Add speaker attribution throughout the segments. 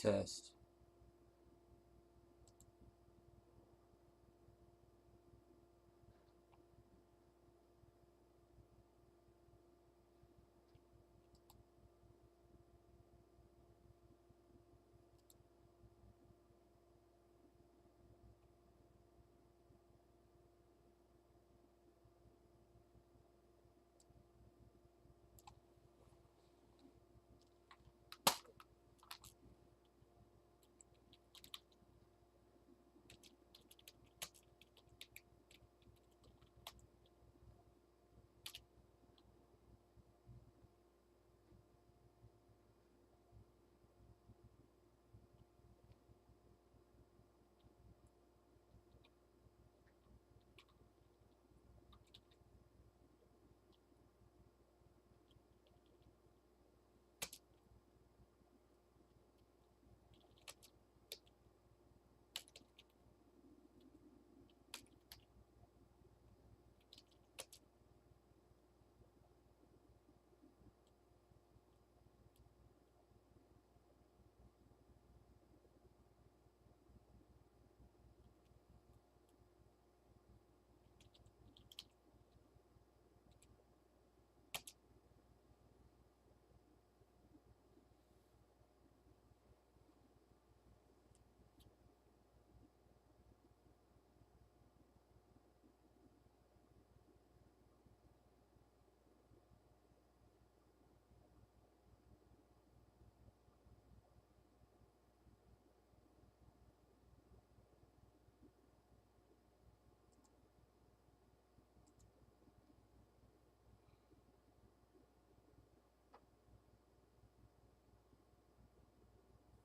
Speaker 1: Test.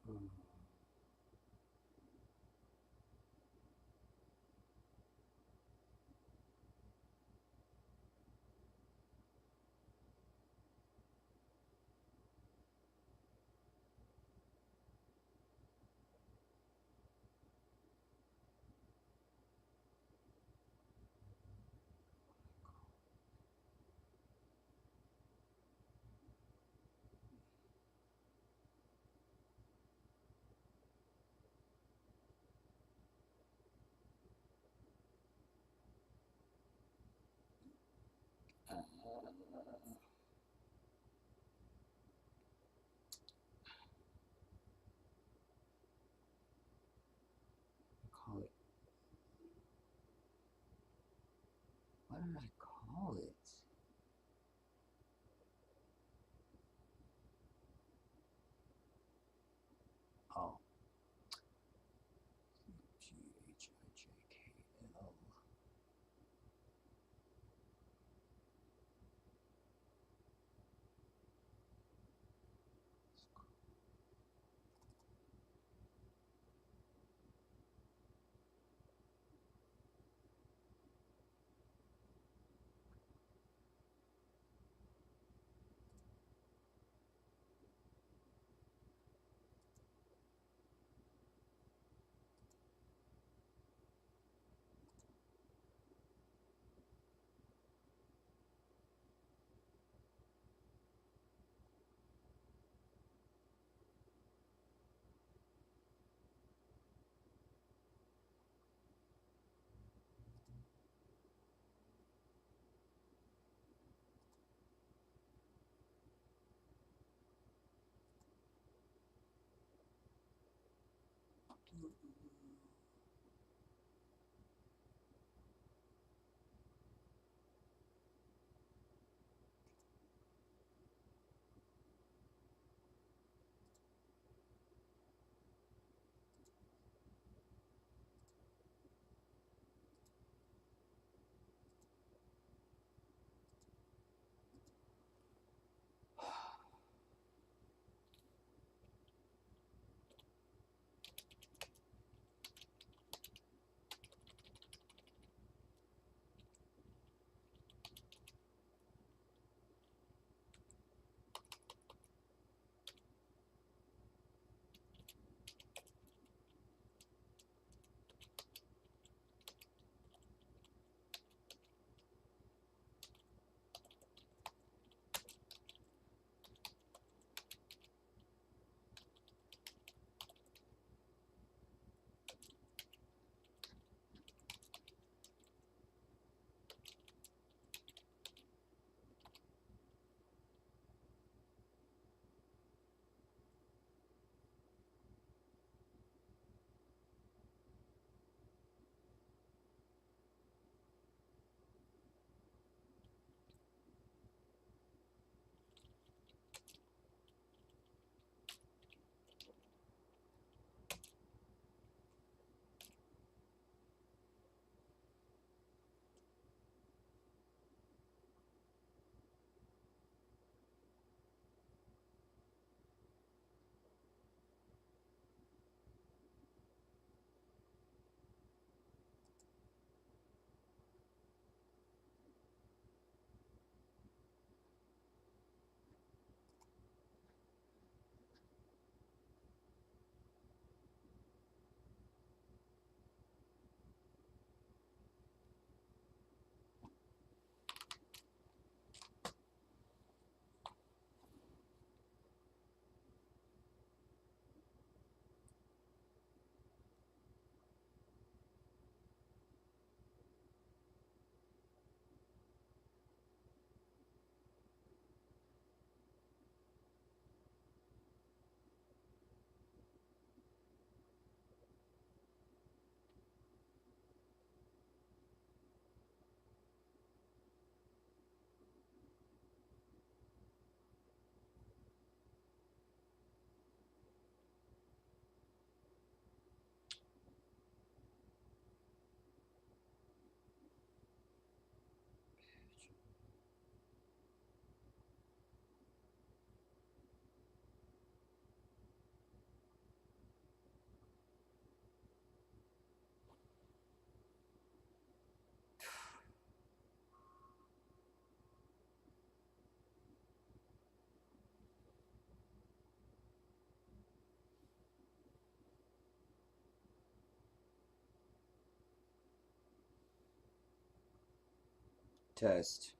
Speaker 1: Mm. Call it. What did I call it? Oh, GHIJKL. Test.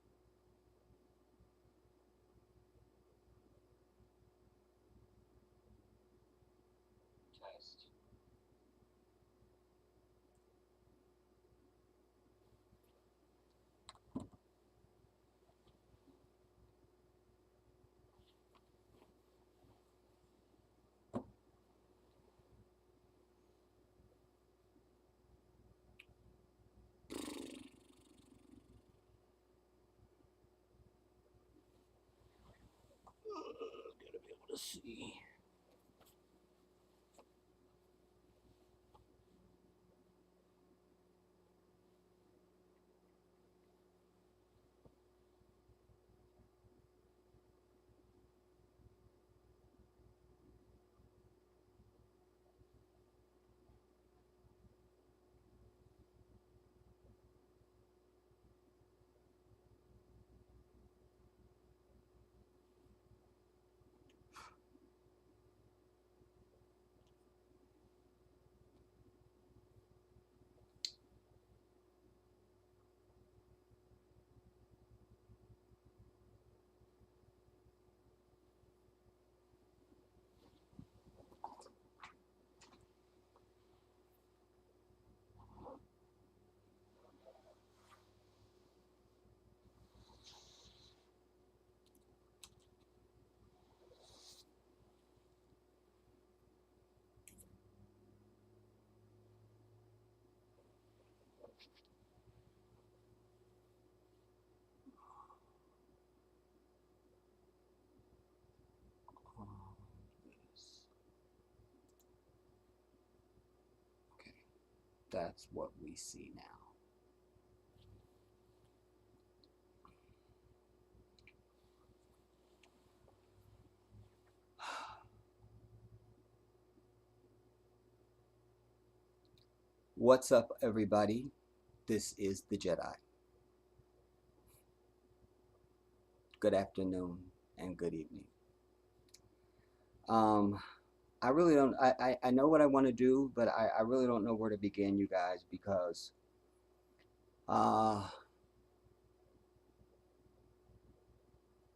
Speaker 1: Test. Gotta be able to see. This. Okay, that's what we see now. What's up, everybody? This is the Jedi. Good afternoon and good evening. I really don't. I know what I want to do, but I really don't know where to begin, you guys, because uh,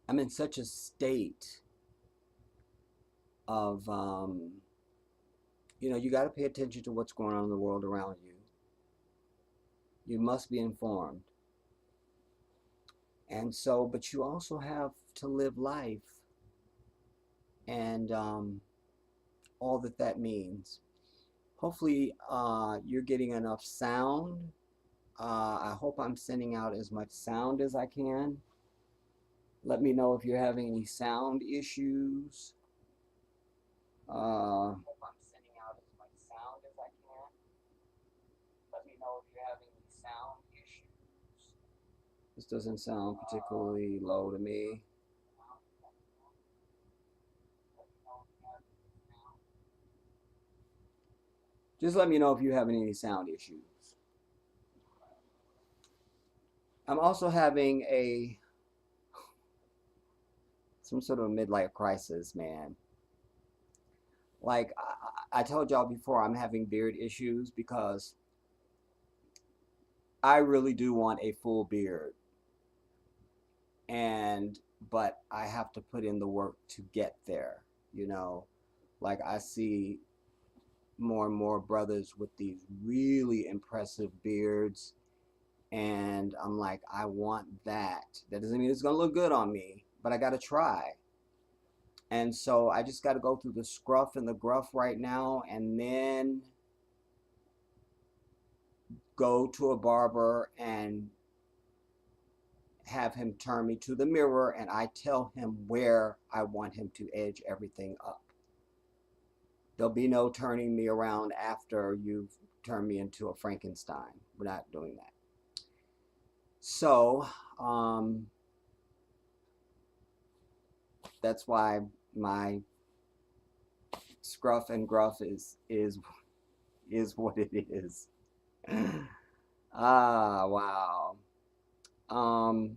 Speaker 1: I'm in such a state of you got to pay attention to what's going on in the world around you. You must be informed. And so, but you also have to live life and all that that means. Hopefully, you're getting enough sound. I hope I'm sending out as much sound as I can. Let me know if you're having any sound issues. I hope I'm sending out as much sound as I can. Let me know if you're having any sound issues. This doesn't sound particularly low to me. Just let me know if you're having any sound issues. I'm also having some sort of midlife crisis, man. Like I told y'all before, I'm having beard issues because I really do want a full beard. And but I have to put in the work to get there, you know. Like I see more and more brothers with these really impressive beards, and I'm like, I want that. That doesn't mean it's gonna look good on me, but I gotta try. And so I just gotta go through the scruff and the gruff right now, and then go to a barber and have him turn me to the mirror, and I tell him where I want him to edge everything up. There'll be no turning me around after you've turned me into a Frankenstein. We're not doing that. So, that's why my scruff and gruff is what it is. Wow. Um,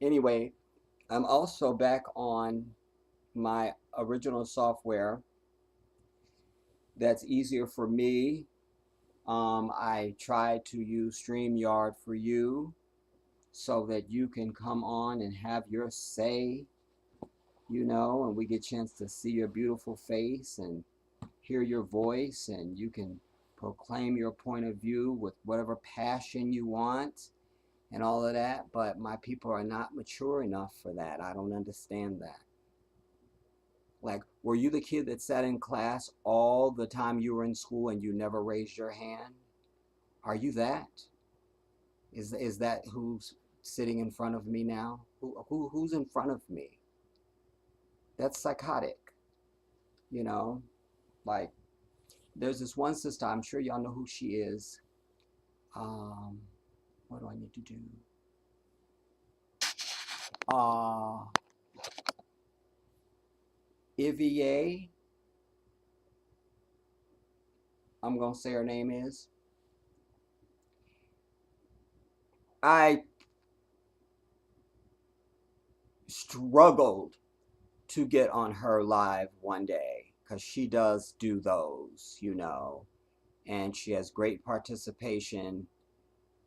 Speaker 1: anyway, I'm also back on my original software that's easier for me. I try to use StreamYard for you so that you can come on and have your say, and we get a chance to see your beautiful face and hear your voice, and you can proclaim your point of view with whatever passion you want and all of that. But my people are not mature enough for that. I don't understand that. Like, were you the kid that sat in class all the time you were in school and you never raised your hand? Are you that? Is that who's sitting in front of me now? Who's in front of me? That's psychotic, you know? Like, there's this one sister, I'm sure y'all know who she is. Um, what do I need to do? Uh, Ivier, I'm gonna say her name is. I struggled to get on her live one day because she does do those, and she has great participation.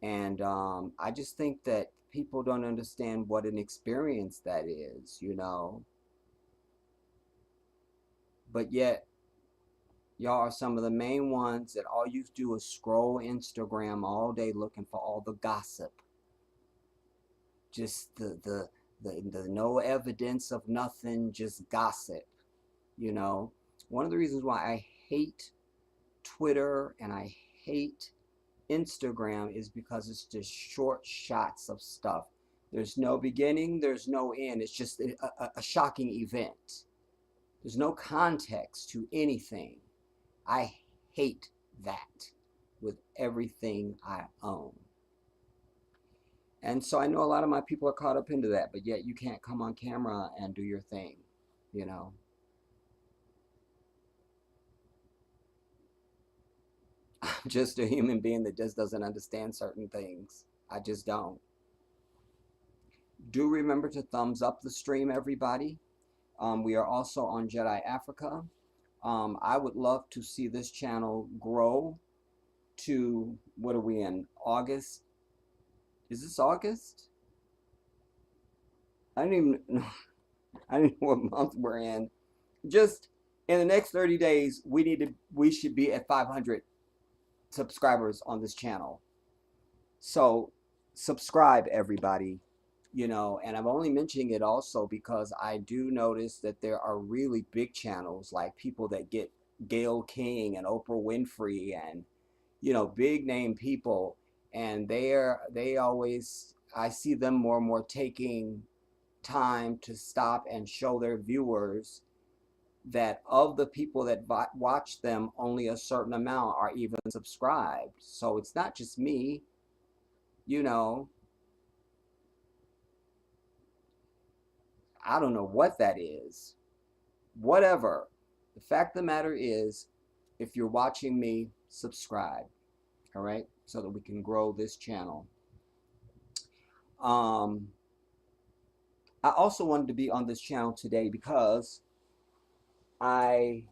Speaker 1: And I just think that people don't understand what an experience that is. But yet, y'all are some of the main ones that all you do is scroll Instagram all day looking for all the gossip. Just the no evidence of nothing, just gossip. You know, one of the reasons why I hate Twitter and I hate Instagram is because it's just short shots of stuff. There's no beginning, there's no end. It's just a shocking event. There's no context to anything. I hate that with everything I own. And so I know a lot of my people are caught up into that, but yet you can't come on camera and do your thing, you know. I'm just a human being that just doesn't understand certain things. I just don't. Do remember to thumbs up the stream, everybody. We are also on Jedi Africa. I would love to see this channel grow to, what are we in? August? Is this August? I don't even know. I don't know what month we're in. Just in the next 30 days, we should be at 500 subscribers on this channel. So subscribe, everybody. And I'm only mentioning it also because I do notice that there are really big channels, like people that get Gayle King and Oprah Winfrey and big name people, and they always, I see them more and more taking time to stop and show their viewers that of the people that watch them, only a certain amount are even subscribed. So it's not just me, you know I don't know what that is. Whatever. The fact of the matter is, if you're watching me, subscribe. All right? So that we can grow this channel. I also wanted to be on this channel today because I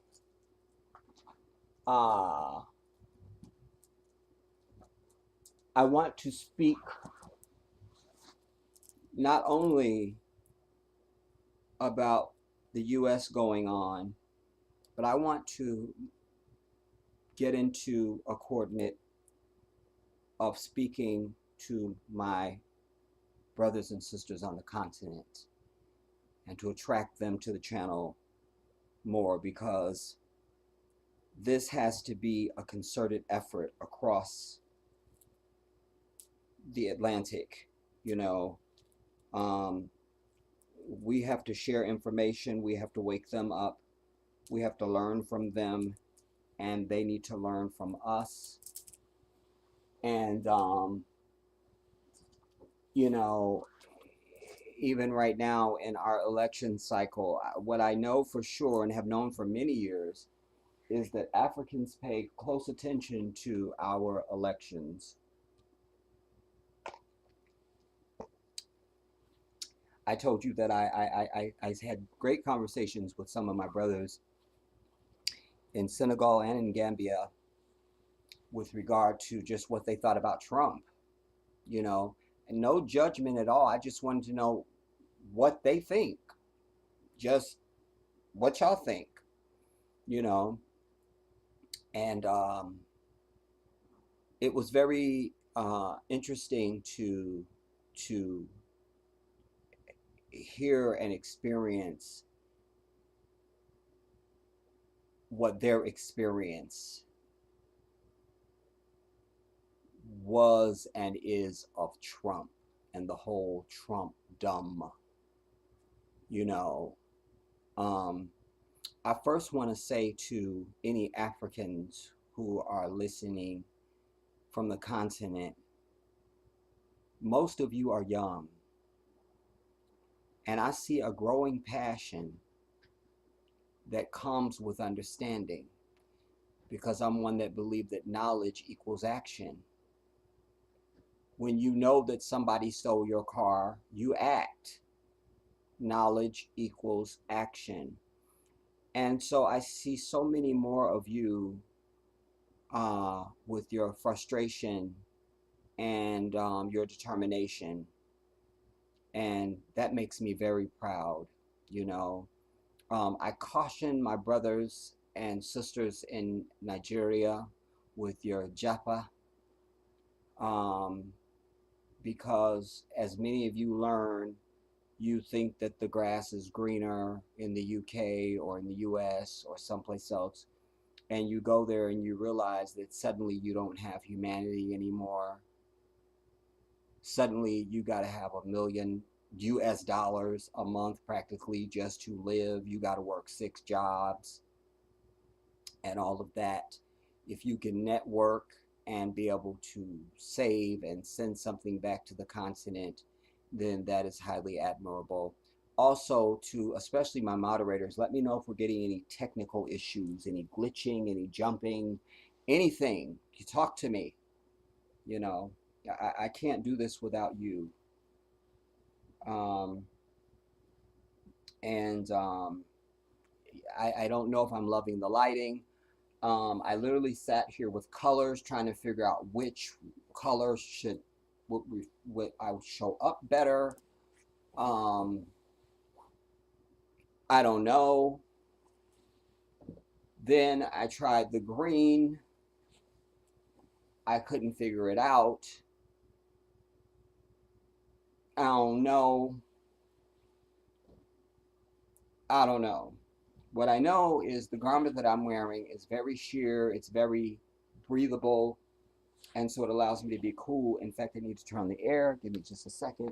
Speaker 1: want to speak not only about the US going on, but I want to get into a coordinate of speaking to my brothers and sisters on the continent and to attract them to the channel more, because this has to be a concerted effort across the Atlantic. We have to share information, we have to wake them up, we have to learn from them, and they need to learn from us. And even right now in our election cycle, what I know for sure and have known for many years is that Africans pay close attention to our elections. I told you that I had great conversations with some of my brothers in Senegal and in Gambia with regard to just what they thought about Trump, you know, and no judgment at all. I just wanted to know what they think, just what y'all think, you know. And it was very interesting to hear and experience what their experience was and is of Trump and the whole Trump dumb, you know. Um, I first want to say to any Africans who are listening from the continent, most of you are young, and I see a growing passion that comes with understanding because I'm one that believes that knowledge equals action. When you know that somebody stole your car, you act. Knowledge equals action. And so I see so many more of you with your frustration and your determination. And that makes me very proud, you know. I caution my brothers and sisters in Nigeria with your Japa, um, because as many of you learn, you think that the grass is greener in the UK or in the US or someplace else, and you go there and you realize that suddenly you don't have humanity anymore. Suddenly you got to have $1 million US a month practically just to live. You got to work 6 jobs and all of that. If you can network and be able to save and send something back to the continent, then that is highly admirable. Also, to especially my moderators, let me know if we're getting any technical issues, any glitching, any jumping, anything. You talk to me. You know, I can't do this without you. Um, and I don't know if I'm loving the lighting. I literally sat here with colors trying to figure out which colors would I would show up better. Um, I don't know. Then I tried the green. I couldn't figure it out. I don't know. I don't know. What I know is the garment that I'm wearing is very sheer. It's very breathable. And so it allows me to be cool. In fact, I need to turn on the air. Give me just a second.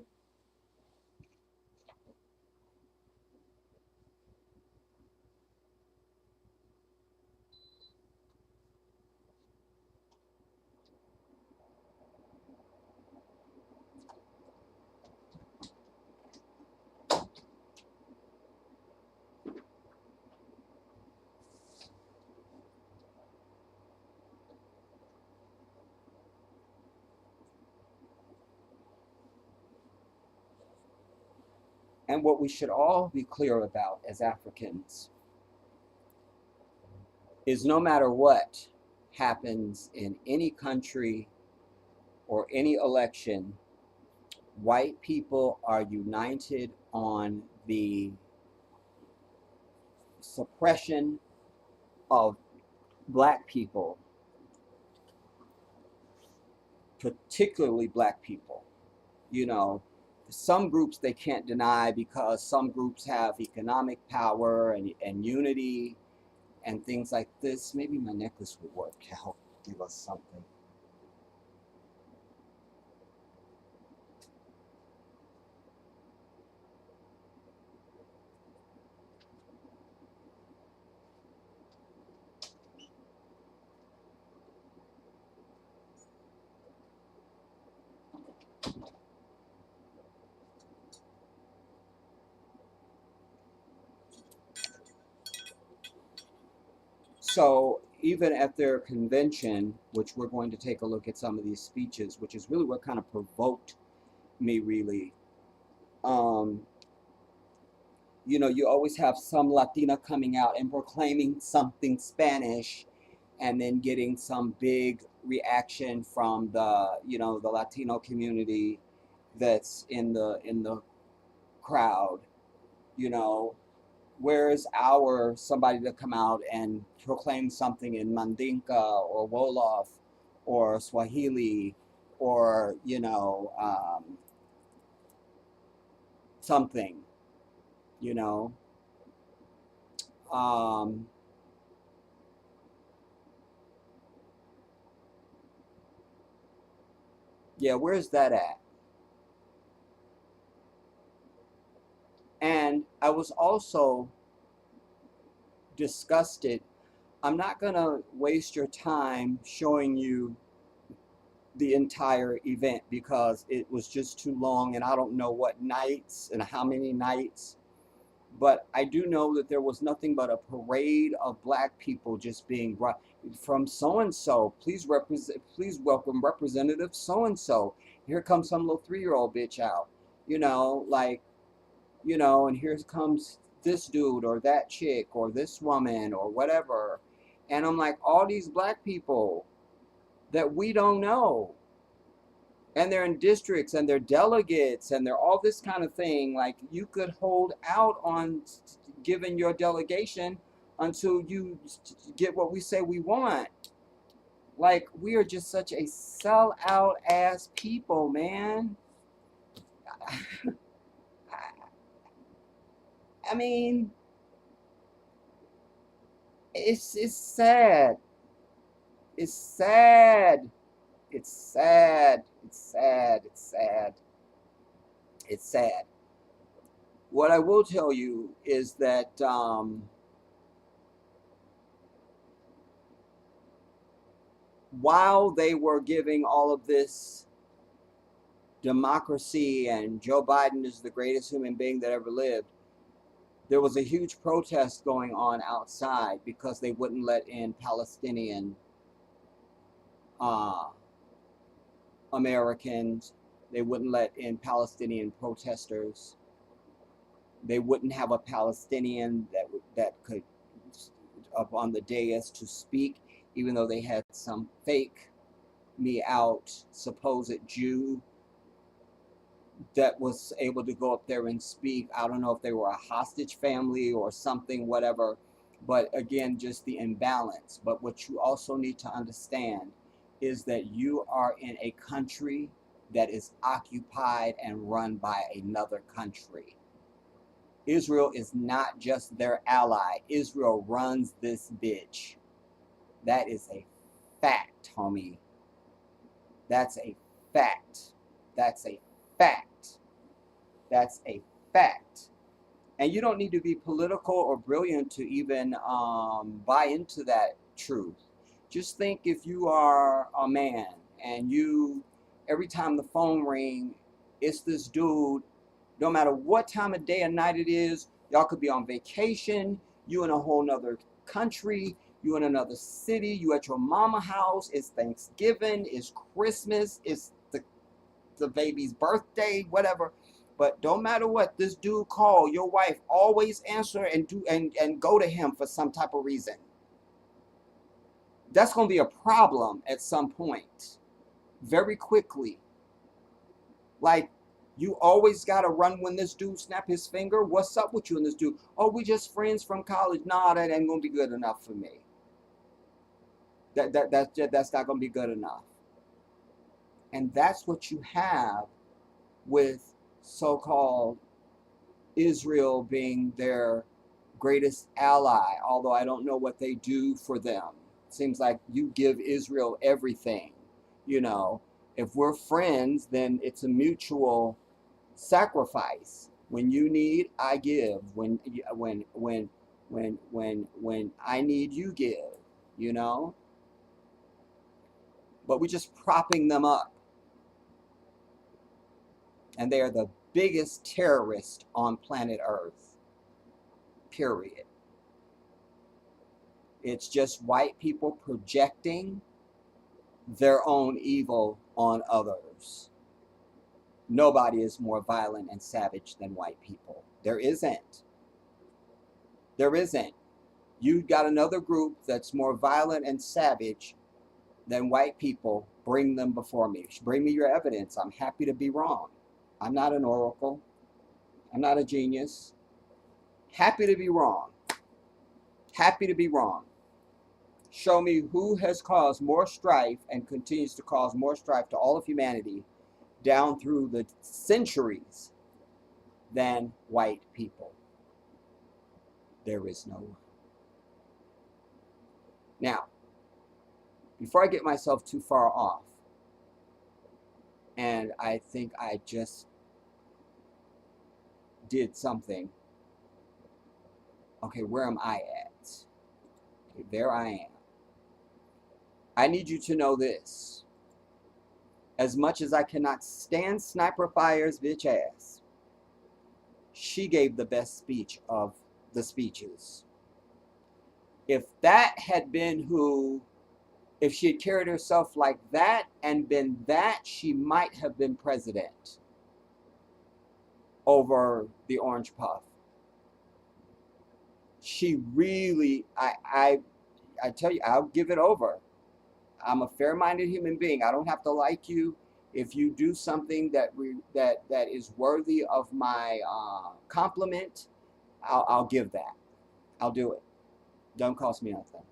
Speaker 1: And what we should all be clear about as Africans is no matter what happens in any country or any election, white people are united on the suppression of black people, particularly black people. You know, some groups they can't deny because some groups have economic power and unity and things like this. Maybe my necklace would work to help give us something. So even at their convention, which we're going to take a look at some of these speeches, which is really what kind of provoked me really. Um, you know, you always have some Latina coming out and proclaiming something Spanish, and then getting some big reaction from the, you know, the Latino community that's in the crowd, you know. Where's our somebody to come out and proclaim something in Mandinka or Wolof or Swahili or, you know, something, you know. Um, yeah, where's that at? And I was also disgusted. I'm not going to waste your time showing you the entire event because it was just too long and I don't know what nights and how many nights. But I do know that there was nothing but a parade of black people just being brought from so and so. Please welcome Representative so and so. Here comes some little 3-year old bitch out, you know, like, you know, and here comes this dude or that chick or this woman or whatever. And I'm like, all these black people that we don't know. And they're in districts and they're delegates and they're all this kind of thing. Like, you could hold out on giving your delegation until you get what we say we want. Like, we are just such a sellout ass people, man. I mean, it's sad. It's sad. It's sad. It's sad. It's sad. It's sad. What I will tell you is that while they were giving all of this democracy and Joe Biden is the greatest human being that ever lived, there was a huge protest going on outside because they wouldn't let in Palestinian uh, Americans. They wouldn't let in Palestinian protesters. They wouldn't have a Palestinian that could up on the dais to speak, even though they had some fake me out supposed Jew that was able to go up there and speak. I don't know if they were a hostage family or something, whatever. But again, just the imbalance. But what you also need to understand is that you are in a country that is occupied and run by another country. Israel is not just their ally. Israel runs this bitch. That is a fact, homie. That's a fact. That's a fact. That's a fact. And you don't need to be political or brilliant to even buy into that truth. Just think if you are a man and you, every time the phone ring, it's this dude, no matter what time of day or night it is, y'all could be on vacation, you in a whole nother country, you in another city, you at your mama house, it's Thanksgiving, it's Christmas, it's the baby's birthday, whatever. But don't matter what, this dude call, your wife always answer and do and go to him for some type of reason. That's gonna be a problem at some point. Very quickly. Like, you always gotta run when this dude snap his finger. What's up with you and this dude? Oh, we just friends from college. Nah, that ain't gonna be good enough for me. That's not gonna be good enough. And that's what you have with so-called Israel being their greatest ally, although I don't know what they do for them. It seems like you give Israel everything. You know, if we're friends, then it's a mutual sacrifice. When you need, I give. When I need, you give. You know, but we're just propping them up, and they are the biggest terrorist on planet Earth. Period. It's just white people projecting their own evil on others. Nobody is more violent and savage than white people. There isn't. There isn't. You got another group that's more violent and savage than white people. Bring them before me. Bring me your evidence. I'm happy to be wrong. I'm not an oracle. I'm not a genius. Happy to be wrong. Happy to be wrong. Show me who has caused more strife and continues to cause more strife to all of humanity down through the centuries than white people. There is no one. Now, before I get myself too far off, and I think I just did something. Okay, where am I at? Okay, there I am. I need you to know this. As much as I cannot stand Sniper Fire's bitch ass, she gave the best speech of the speeches. If that had been who, if she had carried herself like that and been that, she might have been president over the Orange Puff. She really, I tell you, I'll give it over. I'm a fair-minded human being. I don't have to like you. If you do something that is worthy of my compliment, I'll give that. I'll do it. Don't cost me nothing.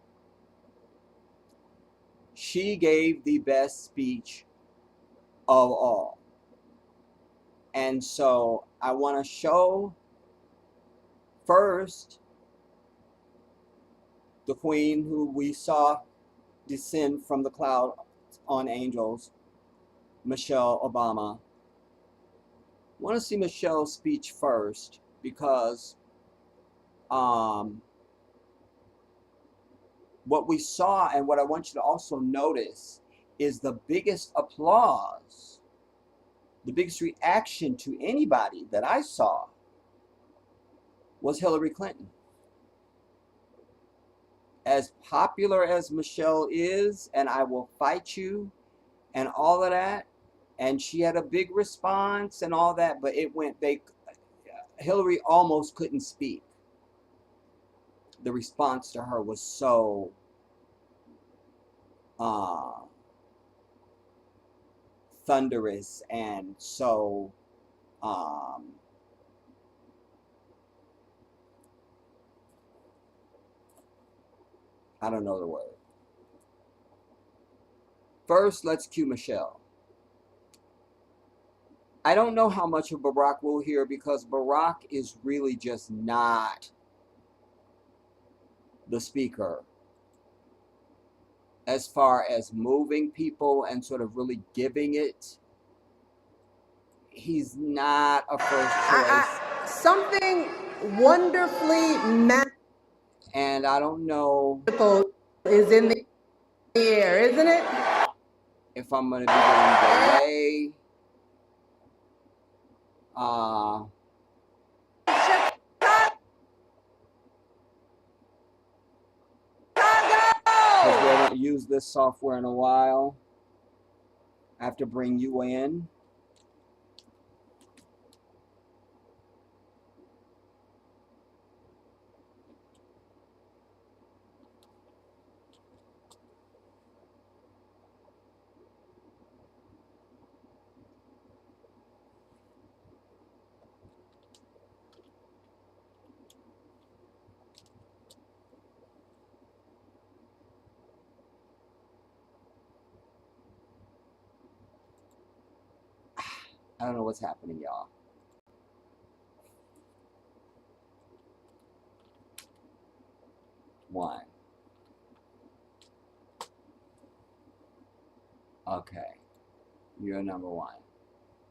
Speaker 1: She gave the best speech of all. And so I want to show first the queen who we saw descend from the cloud on angels, Michelle Obama. I want to see Michelle's speech first because what we saw and what I want you to also notice is the biggest applause, the biggest reaction to anybody that I saw was Hillary Clinton. As popular as Michelle is, and I will fight you and all of that, and she had a big response and all that, but it went, Hillary almost couldn't speak. The response to her was so thunderous and so I don't know the word. First, let's cue Michelle. I don't know how much of Barack we'll hear because Barack is really just not the speaker as far as moving people and sort of really giving it. He's not a first choice.
Speaker 2: Something wonderfully magical
Speaker 1: and I don't know
Speaker 2: is in the air, isn't it?
Speaker 1: If I'm going to be getting delay. Because we haven't used this software in a while. I have to bring you in. I don't know what's happening, y'all. One. Okay. You're number one.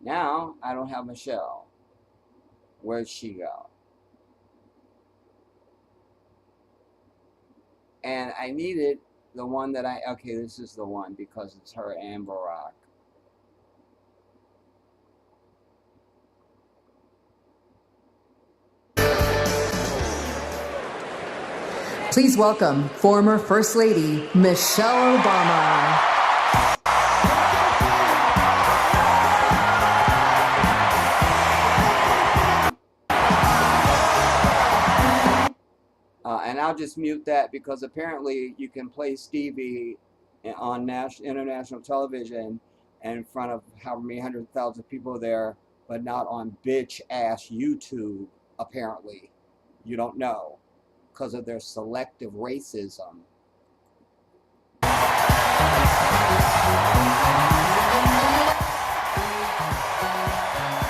Speaker 1: Now, I don't have Michelle. Where'd she go? And I needed the one that okay, this is the one because it's her and Barack.
Speaker 2: Please welcome former First Lady Michelle Obama.
Speaker 1: And I'll just mute that because apparently you can play Stevie on international television in front of however many 100,000 people there, but not on bitch ass YouTube. Apparently, you don't know because of their selective racism.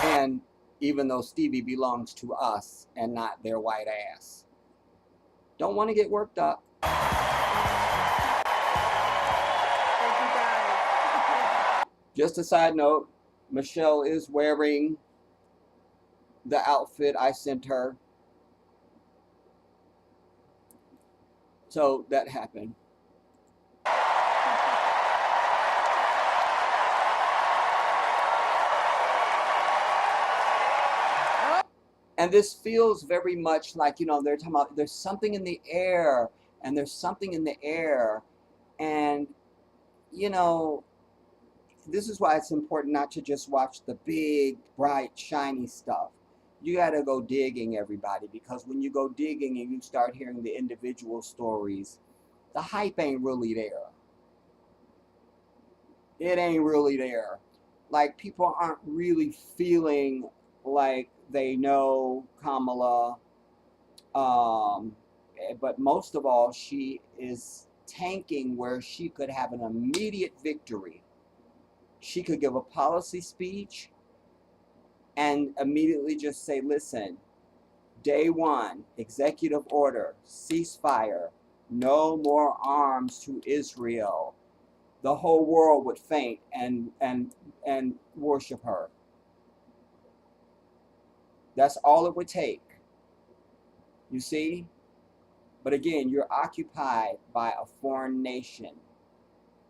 Speaker 1: And even though Stevie belongs to us and not their white ass. Don't want to get worked up. Just a side note, Michelle is wearing the outfit I sent her. So that happened. And this feels very much like, you know, they're talking about there's something in the air, and there's something in the air. And, you know, this is why it's important not to just watch the big, bright, shiny stuff. You got to go digging, everybody, because when you go digging and you start hearing the individual stories, the hype ain't really there. It ain't really there. Like, people aren't really feeling like they know Kamala. But most of all, she is tanking where she could have an immediate victory. She could give a policy speech and immediately just say, listen, day one, executive order, ceasefire, no more arms to Israel. The whole world would faint and worship her. That's all it would take. You see? But again, you're occupied by a foreign nation.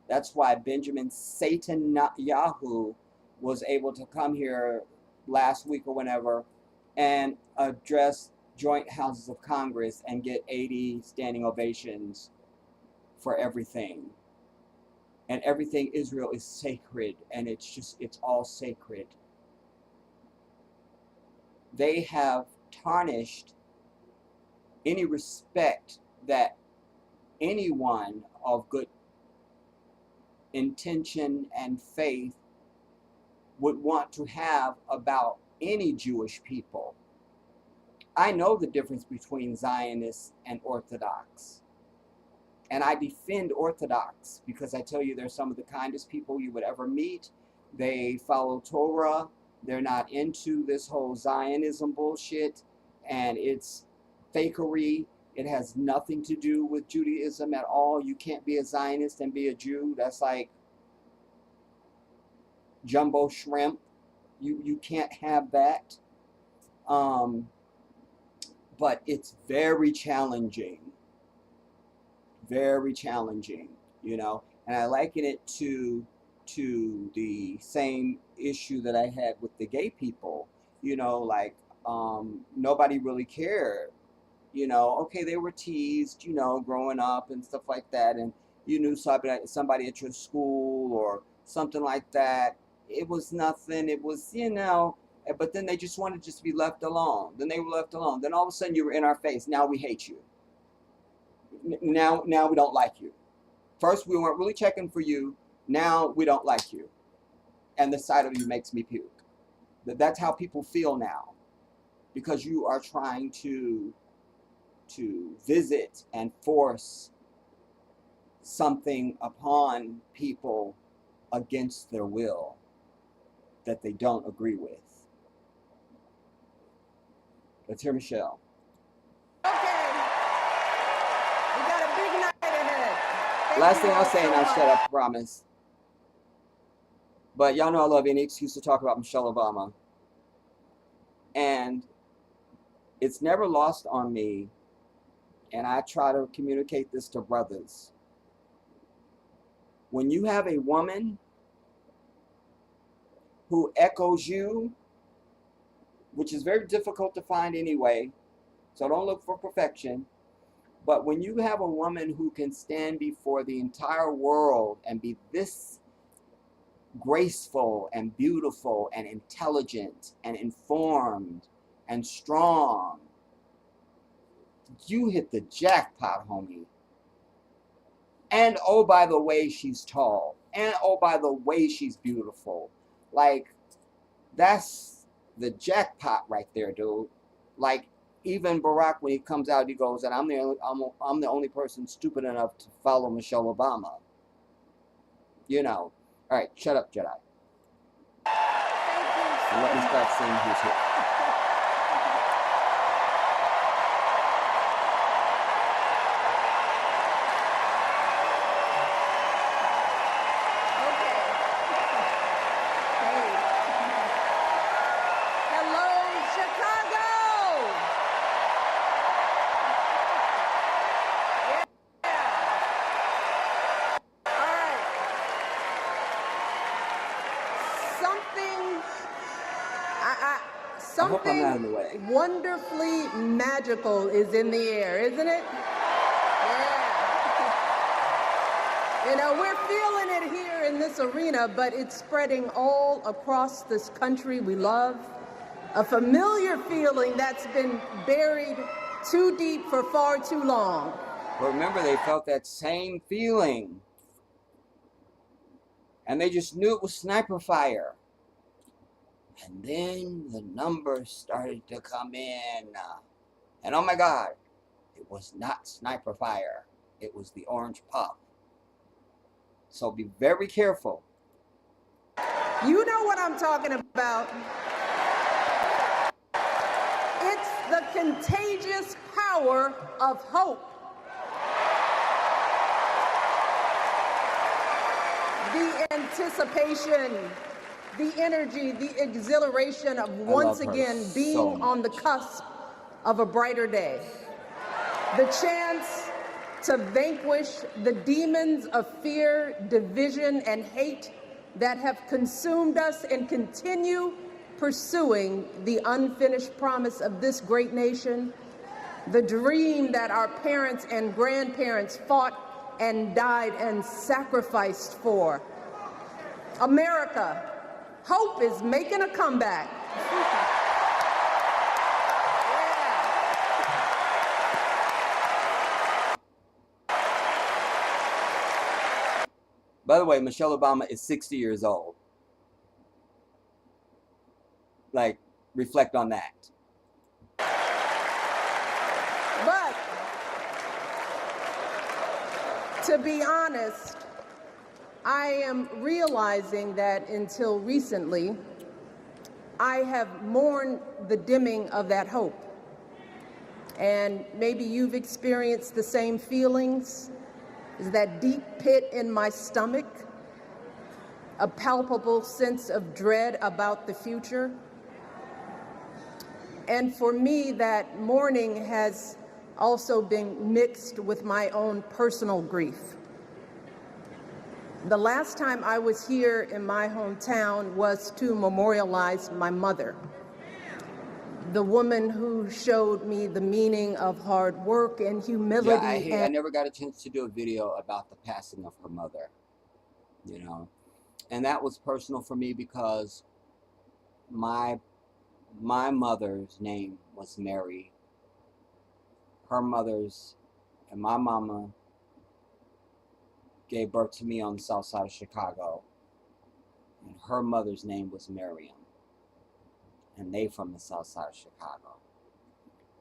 Speaker 1: That's why Benjamin Netanyahu was able to come here last week or whenever and address joint houses of Congress and get 80 standing ovations for everything. And everything Israel is sacred, and it's all sacred. They have tarnished any respect that anyone of good intention and faith would want to have about any Jewish people. I know the difference between Zionists and Orthodox. And I defend Orthodox because I tell you they're some of the kindest people you would ever meet. They follow Torah. They're not into this whole Zionism bullshit. And it's fakery. It has nothing to do with Judaism at all. You can't be a Zionist and be a Jew. That's like jumbo shrimp. You can't have that. But it's very challenging. Very challenging, you know. And I liken it to the same issue that I had with the gay people. You know, like nobody really cared. You know, okay, they were teased, you know, growing up and stuff like that, and you knew somebody at your school or something like that. It was nothing. It was, you know, but then they just wanted just to be left alone. Then they were left alone. Then all of a sudden you were in our face. Now we hate you. Now we don't like you. First we weren't really checking for you. Now we don't like you. And the sight of you makes me puke. That's how people feel now. Because you are trying to visit and force something upon people against their will that they don't agree with. Let's hear Michelle.
Speaker 2: Okay. We got a big night ahead.
Speaker 1: Last thing I'll say and I'll shut up, I promise. But y'all know I love any excuse to talk about Michelle Obama. And it's never lost on me, and I try to communicate this to brothers. When you have a woman who echoes you, which is very difficult to find anyway, so don't look for perfection, but when you have a woman who can stand before the entire world and be this graceful and beautiful and intelligent and informed and strong, You hit the jackpot, homie. And oh, by the way, she's tall. And oh, by the way, she's beautiful. Like, that's the jackpot right there, dude. Like, even Barack, when he comes out, he goes, and I'm the only person stupid enough to follow Michelle Obama. You know. All right, shut up, Jedi. And let me start seeing who's here.
Speaker 2: Something wonderfully magical is in the air, isn't it? Yeah. You know, we're feeling it here in this arena, but it's spreading all across this country we love. A familiar feeling that's been buried too deep for far too long.
Speaker 1: But remember, they felt that same feeling. And they just knew it was sniper fire. And then the numbers started to come in. And oh my God, it was not sniper fire. It was the orange puff. So be very careful.
Speaker 2: You know what I'm talking about. It's the contagious power of hope. The anticipation, the energy, the exhilaration of once again being on the cusp of a brighter day. The chance to vanquish the demons of fear, division, and hate that have consumed us and continue pursuing the unfinished promise of this great nation, the dream that our parents and grandparents fought and died and sacrificed for. America, hope is making a comeback.
Speaker 1: By the way, Michelle Obama is 60 years old. Like, reflect on that.
Speaker 2: But, to be honest, I am realizing that until recently, I have mourned the dimming of that hope. And maybe you've experienced the same feelings. Is that deep pit in my stomach, a palpable sense of dread about the future. And for me, that mourning has also been mixed with my own personal grief. The last time I was here in my hometown was to memorialize my mother, the woman who showed me the meaning of hard work and humility.
Speaker 1: Yeah, I never got a chance to do a video about the passing of her mother, you know. And that was personal for me because my mother's name was Mary. Her mother's, and my mama gave birth to me on the south side of Chicago. And her mother's name was Miriam. And they from the south side of Chicago.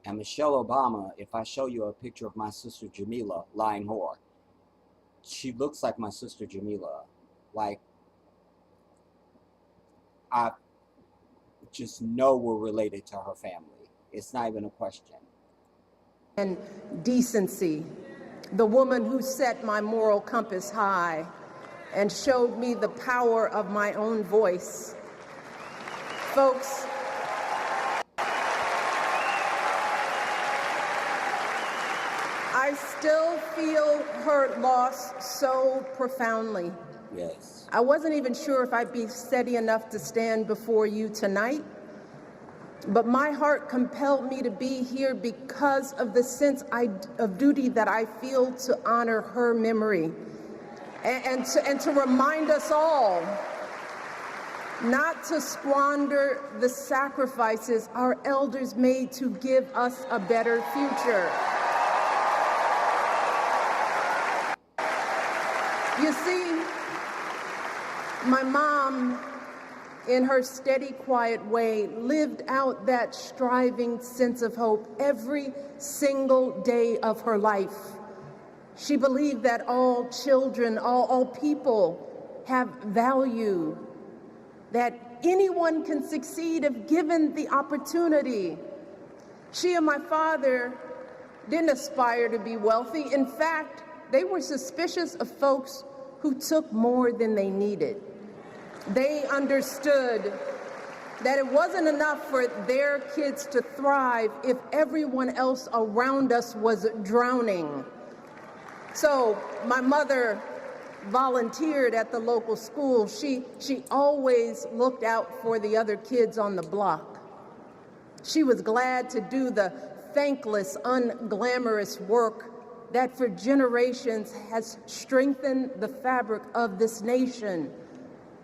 Speaker 1: And Michelle Obama, if I show you a picture of my sister Jamila, lying whore, she looks like my sister Jamila. Like, I just know we're related to her family. It's not even a question.
Speaker 2: And decency, the woman who set my moral compass high and showed me the power of my own voice. Folks, I still feel her loss so profoundly.
Speaker 1: Yes.
Speaker 2: I wasn't even sure if I'd be steady enough to stand before you tonight, but my heart compelled me to be here because of the sense of duty that I feel to honor her memory and to remind us all not to squander the sacrifices our elders made to give us a better future. You see, my mom, in her steady, quiet way, lived out that striving sense of hope every single day of her life. She believed that all children, all people have value, that anyone can succeed if given the opportunity. She and my father didn't aspire to be wealthy. In fact, they were suspicious of folks who took more than they needed. They understood that it wasn't enough for their kids to thrive if everyone else around us was drowning. So my mother volunteered at the local school. She always looked out for the other kids on the block. She was glad to do the thankless, unglamorous work that for generations has strengthened the fabric of this nation.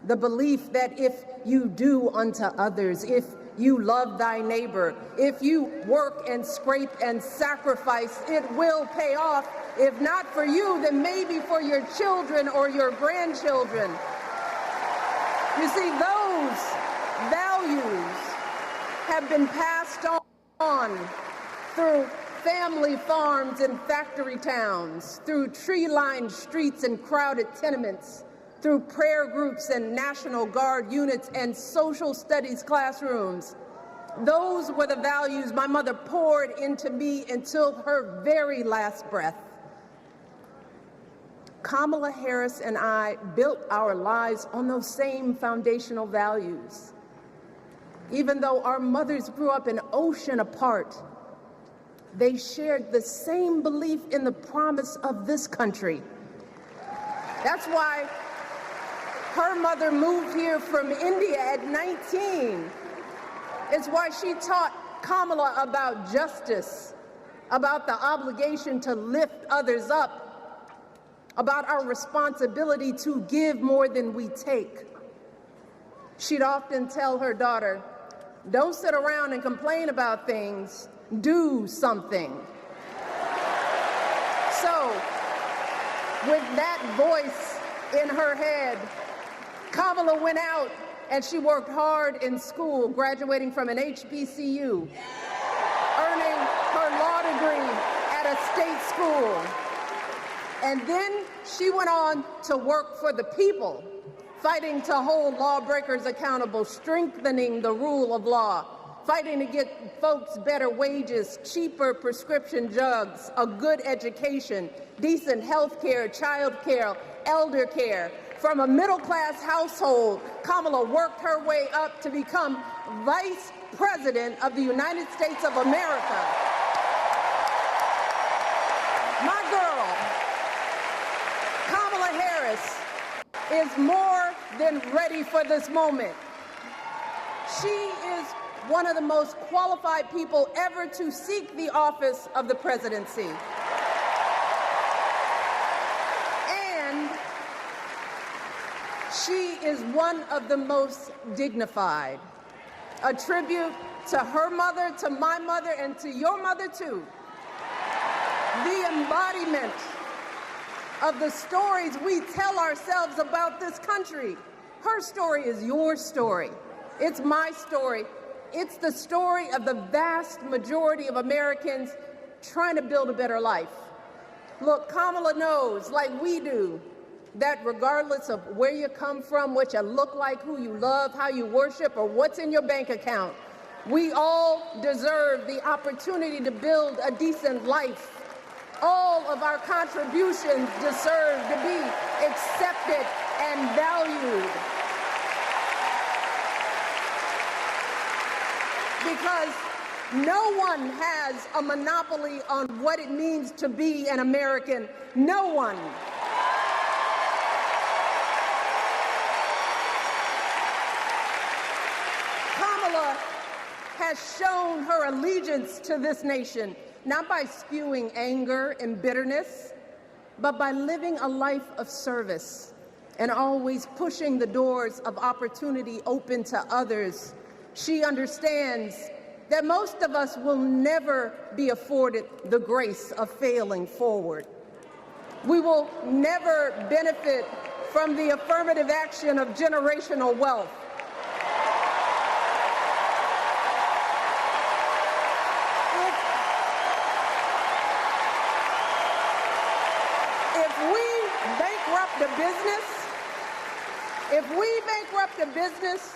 Speaker 2: The belief that if you do unto others, if you love thy neighbor, if you work and scrape and sacrifice, it will pay off. If not for you, then maybe for your children or your grandchildren. You see, those values have been passed on through family farms and factory towns, through tree-lined streets and crowded tenements, through prayer groups and National Guard units and social studies classrooms. Those were the values my mother poured into me until her very last breath. Kamala Harris and I built our lives on those same foundational values. Even though our mothers grew up an ocean apart, they shared the same belief in the promise of this country. That's why her mother moved here from India at 19. It's why she taught Kamala about justice, about the obligation to lift others up, about our responsibility to give more than we take. She'd often tell her daughter, "Don't sit around and complain about things, do something." So, with that voice in her head, Kamala went out and she worked hard in school, graduating from an HBCU, earning her law degree at a state school. And then she went on to work for the people, fighting to hold lawbreakers accountable, strengthening the rule of law, fighting to get folks better wages, cheaper prescription drugs, a good education, decent health care, child care, elder care. From a middle-class household, Kamala worked her way up to become Vice President of the United States of America. My girl, Kamala Harris, is more than ready for this moment. She is one of the most qualified people ever to seek the office of the presidency. And she is one of the most dignified. A tribute to her mother, to my mother, and to your mother too. The embodiment of the stories we tell ourselves about this country. Her story is your story. It's my story. It's the story of the vast majority of Americans trying to build a better life. Look, Kamala knows, like we do, that regardless of where you come from, what you look like, who you love, how you worship, or what's in your bank account, we all deserve the opportunity to build a decent life. All of our contributions deserve to be accepted and valued. Because no one has a monopoly on what it means to be an American. No one. Kamala has shown her allegiance to this nation, not by spewing anger and bitterness, but by living a life of service and always pushing the doors of opportunity open to others. She understands that most of us will never be afforded the grace of failing forward. We will never benefit from the affirmative action of generational wealth. If we bankrupt a business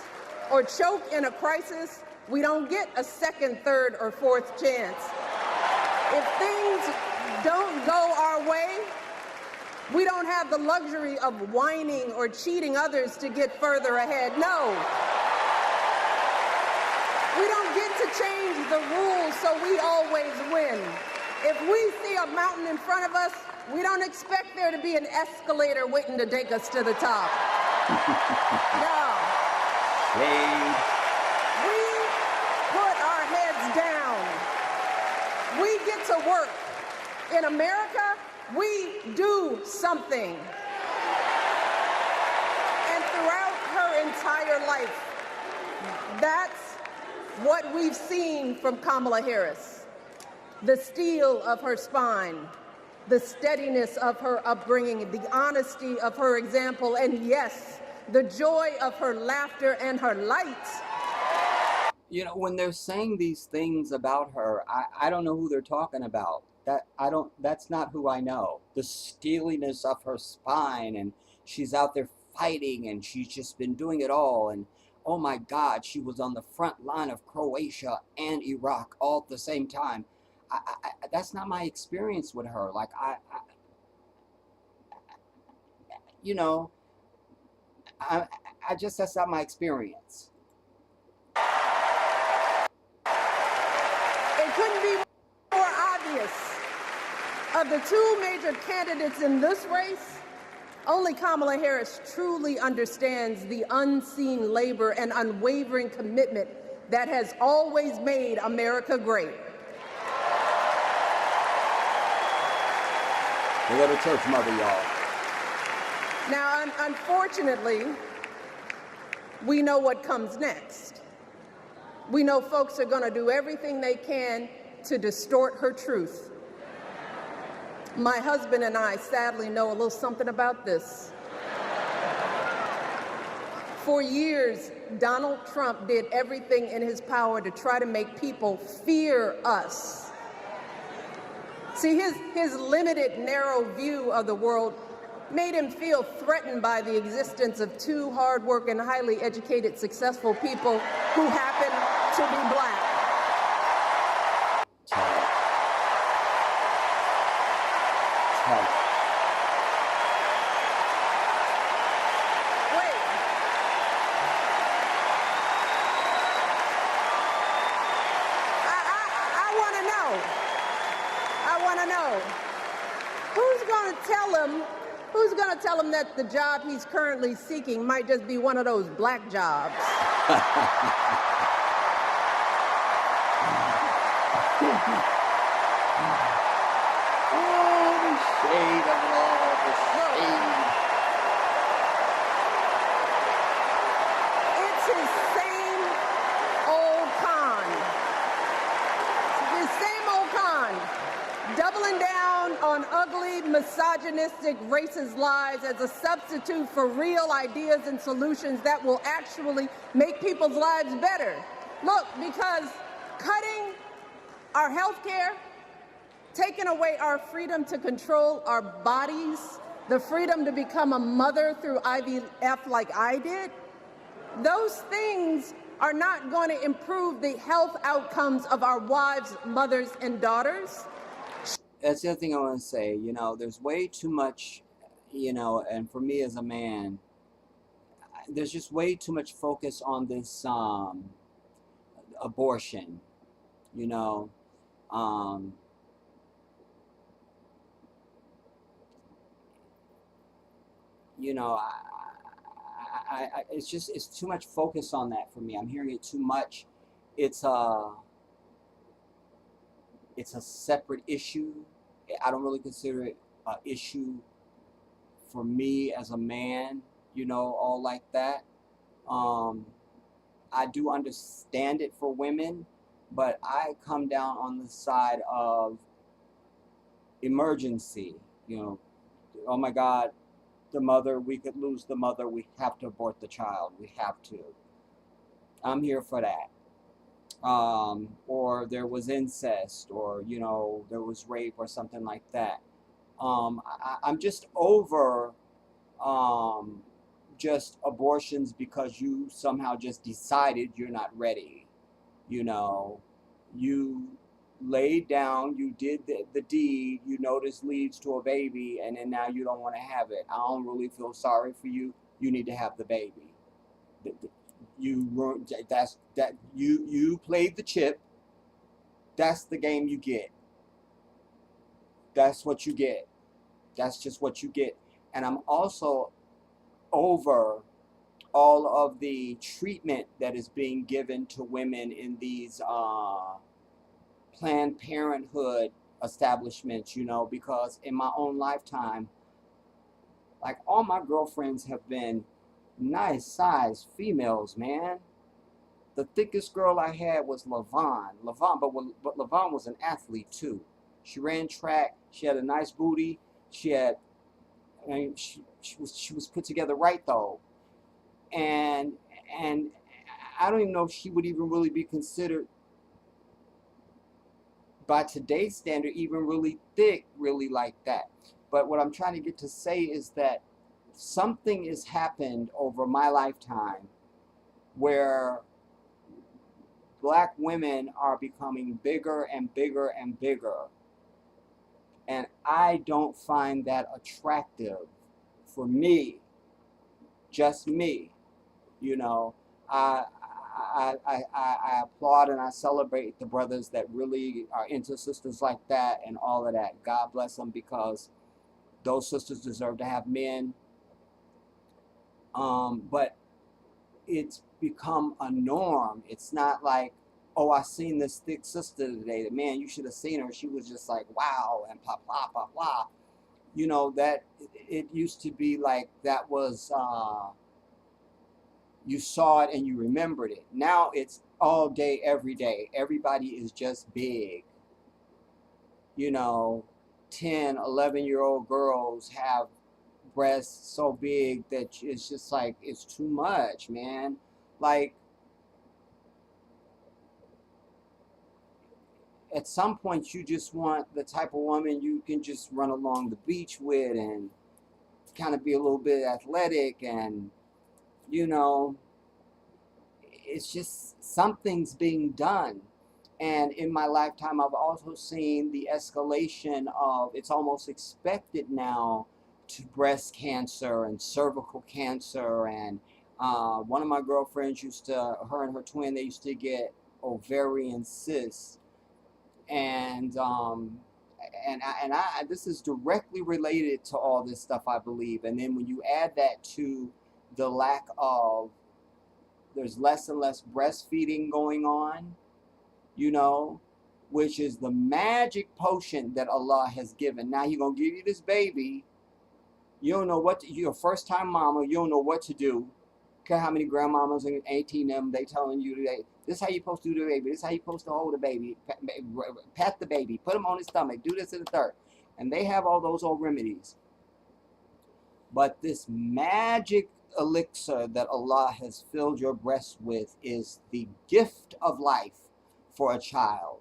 Speaker 2: or choke in a crisis, we don't get a second, third, or fourth chance. If things don't go our way, we don't have the luxury of whining or cheating others to get further ahead. No. We don't get to change the rules so we always win. If we see a mountain in front of us, we don't expect there to be an escalator waiting to take us to the top. No.
Speaker 1: Shade.
Speaker 2: We put our heads down. We get to work. In America, we do something. And throughout her entire life, that's what we've seen from Kamala Harris. The steel of her spine, the steadiness of her upbringing, the honesty of her example, and yes, the joy of her laughter and her light.
Speaker 1: You know, when they're saying these things about her, I don't know who they're talking about. That's not who I know. The steeliness of her spine, and she's out there fighting, and she's just been doing it all, and oh my God, she was on the front line of Croatia and Iraq all at the same time. That's not my experience with her. Like, you know, I just, that's not my experience.
Speaker 2: It couldn't be more obvious. Of the two major candidates in this race, only Kamala Harris truly understands the unseen labor and unwavering commitment that has always made America great.
Speaker 1: We go to church, mother, y'all.
Speaker 2: Now, unfortunately, we know what comes next. We know folks are going to do everything they can to distort her truth. My husband and I sadly know a little something about this. For years, Donald Trump did everything in his power to try to make people fear us. See, his limited, narrow view of the world made him feel threatened by the existence of two hardworking, highly educated, successful people who happen to be black. Who's going to tell him that the job he's currently seeking might just be one of those black jobs?
Speaker 1: Oh, the shade of it all, the shade.
Speaker 2: It's his same old con. His same old con. Doubling down on ugly, misogynistic, racist lies as a substitute for real ideas and solutions that will actually make people's lives better. Look, because cutting our health care, taking away our freedom to control our bodies, the freedom to become a mother through IVF like I did, those things are not going to improve the health outcomes of our wives, mothers, and daughters.
Speaker 1: That's the other thing I want to say. You know, there's way too much, you know, and for me as a man, there's just way too much focus on this abortion, you know. You know, it's too much focus on that for me. I'm hearing it too much. It's a separate issue. I don't really consider it an issue for me as a man, you know, all like that. I do understand it for women, but I come down on the side of emergency, you know, oh my God, the mother, we could lose the mother, we have to abort the child, we have to. I'm here for that. Or there was incest, or there was rape or something like that. I'm just over um, just abortions because you somehow just decided you're not ready. You know, you laid down, you did the deed, you know this leads to a baby, and then now you don't want to have it. I don't really feel sorry for you. You need to have the baby. You played the chip. That's the game you get. That's what you get. That's just what you get. And I'm also over all of the treatment that is being given to women in these Planned Parenthood establishments, because in my own lifetime, like all my girlfriends have been nice sized females, man. The thickest girl I had was Lavon. But Lavon was an athlete too. She ran track. She had a nice booty. She had, I mean, she was put together right though, and and I don't even know if she would even really be considered by today's standard even really thick, really like that. But what I'm trying to get to say is that something has happened over my lifetime where black women are becoming bigger and bigger and bigger. And I don't find that attractive for me, just me. You know, I, I applaud and I celebrate the brothers that really are into sisters like that and all of that. God bless them, because those sisters deserve to have men. But it's become a norm. It's not like, oh, I seen this thick sister today. Man, you should have seen her. She was just like, wow, and blah, blah, blah, blah. That it used to be like that was, you saw it and you remembered it. Now it's all day, every day. Everybody is just big. 10, 11-year-old girls have breasts so big that it's just like, it's too much, man. Like, at some point you just want the type of woman you can just run along the beach with and kind of be a little bit athletic, and it's just something's being done. And in my lifetime I've also seen the escalation of, it's almost expected now, to breast cancer and cervical cancer. And one of my girlfriends her and her twin, they used to get ovarian cysts. And this is directly related to all this stuff, I believe. And then when you add that to the lack of, there's less and less breastfeeding going on, which is the magic potion that Allah has given. Now He's gonna give you this baby. You don't know you're a first time mama, you don't know what to do. Care how many grandmamas and 18 of them, they telling you today, this is how you're supposed to do the baby, this is how you're supposed to hold the baby, pat the baby, put him on his stomach, do this and the third. And they have all those old remedies. But this magic elixir that Allah has filled your breast with is the gift of life for a child,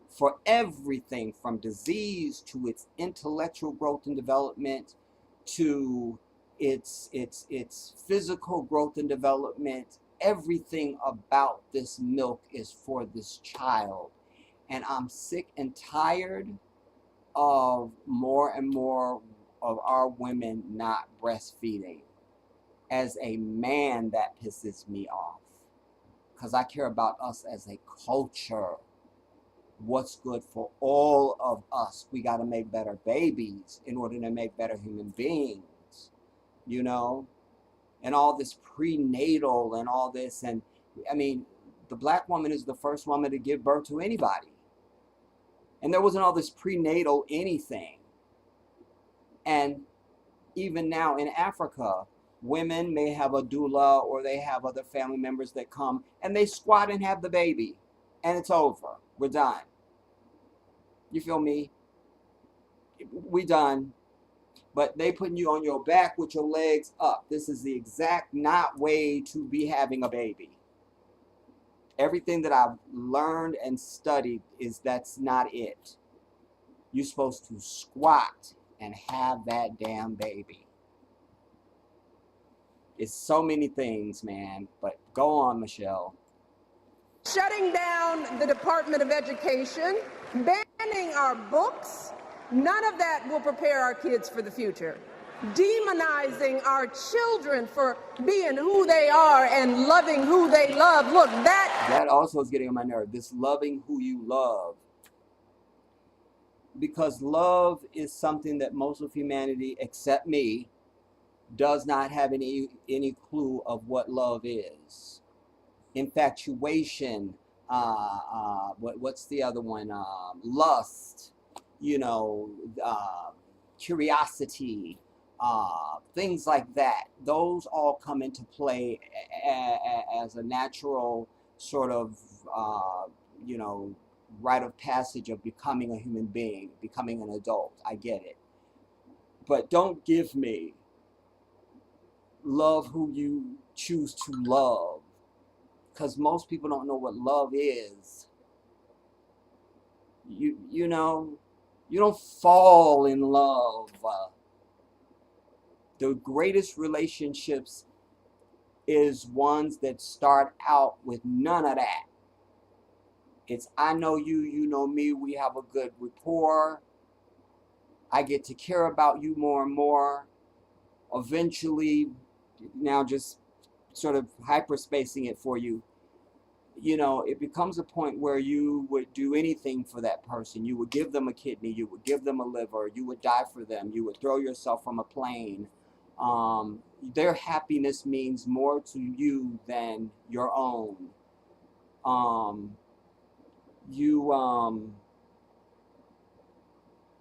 Speaker 1: for everything from disease to its intellectual growth and development, to its physical growth and development. Everything about this milk is for this child. And I'm sick and tired of more and more of our women not breastfeeding. As a man, that pisses me off, because I care about us as a culture. What's good for all of us. We got to make better babies in order to make better human beings, and all this prenatal and all this. And I mean, the black woman is the first woman to give birth to anybody. And there wasn't all this prenatal anything. And even now in Africa, women may have a doula, or they have other family members that come and they squat and have the baby, and it's over. We're done. You feel me? We done. but they putting you on your back with your legs up. This is the exact not way to be having a baby. Everything that I've learned and studied is that's not it. You're supposed to squat and have that damn baby. It's so many things, man, but go on, Michelle.
Speaker 2: Shutting down the Department of Education, banning our books, none of that will prepare our kids for the future. Demonizing our children for being who they are and loving who they love. Look, that
Speaker 1: also is getting on my nerve. This loving who you love. Because love is something that most of humanity, except me, does not have any clue of what love is. Infatuation, what's the other one? Lust, curiosity, things like that. Those all come into play as a natural sort of, rite of passage of becoming a human being, becoming an adult. I get it. But don't give me love who you choose to love, because most people don't know what love is. You don't fall in love. The greatest relationships is ones that start out with none of that. It's I know you, you know me, we have a good rapport. I get to care about you more and more. Eventually, now just sort of hyperspacing it for you, it becomes a point where you would do anything for that person. You would give them a kidney, you would give them a liver, you would die for them, you would throw yourself from a plane. Their happiness means more to you than your own.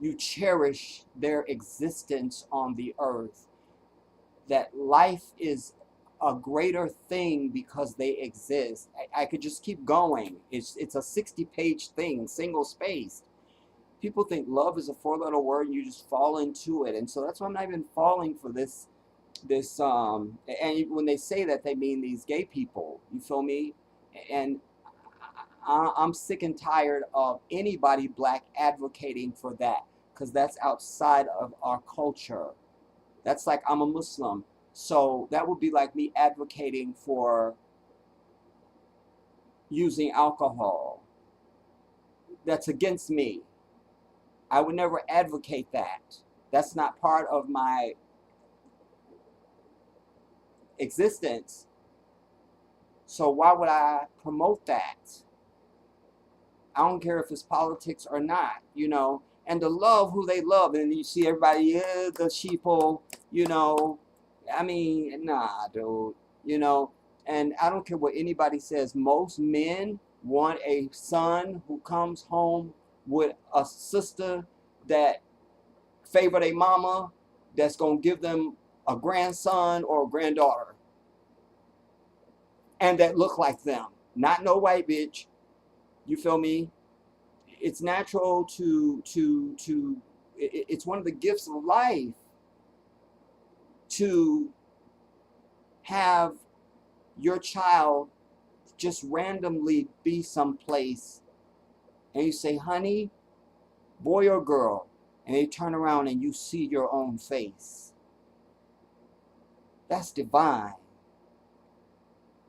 Speaker 1: You cherish their existence on the earth. That life is a greater thing because they exist. I could just keep going. It's a 60-page thing, single spaced. People think love is a 4-letter word and you just fall into it. And so that's why I'm not even falling for this and when they say that, they mean these gay people. You feel me? And I'm sick and tired of anybody black advocating for that, because that's outside of our culture. That's like I'm a Muslim. So that would be like me advocating for using alcohol. That's against me. I would never advocate that. That's not part of my existence. So why would I promote that? I don't care if it's politics or not, and to love who they love. And you see everybody, the sheeple, I mean, nah, dude, and I don't care what anybody says. Most men want a son who comes home with a sister that favor their mama, that's going to give them a grandson or a granddaughter, and that look like them. Not no white bitch. You feel me? It's natural it's one of the gifts of life to have your child just randomly be someplace and you say, honey, boy or girl, and they turn around and you see your own face. That's divine.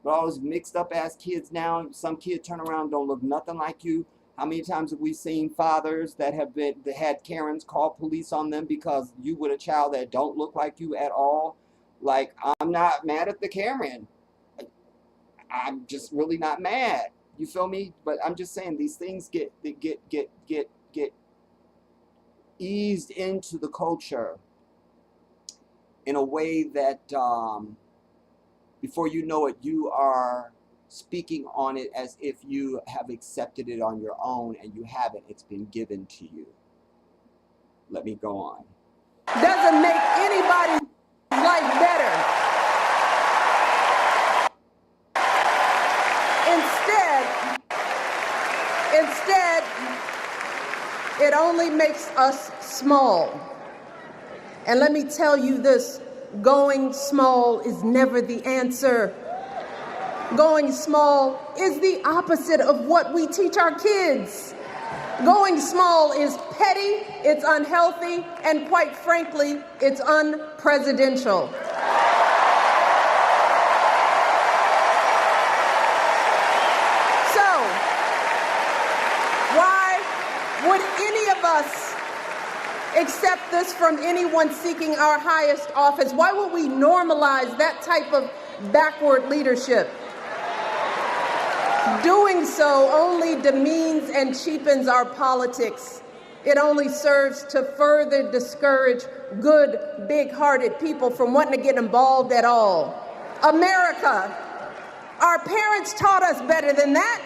Speaker 1: But all those mixed up ass kids now, some kid turn around, don't look nothing like you. How many times have we seen fathers that had Karens call police on them because you with a child that don't look like you at all? Like, I'm not mad at the Karen. I'm just really not mad. You feel me? But I'm just saying these things get eased into the culture in a way that before you know it, you are speaking on it as if you have accepted it on your own, and you haven't. It's been given to you. Let me go on.
Speaker 2: Doesn't make anybody's life better. Instead, it only makes us small. And let me tell you this, going small is never the answer. Going small is the opposite of what we teach our kids. Going small is petty, it's unhealthy, and quite frankly, it's unpresidential. So, why would any of us accept this from anyone seeking our highest office? Why would we normalize that type of backward leadership? Doing so only demeans and cheapens our politics. It only serves to further discourage good, big-hearted people from wanting to get involved at all. America, our parents taught us better than that,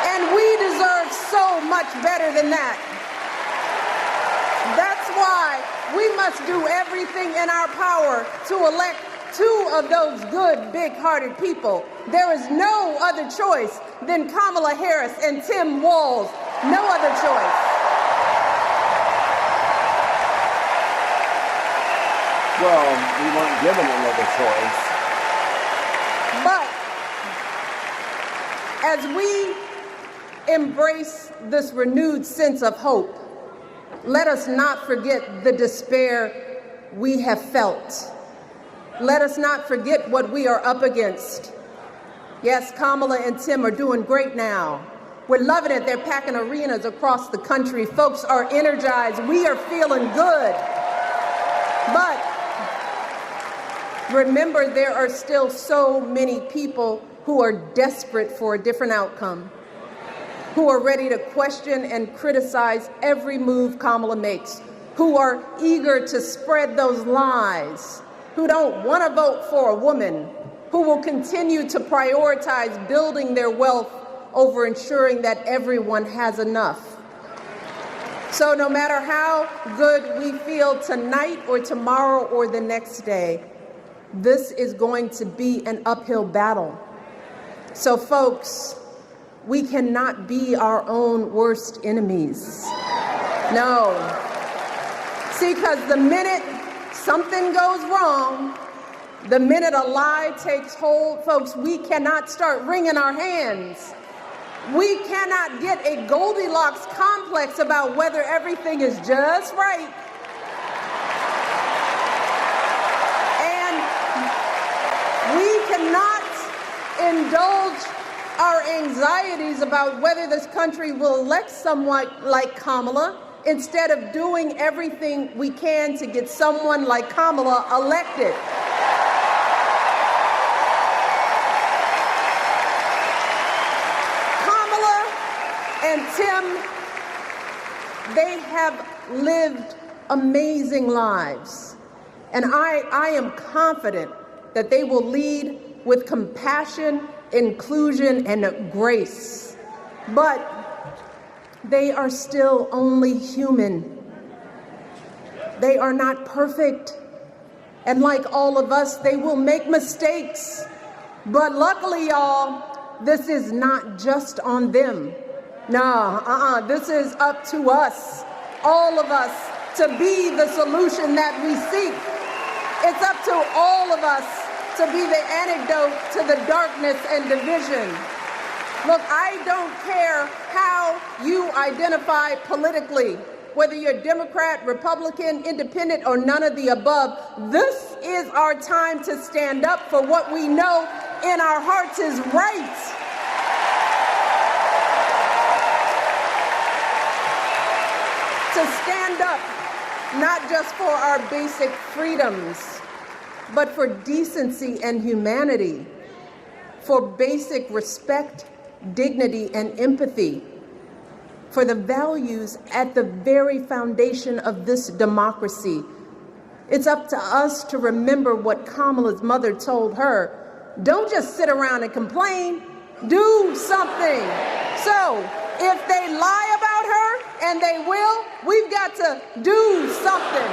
Speaker 2: and we deserve so much better than that. That's why we must do everything in our power to elect two of those good, big-hearted people. There is no other choice than Kamala Harris and Tim Walz. No other choice.
Speaker 1: Well, we weren't given another choice.
Speaker 2: But as we embrace this renewed sense of hope, let us not forget the despair we have felt. Let us not forget what we are up against. Yes, Kamala and Tim are doing great now. We're loving it. They're packing arenas across the country. Folks are energized. We are feeling good. But remember, there are still so many people who are desperate for a different outcome, who are ready to question and criticize every move Kamala makes, who are eager to spread those lies, who don't want to vote for a woman, who will continue to prioritize building their wealth over ensuring that everyone has enough. So no matter how good we feel tonight or tomorrow or the next day, this is going to be an uphill battle. So folks, we cannot be our own worst enemies. No. See, because the minute something goes wrong, the minute a lie takes hold, folks, we cannot start wringing our hands. We cannot get a Goldilocks complex about whether everything is just right. And we cannot indulge our anxieties about whether this country will elect someone like Kamala instead of doing everything we can to get someone like Kamala elected. Kamala and Tim, they have lived amazing lives. And I am confident that they will lead with compassion, inclusion, and grace. But they are still only human. They are not perfect. And like all of us, they will make mistakes. But luckily, y'all, this is not just on them. This is up to us, all of us, to be the solution that we seek. It's up to all of us to be the antidote to the darkness and division. Look, I don't care how you identify politically, whether you're Democrat, Republican, Independent, or none of the above. This is our time to stand up for what we know in our hearts is right. To stand up, not just for our basic freedoms, but for decency and humanity, for basic respect, dignity, and empathy, for the values at the very foundation of this democracy. It's up to us to remember what Kamala's mother told her. Don't just sit around and complain, do something. So if they lie about her, and they will, we've got to do something.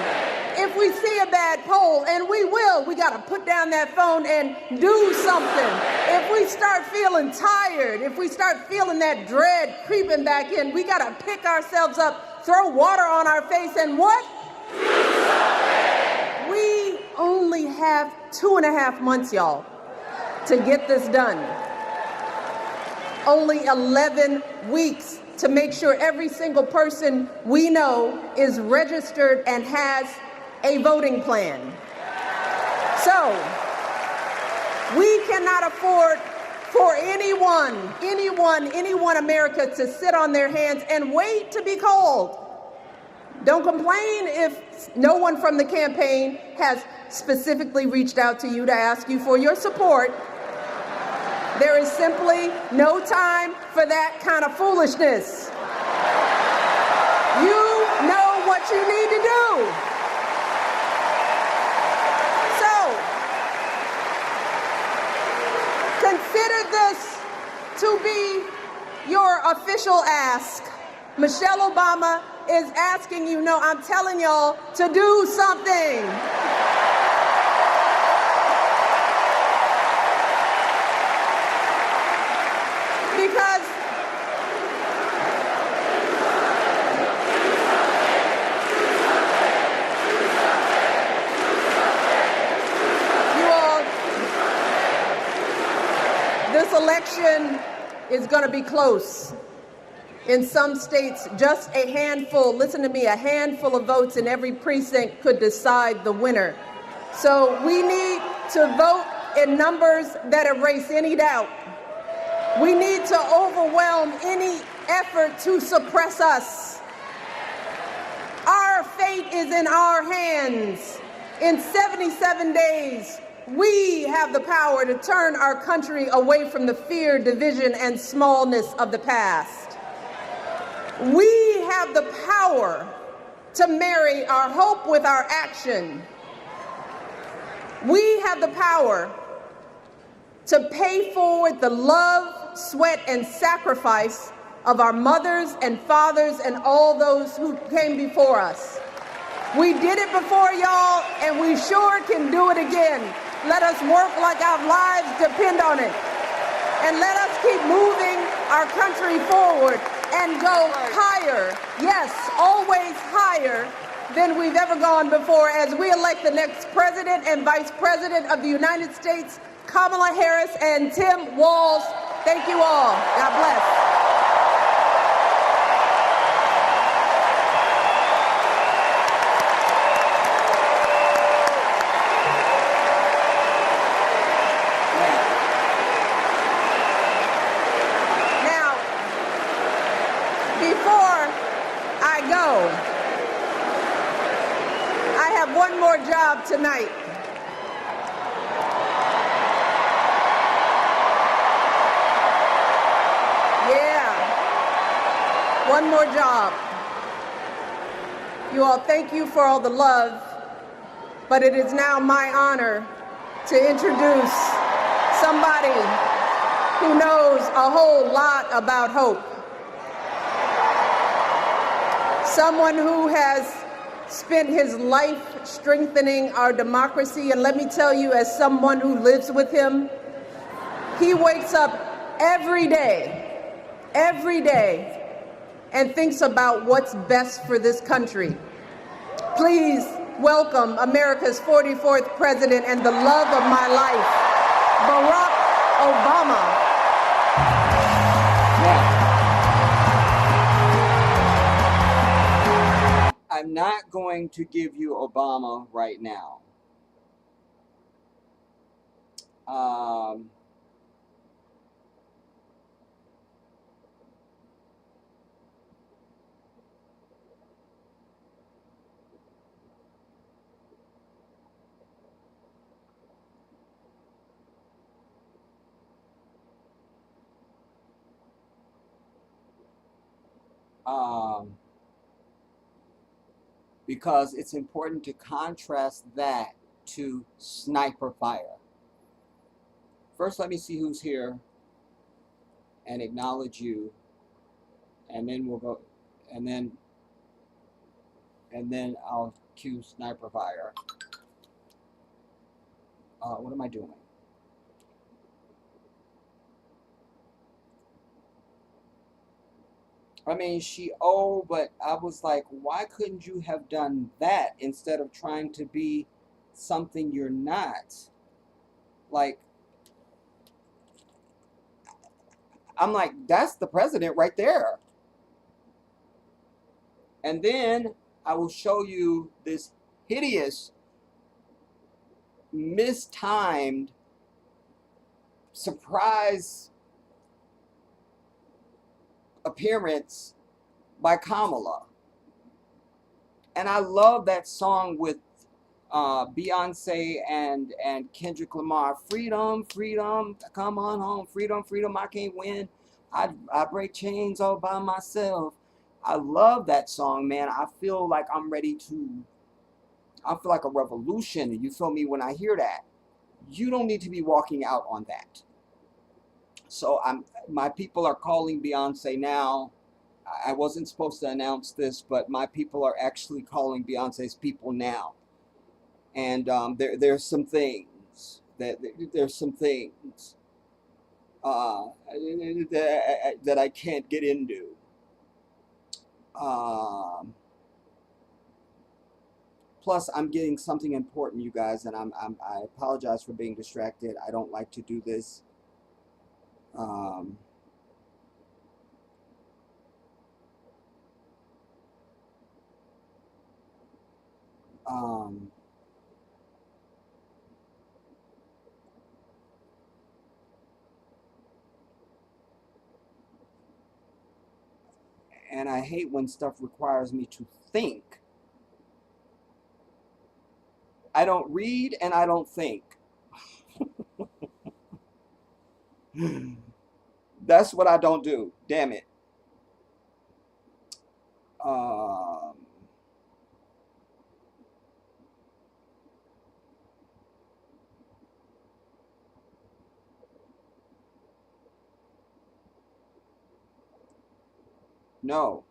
Speaker 2: If we see a bad poll, and we will, we got to put down that phone and do something. If we start feeling tired, if we start feeling that dread creeping back in, we got to pick ourselves up, throw water on our face, and what? Do something. have 2.5 months, y'all, to get this done. Only 11 weeks to make sure every single person we know is registered and has a voting plan. So we cannot afford for anyone America to sit on their hands and wait to be called. Don't complain if no one from the campaign has specifically reached out to you to ask you for your support. There is simply no time for that kind of foolishness. You know what you need to do. So, consider this to be your official ask. Michelle Obama is asking you, no, I'm telling y'all to do something. Because you all, this election is going to be close. In some states, just a handful, listen to me, a handful of votes in every precinct could decide the winner. So we need to vote in numbers that erase any doubt. We need to overwhelm any effort to suppress us. Our fate is in our hands. In 77 days, we have the power to turn our country away from the fear, division, and smallness of the past. We have the power to marry our hope with our action. We have the power to pay forward the love, sweat, and sacrifice of our mothers and fathers and all those who came before us. We did it before, y'all, and we sure can do it again. Let us work like our lives depend on it. And let us keep moving our country forward and go higher, yes, always higher than we've ever gone before as we elect the next president and vice president of the United States, Kamala Harris and Tim Walz. Thank you all. God bless. One more job tonight. Yeah, one more job. You all, thank you for all the love, but it is now my honor to introduce somebody who knows a whole lot about hope. Someone who has spent his life strengthening our democracy, and let me tell you, as someone who lives with him, he wakes up every day, and thinks about what's best for this country. Please welcome America's 44th president and the love of my life, Barack Obama.
Speaker 1: I'm not going to give you Obama right now. Because it's important to contrast that to sniper fire. First, let me see who's here and acknowledge you, and then we'll go, and then I'll cue sniper fire. What am I doing? I mean, but I was like, why couldn't you have done that instead of trying to be something you're not. Like, I'm like, that's the president right there. And then I will show you this hideous, mistimed surprise appearance by Kamala. And I love that song with Beyonce and Kendrick Lamar. Freedom, freedom, come on home. Freedom, freedom, I can't win. I break chains all by myself. I love that song, man. I feel like I'm ready to, I feel like a revolution. You feel me when I hear that? You don't need to be walking out on that. So my people are calling Beyonce now. I wasn't supposed to announce this, but my people are actually calling Beyonce's people now. And there's some things there's some things that I can't get into. Plus, I'm getting something important, you guys, and I apologize for being distracted. I don't like to do this. Um, um, and I hate when stuff requires me to think. I don't read and I don't think. That's what I don't do. Damn it. Um, no.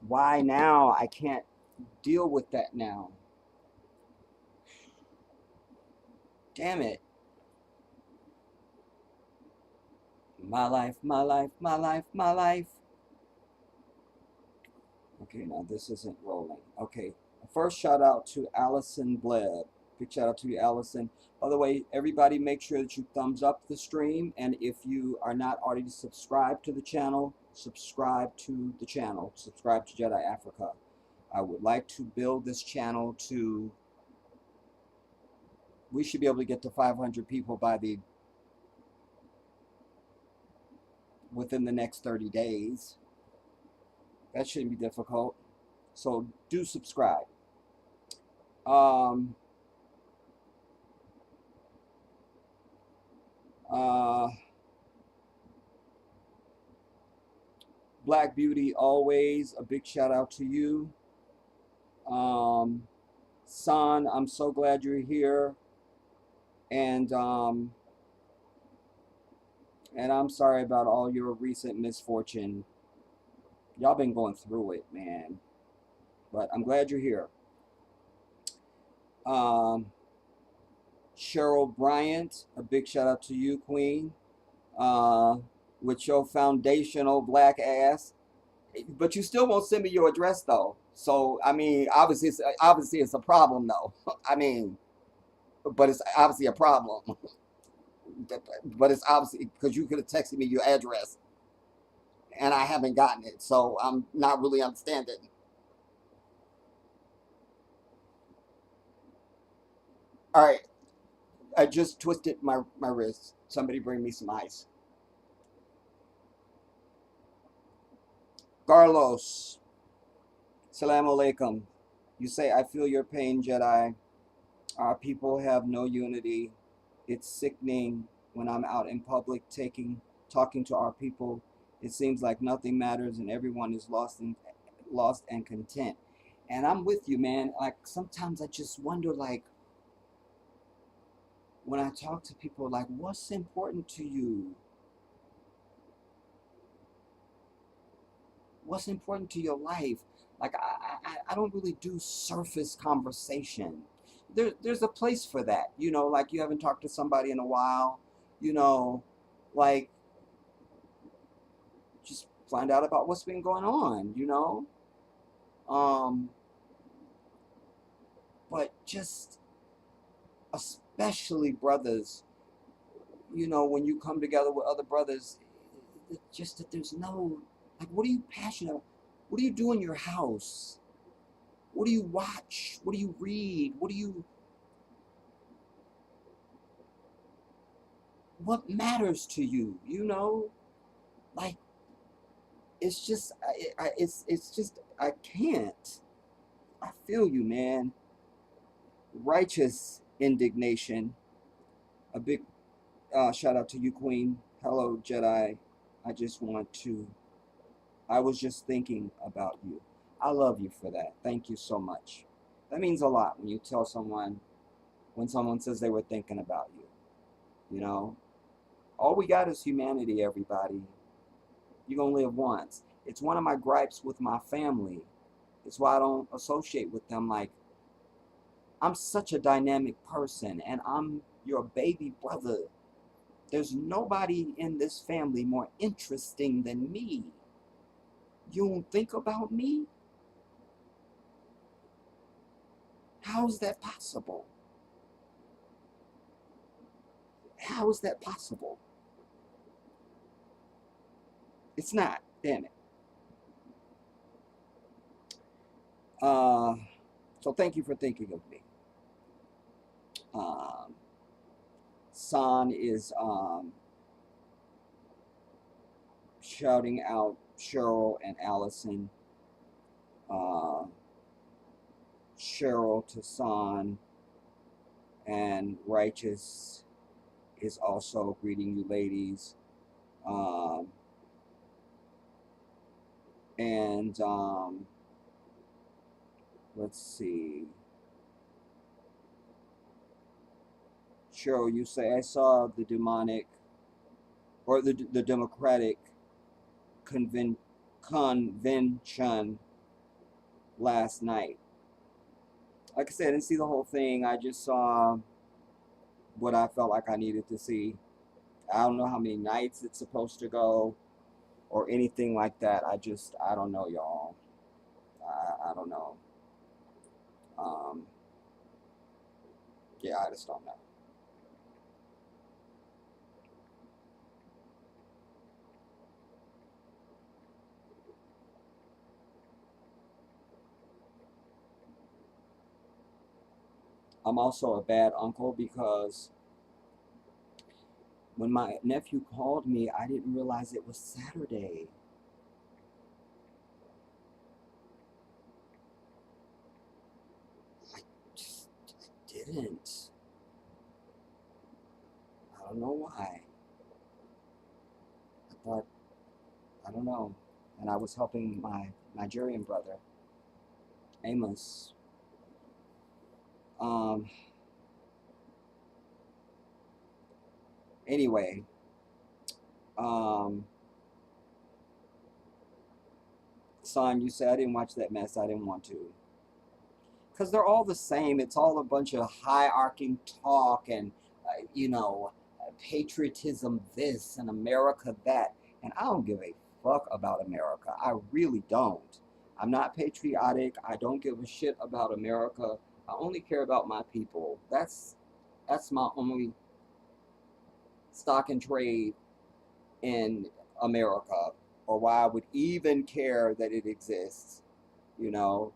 Speaker 1: Why now? I can't deal with that now. Damn it. My life, my life, my life, my life. Okay, now this isn't rolling. Okay, first shout out to Allison Bleb. Big shout out to you, Allison. By the way, everybody make sure that you thumbs up the stream. And if you are not already subscribed to the channel, subscribe to the channel. Subscribe to Jedi Africa. I would like to build this channel to, we should be able to get to 500 people by within the next 30 days. That shouldn't be difficult. So do subscribe. Black Beauty, always a big shout out to you. San, I'm so glad you're here. And I'm sorry about all your recent misfortune. Y'all been going through it, man. But I'm glad you're here. Cheryl Bryant, a big shout out to you, Queen. With your foundational black ass. But you still won't send me your address though. So I mean, obviously it's a problem though. I mean, but it's obviously a problem. But it's obviously because you could have texted me your address, and I haven't gotten it, so I'm not really understanding. All right, I just twisted my wrist. Somebody bring me some ice. Carlos, salam alaikum. You say, I feel your pain, Jedi. Our people have no unity. It's sickening when I'm out in public talking to our people. It seems like nothing matters and everyone is lost and content. And I'm with you, man. Like sometimes I just wonder, like, when I talk to people, like, what's important to you? What's important to your life? Like I don't really do surface conversation. There's a place for that, you know, like you haven't talked to somebody in a while, you know, like find out about what's been going on, you know. Um, but just especially brothers, you know, when you come together with other brothers, it's just that there's no, like, what are you passionate about? What do you do in your house? What do you watch? What do you read? What matters to you, you know? Like, it's just, it's just, I can't. I feel you, man. Righteous indignation. A big shout out to you, Queen. Hello, Jedi. I just want to, I was just thinking about you. I love you for that. Thank you so much. That means a lot when you tell someone, when someone says they were thinking about you. You know, all we got is humanity, everybody. You're going to live once. It's one of my gripes with my family. It's why I don't associate with them. Like, I'm such a dynamic person, and I'm your baby brother. There's nobody in this family more interesting than me. You don't think about me? How's that possible? How is that possible? It's not, damn it. So thank you for thinking of me. San is shouting out Cheryl and Allison. Cheryl to San, and Righteous is also greeting you ladies. And let's see. Cheryl, you say, I saw the demonic, or the Democratic convention last night. Like I said, I didn't see the whole thing. I just saw what I felt like I needed to see. I don't know how many nights it's supposed to go or anything like that. I don't know, y'all. I don't know. Yeah, I just don't know. I'm also a bad uncle because when my nephew called me, I didn't realize it was Saturday. I just didn't. I don't know why. I thought, I don't know. And I was helping my Nigerian brother, Amos. Anyway, son, you said I didn't watch that mess. I didn't want to. Because they're all the same. It's all a bunch of high-arcing talk and, you know, patriotism this and America that. And I don't give a fuck about America. I really don't. I'm not patriotic. I don't give a shit about America. I only care about my people. That's my only stock and trade in America, or why I would even care that it exists, you know.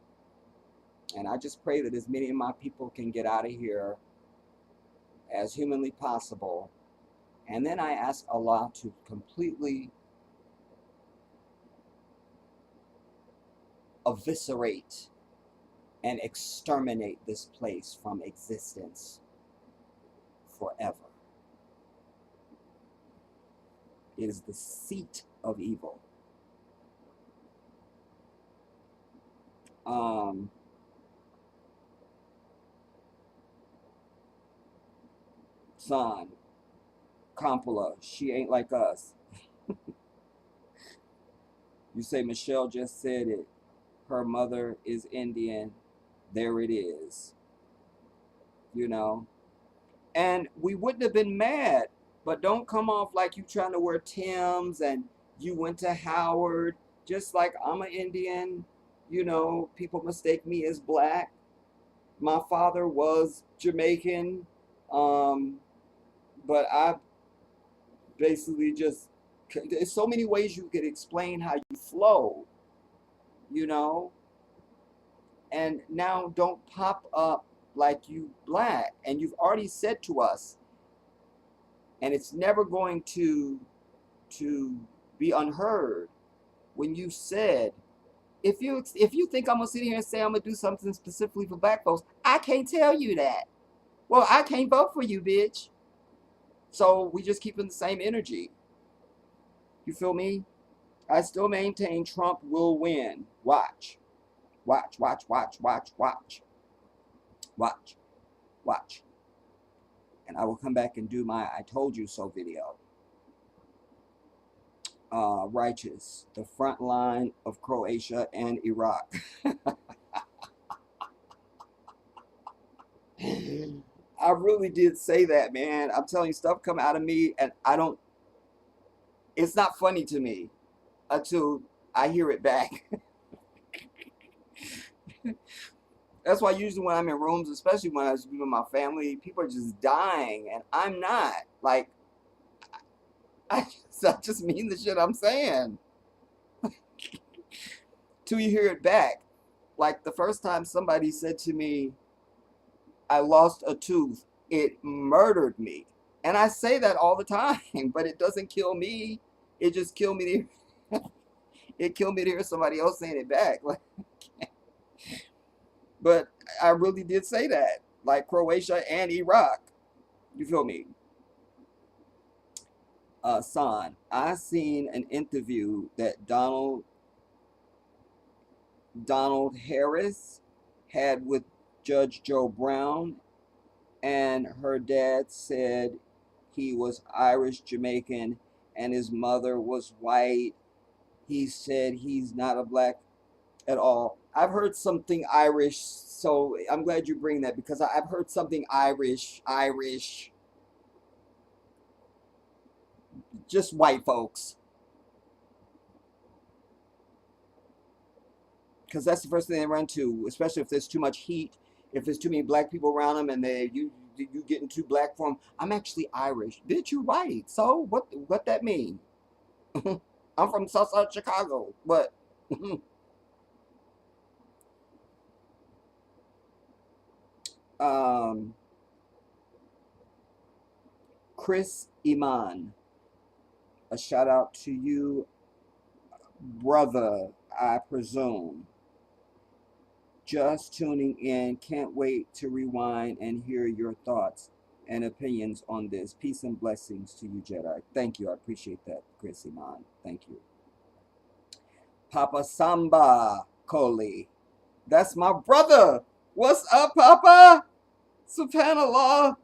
Speaker 1: And I just pray that as many of my people can get out of here as humanly possible. And then I ask Allah to completely eviscerate and exterminate this place from existence forever. It is the seat of evil. Son, Kampala, she ain't like us. You say Michelle just said it. Her mother is Indian. There it is. You know? And we wouldn't have been mad, but don't come off like you trying to wear Timbs and You went to Howard, just like I'm an Indian. You know, people mistake me as black. My father was Jamaican, um, but I basically just, there's so many ways you could explain how you flow, you know, and now don't pop up like you black. And you've already said to us, and it's never going to be unheard when you said, if you think I'm gonna sit here and say I'm gonna do something specifically for black folks, I can't tell you that. Well, I can't vote for you, bitch. So we just keep in the same energy. You feel me? I still maintain Trump will win. Watch. Watch, watch, watch, watch, watch. Watch. Watch. And I will come back and do my I told you so video. Righteous. The front line of Croatia and Iraq. I really did say that, man. I'm telling you, stuff come out of me and it's not funny to me until I hear it back. That's why usually when I'm in rooms, especially when I was with my family, people are just dying and I'm not. Like, I just mean the shit I'm saying. Till you hear it back. Like the first time somebody said to me, I lost a tooth, it murdered me. And I say that all the time, but it doesn't kill me. It just killed me to it killed me to hear somebody else saying it back. Like, but I really did say that. Like Croatia and Iraq. You feel me? Son, I seen an interview that Donald Harris had with Judge Joe Brown, and her dad said he was Irish Jamaican and his mother was white. He said he's not a black at all. I've heard something Irish, so I'm glad you bring that because I've heard something Irish, just white folks. Because that's the first thing they run to, especially if there's too much heat, if there's too many black people around them, and you getting too black for them. I'm actually Irish, bitch. You white. So what that mean? I'm from Southside Chicago, but um, Chris Iman, a shout out to you, brother. I presume. Just tuning in. Can't wait to rewind and hear your thoughts and opinions on this. Peace and blessings to you, Jedi. Thank you. I appreciate that, Chris Iman. Thank you. Papa Samba Koli. That's my brother. What's up, Papa? Subhanallah.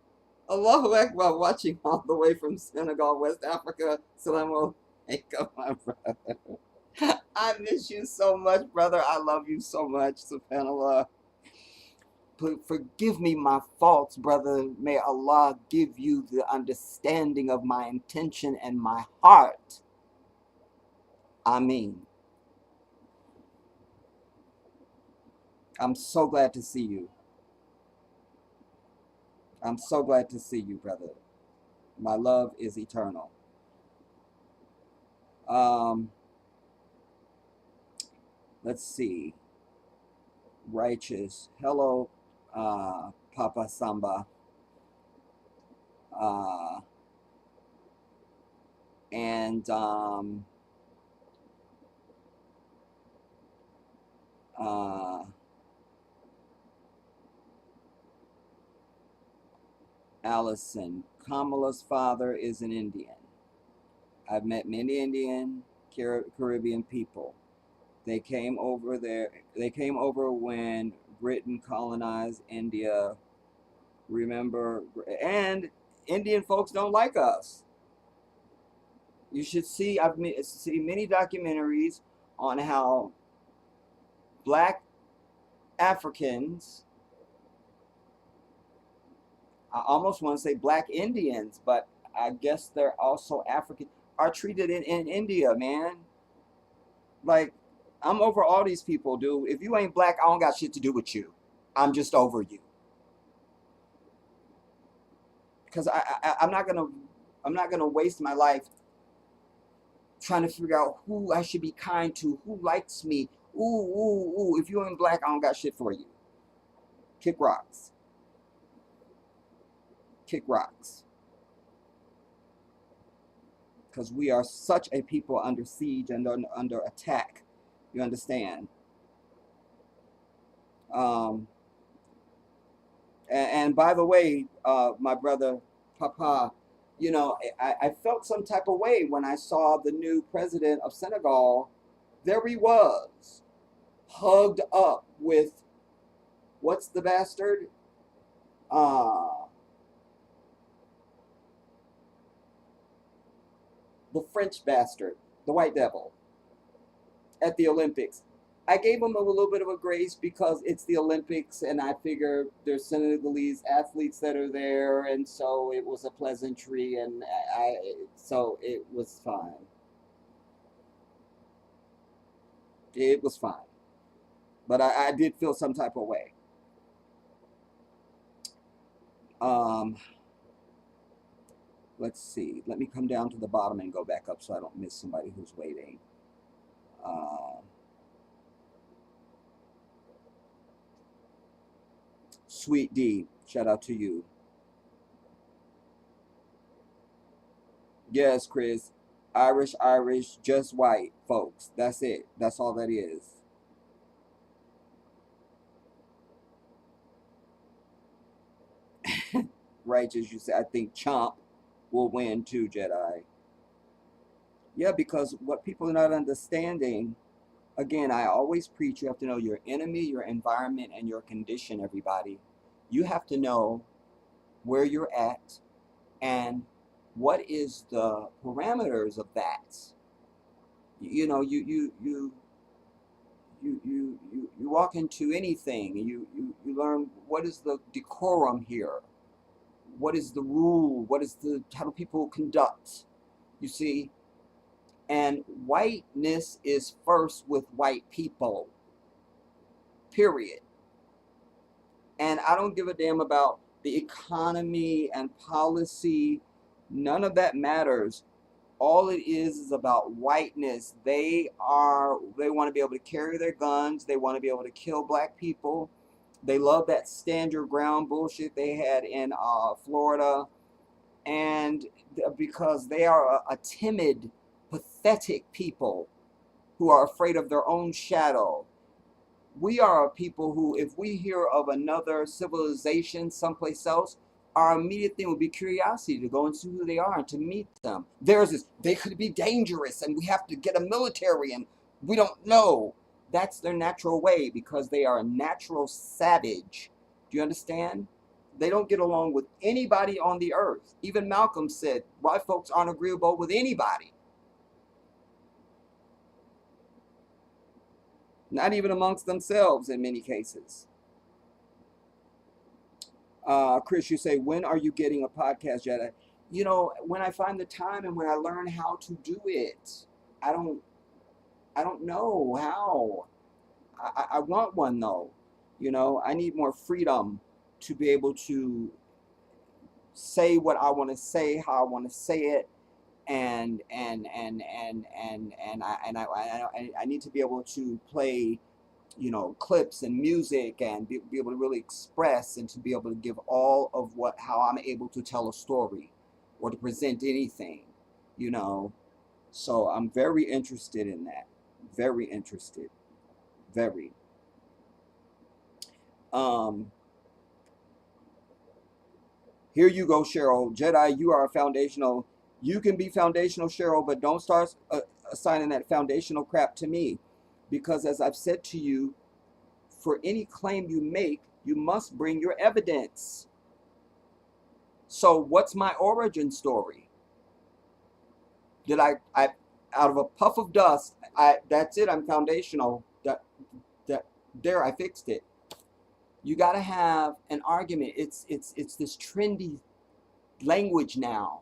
Speaker 1: Allahu Akbar. Watching all the way from Senegal, West Africa. Salaam alaikum, my brother. I miss you so much, brother. I love you so much. Subhanallah. Forgive me my faults, brother. May Allah give you the understanding of my intention and my heart. Ameen. I'm so glad to see you. I'm so glad to see you, brother. My love is eternal. Let's see. Righteous. Hello, Papa Samba. And Allison, Kamala's father is an Indian. I've met many Indian Caribbean people. They came over there. They came over when Britain colonized India. Remember, and Indian folks don't like us. You should see. I've seen many documentaries on how black Africans, I almost want to say black Indians, but I guess they're also African. are treated in India, man. Like, I'm over all these people, dude. If you ain't black, I don't got shit to do with you. I'm just over you. Because I'm not gonna waste my life trying to figure out who I should be kind to, who likes me. Ooh, ooh, ooh. If you ain't black, I don't got shit for you. Kick rocks. Kick rocks. Because we are such a people under siege and under attack. You understand? Um, and by the way, my brother Papa, you know, I felt some type of way when I saw the new president of Senegal. There he was, hugged up with, what's the bastard? The French bastard, the white devil, at the Olympics. I gave him a little bit of a grace because it's the Olympics, and I figure there's Senegalese athletes that are there, and so it was a pleasantry, and so it was fine. It was fine, but I did feel some type of way. Um, let's see. Let me come down to the bottom and go back up so I don't miss somebody who's waiting. Sweet D, shout out to you. Yes, Chris. Irish, just white, folks. That's it. That's all that is. Righteous, you say, I think Chomp will win too, Jedi. Yeah, because what people are not understanding, again, I always preach you have to know your enemy, your environment, and your condition, everybody. You have to know where you're at and what is the parameters of that. You know, you walk into anything and you learn what is the decorum here, what is the rule, what is the how do people conduct, you see. And whiteness is first with white people, period. And I don't give a damn about the economy and policy. None of that matters. All it is about whiteness. They want to be able to carry their guns. They want to be able to kill black people. They love that stand your ground bullshit they had in Florida. And because they are a timid, pathetic people who are afraid of their own shadow. We are a people who, if we hear of another civilization someplace else, our immediate thing would be curiosity to go and see who they are and to meet them. Theirs is, they could be dangerous and we have to get a military and we don't know. That's their natural way because they are a natural savage. Do you understand? They don't get along with anybody on the earth. Even Malcolm said, white folks aren't agreeable with anybody. Not even amongst themselves in many cases. Chris, you say, when are you getting a podcast, Jedi? You know, when I find the time and when I learn how to do it. I don't know how. I want one though. You know, I need more freedom to be able to say what I want to say, how I want to say it, I need to be able to play, you know, clips and music and be able to really express and to be able to give all of how I'm able to tell a story or to present anything, you know. So I'm very interested in that. Very interested. Very. Um, Here you go, Cheryl. Jedi, you are a foundational. You can be foundational, Cheryl, but don't start assigning that foundational crap to me. Because as I've said to you, for any claim you make, you must bring your evidence. So what's my origin story? Did I out of a puff of dust, that's it, I'm foundational. There, I fixed it. You got to have an argument. It's this trendy language now.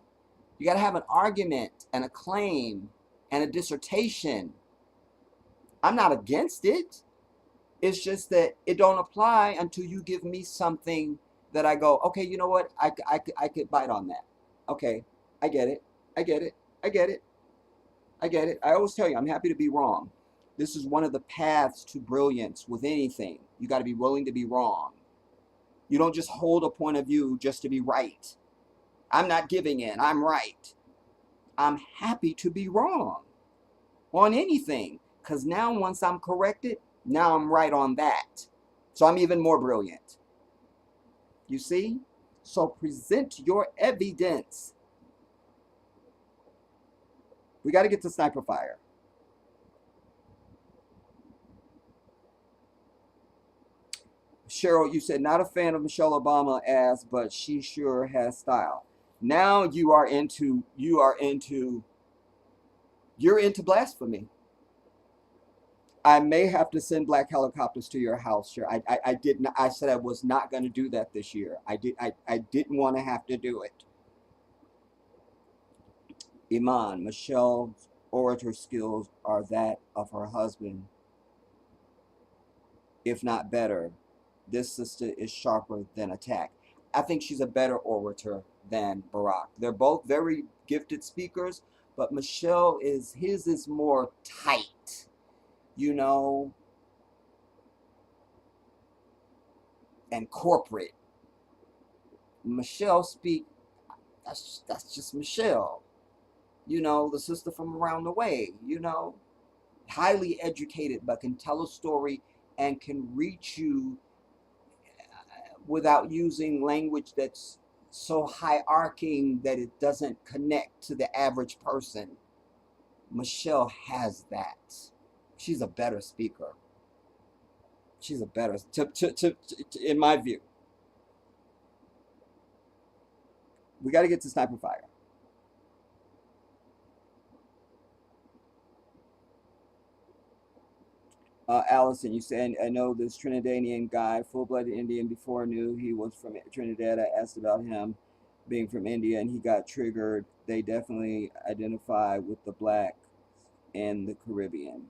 Speaker 1: You got to have an argument and a claim and a dissertation. I'm not against it. It's just that it don't apply until you give me something that I go, okay, you know what? I could bite on that. Okay, I get it. I get it. I get it. I get it. I always tell you, I'm happy to be wrong. This is one of the paths to brilliance with anything. You got to be willing to be wrong. You don't just hold a point of view just to be right. I'm not giving in. I'm right. I'm happy to be wrong on anything, because now once I'm corrected, now I'm right on that. So I'm even more brilliant. You see? So present your evidence. We got to get to sniper fire. Cheryl, you said not a fan of Michelle Obama ass, but she sure has style. Now you're into blasphemy. I may have to send black helicopters to your house. Sure, I did not. I said I was not going to do that this year. I didn't want to have to do it. Iman, Michelle's orator skills are that of her husband, if not better. This sister is sharper than attack. I think she's a better orator than Barack. They're both very gifted speakers, but Michelle his is more tight, you know, and corporate. Michelle speak, that's just Michelle. You know, the sister from around the way, you know, highly educated, but can tell a story and can reach you without using language that's so hierarching that it doesn't connect to the average person. Michelle has that. She's a better speaker. She's a better, in my view. We got to get to sniper fire. Allison, you said, I know this Trinidadian guy, full-blooded Indian, before I knew he was from Trinidad. I asked about him being from India, and he got triggered. They definitely identify with the black and the Caribbean.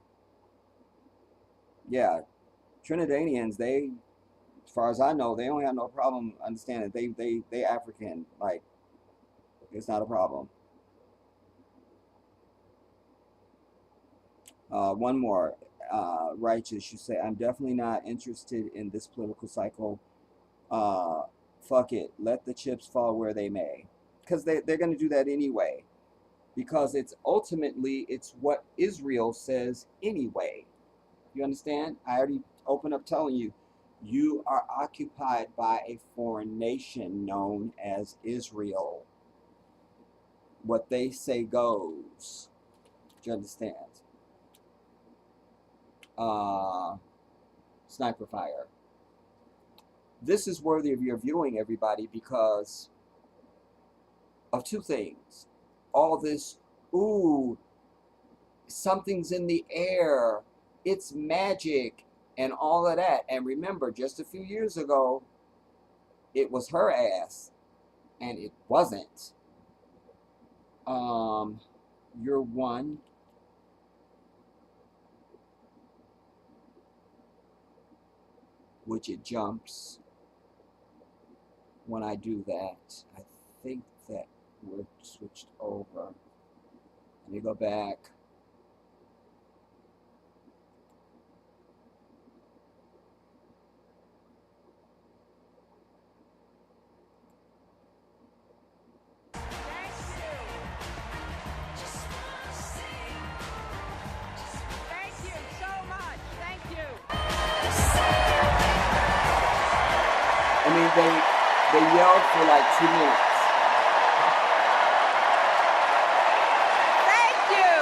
Speaker 1: Yeah, Trinidadians, they, as far as I know, they don't have no problem understanding. They African, like, it's not a problem. One more. Righteous, you say, I'm definitely not interested in this political cycle. Fuck it, let the chips fall where they may, because they're going to do that anyway, because it's ultimately it's what Israel says anyway. You understand? I already opened up telling you, you are occupied by a foreign nation known as Israel. What they say goes. Do you understand? Sniper fire. This is worthy of your viewing, everybody, because of two things. All this, ooh, something's in the air, it's magic, and all of that. And remember, just a few years ago, it was her ass, and it wasn't. You're one. Which it jumps when I do that. I think that we're switched over. Let me go back. I mean, they yelled for like 2 minutes.
Speaker 2: Thank you.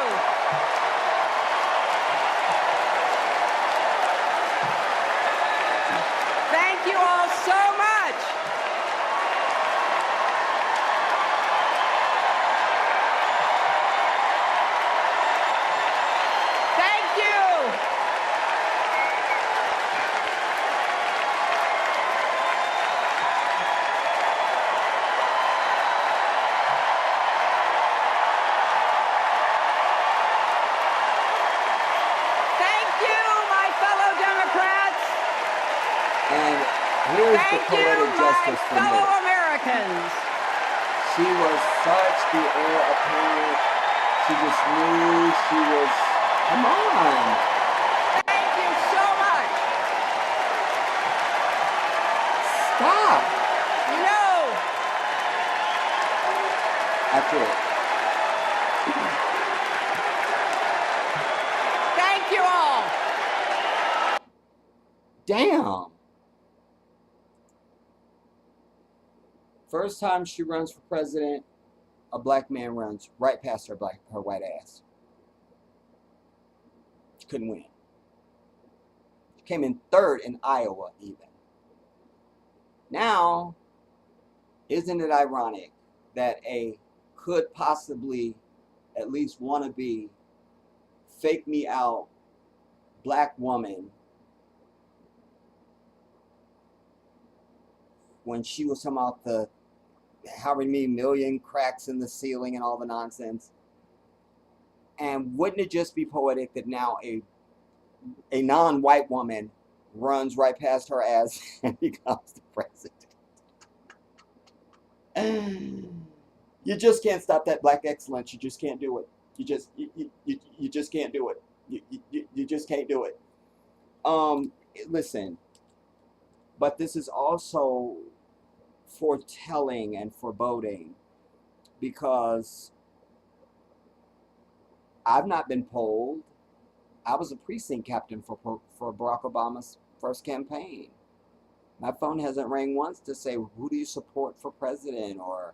Speaker 2: Thank you all so much. Thank you.
Speaker 1: Here's the poetic justice for me.
Speaker 2: Fellow Americans.
Speaker 1: She was such the heir apparent. She just knew she was, come on.
Speaker 2: Thank you so much.
Speaker 1: Stop.
Speaker 2: No.
Speaker 1: That's it.
Speaker 2: Thank you all.
Speaker 1: Damn. First time she runs for president, a black man runs right past her white ass. She couldn't win. She came in third in Iowa even. Now, isn't it ironic that a could possibly at least wannabe fake me out black woman, when she was talking about the however many million cracks in the ceiling and all the nonsense, and wouldn't it just be poetic that now a non-white woman runs right past her ass and becomes the president? You just can't stop that black excellence. You just can't do it. You just can't do it. You just can't do it. Listen, but this is also foretelling and foreboding, because I've not been polled. I was a precinct captain for Barack Obama's first campaign. My phone hasn't rang once to say, who do you support for president, or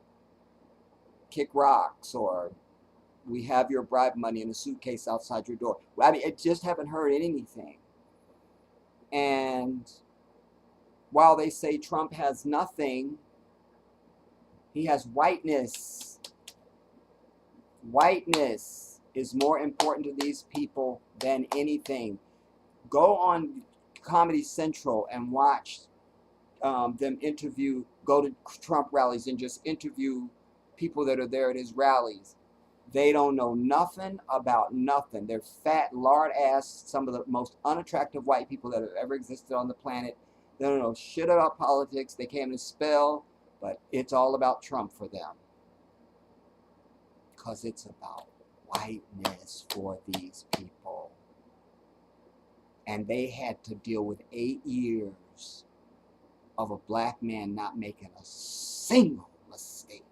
Speaker 1: kick rocks, or we have your bribe money in a suitcase outside your door. I mean, I just haven't heard anything. And while they say Trump has nothing, he has whiteness. Whiteness is more important to these people than anything. Go on Comedy Central and watch them interview, go to Trump rallies and just interview people that are there at his rallies. They don't know nothing about nothing. They're fat, lard ass, some of the most unattractive white people that have ever existed on the planet. They don't know shit about politics. They can't even spell, but it's all about Trump for them. Because it's about whiteness for these people. And they had to deal with 8 years of a black man not making a single mistake.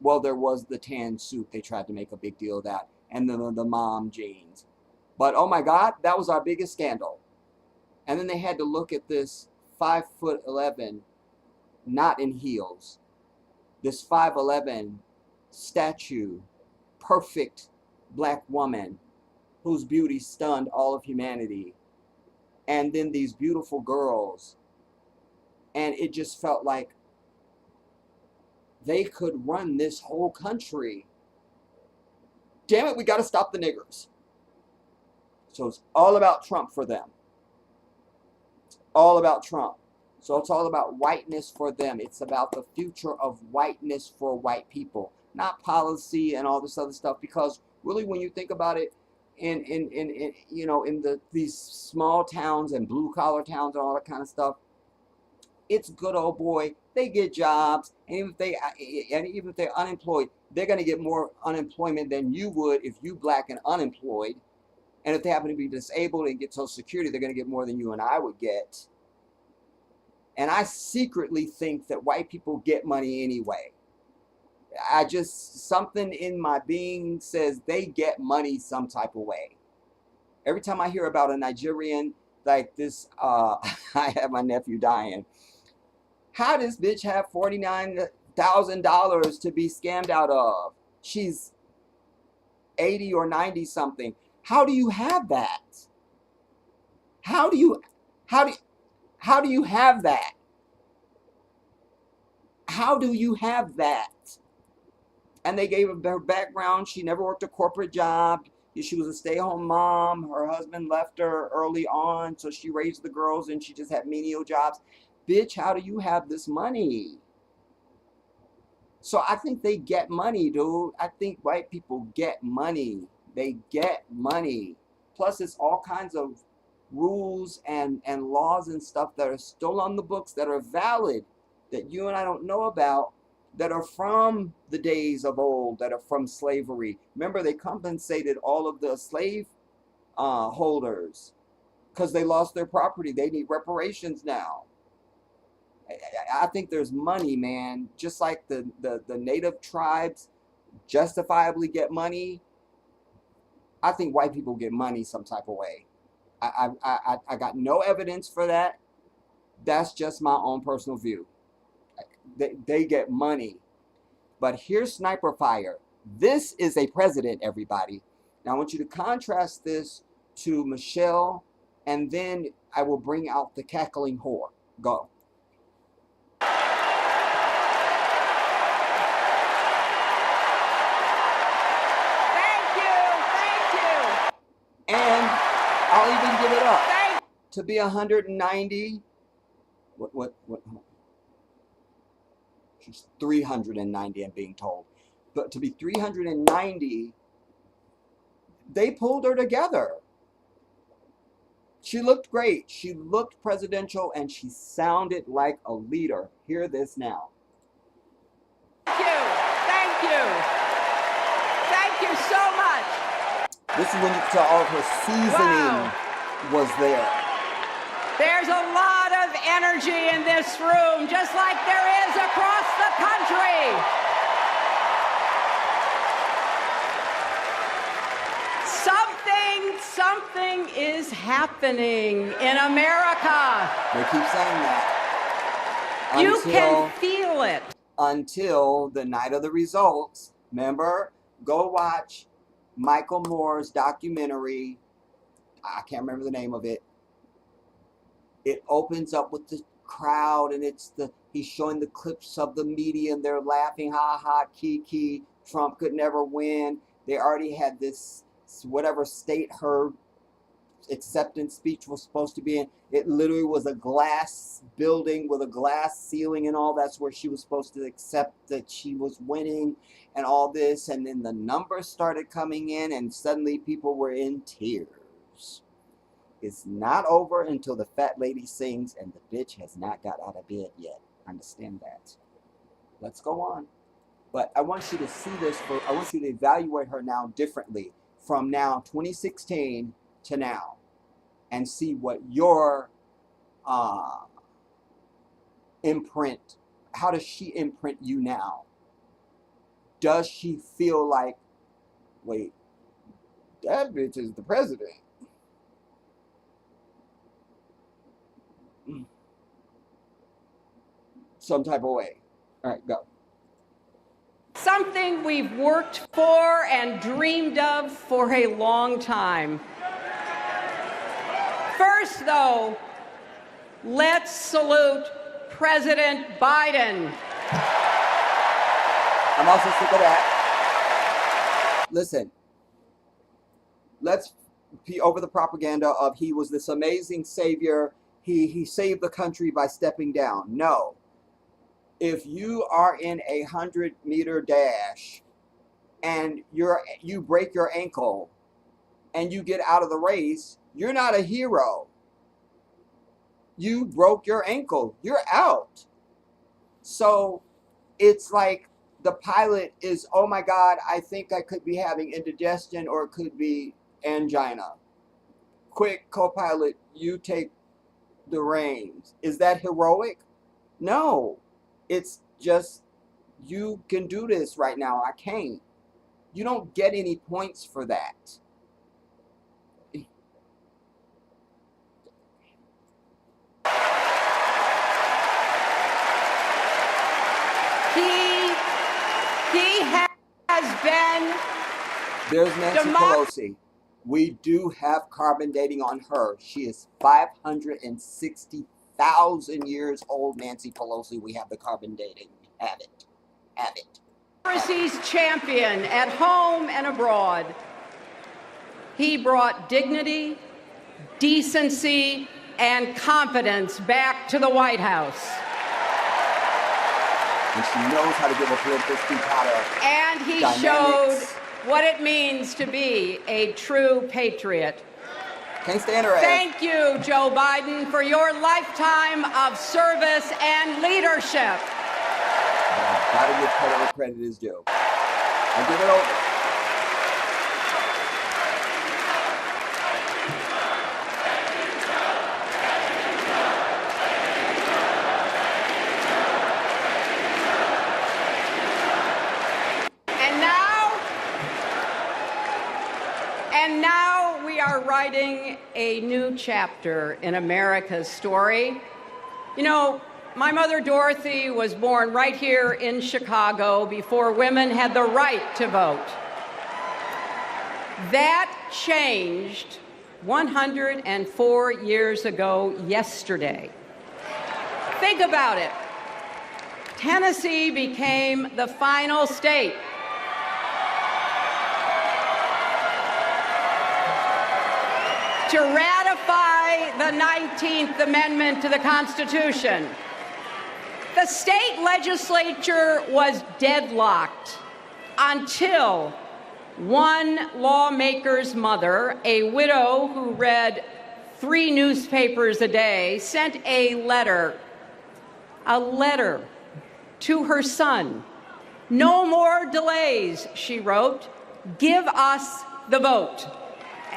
Speaker 1: Well, there was the tan suit. They tried to make a big deal of that. And the mom jeans. But, oh my God, that was our biggest scandal. And then they had to look at this 5'11", not in heels, this 5'11" statue, perfect black woman whose beauty stunned all of humanity. And then these beautiful girls. And it just felt like they could run this whole country. Damn it, we got to stop the niggers. So it's all about Trump for them. It's all about Trump. So it's all about whiteness for them. It's about the future of whiteness for white people, not policy and all this other stuff. Because really, when you think about it, in these small towns and blue collar towns and all that kind of stuff, it's good old boy. They get jobs, and even if they're unemployed, they're going to get more unemployment than you would if you black and unemployed. And if they happen to be disabled and get Social Security, they're going to get more than you and I would get. And I secretly think that white people get money anyway. Something in my being says they get money some type of way. Every time I hear about a Nigerian like this, I have my nephew dying. How does bitch have $49,000 to be scammed out of? She's 80 or 90 something. How do you have that? How do you have that? How do you have that? And they gave her background. She never worked a corporate job. She was a stay-at-home mom. Her husband left her early on, so she raised the girls and she just had menial jobs. Bitch, how do you have this money? So I think they get money, dude. I think white people get money. They get money. Plus, it's all kinds of rules and laws and stuff that are still on the books that are valid, that you and I don't know about, that are from the days of old, that are from slavery. Remember, they compensated all of the slave holders because they lost their property. They need reparations now. I think there's money, man. Just like the native tribes justifiably get money, I think white people get money some type of way. I got no evidence for that. That's just my own personal view. They get money. But here's sniper fire. This is a president, everybody. Now I want you to contrast this to Michelle, and then I will bring out the cackling whore. Go. And I'll even give it up. To be 190, what? She's 390, I'm being told. But to be 390, they pulled her together. She looked great. She looked presidential, and she sounded like a leader. Hear this now.
Speaker 2: Thank you. Thank you. Thank you so much.
Speaker 1: This is when you can tell all of her seasoning was there.
Speaker 2: There's a lot of energy in this room, just like there is across the country. Something is happening in America.
Speaker 1: They keep saying that.
Speaker 2: You can feel it.
Speaker 1: Until the night of the results. Remember, go watch Michael Moore's documentary. I can't remember the name of it. It opens up with the crowd, and he's showing the clips of the media, and they're laughing, ha ha, kiki. Trump could never win. They already had this, whatever state her acceptance speech was supposed to be in. It literally was a glass building with a glass ceiling and all. That's where she was supposed to accept that she was winning and all this. And then the numbers started coming in, and suddenly people were in tears. It's not over until the fat lady sings, and the bitch has not got out of bed yet. Understand that. Let's go on. But I want you to see this. I want you to evaluate her now differently from now 2016 to now, and see what your imprint. How does she imprint you now? Does she feel like, wait, that bitch is the president? Some type of way. All right, go.
Speaker 2: Something we've worked for and dreamed of for a long time. First, though, let's salute President Biden.
Speaker 1: I'm also sick of that. Listen, let's be over the propaganda of he was this amazing savior. He saved the country by stepping down. No. If you are in a 100-meter dash and you break your ankle and you get out of the race, you're not a hero. You broke your ankle. You're out. So it's like the pilot is, oh my God, I think I could be having indigestion, or it could be angina. Quick, co-pilot, you take the reins. Is that heroic? No. It's just, you can do this right now. I can't. You don't get any points for that.
Speaker 2: He has been.
Speaker 1: There's Nancy Pelosi. We do have carbon dating on her. She is 560,000 years old, Nancy Pelosi. We have the carbon dating. Have it. Have it.
Speaker 2: Democracy's champion at home and abroad. He brought dignity, decency, and confidence back to the White House.
Speaker 1: And she knows how to give a political speech, how to
Speaker 2: and he
Speaker 1: dynamics.
Speaker 2: Showed what it means to be a true patriot.
Speaker 1: Can't stand her ass.
Speaker 3: Thank you, Joe Biden, for your lifetime of service and leadership.
Speaker 1: Gotta give credit where credit is due. I'll give it over.
Speaker 3: And now we are writing a new chapter in America's story. You know, my mother Dorothy was born right here in Chicago before women had the right to vote. That changed 104 years ago yesterday. Think about it. Tennessee became the final state to ratify the 19th Amendment to the Constitution. The state legislature was deadlocked until one lawmaker's mother, a widow who read 3 newspapers a day, sent a letter to her son. "No more delays," she wrote. "Give us the vote."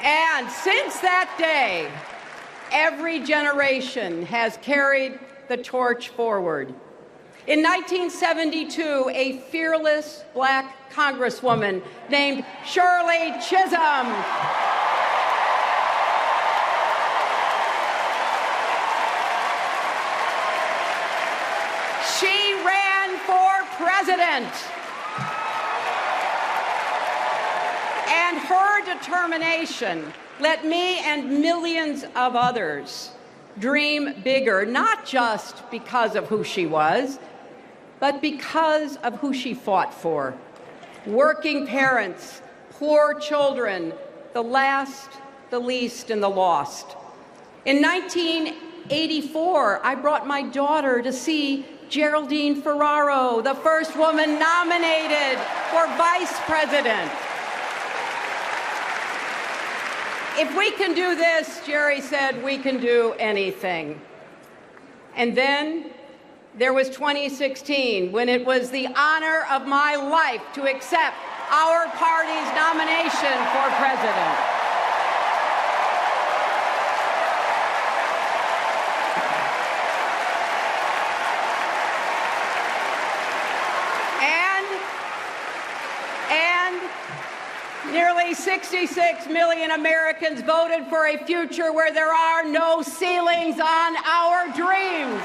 Speaker 3: And since that day, every generation has carried the torch forward. In 1972, a fearless black congresswoman named Shirley Chisholm she ran for president. And her determination let me and millions of others dream bigger, not just because of who she was, but because of who she fought for. Working parents, poor children, the last, the least, and the lost. In 1984, I brought my daughter to see Geraldine Ferraro, the first woman nominated for vice president. If we can do this, Jerry said, we can do anything. And then there was 2016, when it was the honor of my life to accept our party's nomination for president. And nearly 66 million Americans voted for a future where there are no ceilings on our dreams.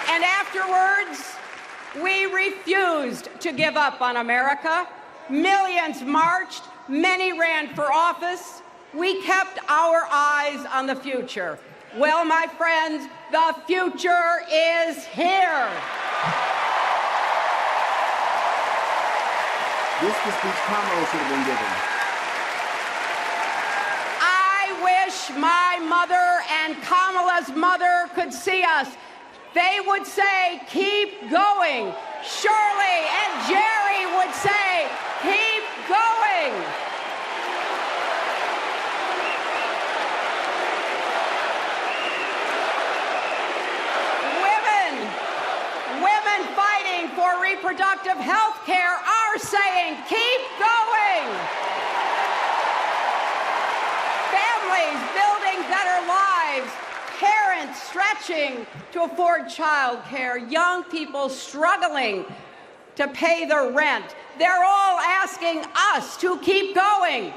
Speaker 3: And afterwards, we refused to give up on America. Millions marched, many ran for office. We kept our eyes on the future. Well, my friends, the future is here.
Speaker 1: This is the speech Kamala should have been given.
Speaker 3: I wish my mother and Kamala's mother could see us. They would say, keep going. Shirley and Jerry would say, keep going. Women fighting for reproductive health care are saying, keep going. Families building better lives. Parents stretching to afford child care, young people struggling to pay their rent. They're all asking us to keep going.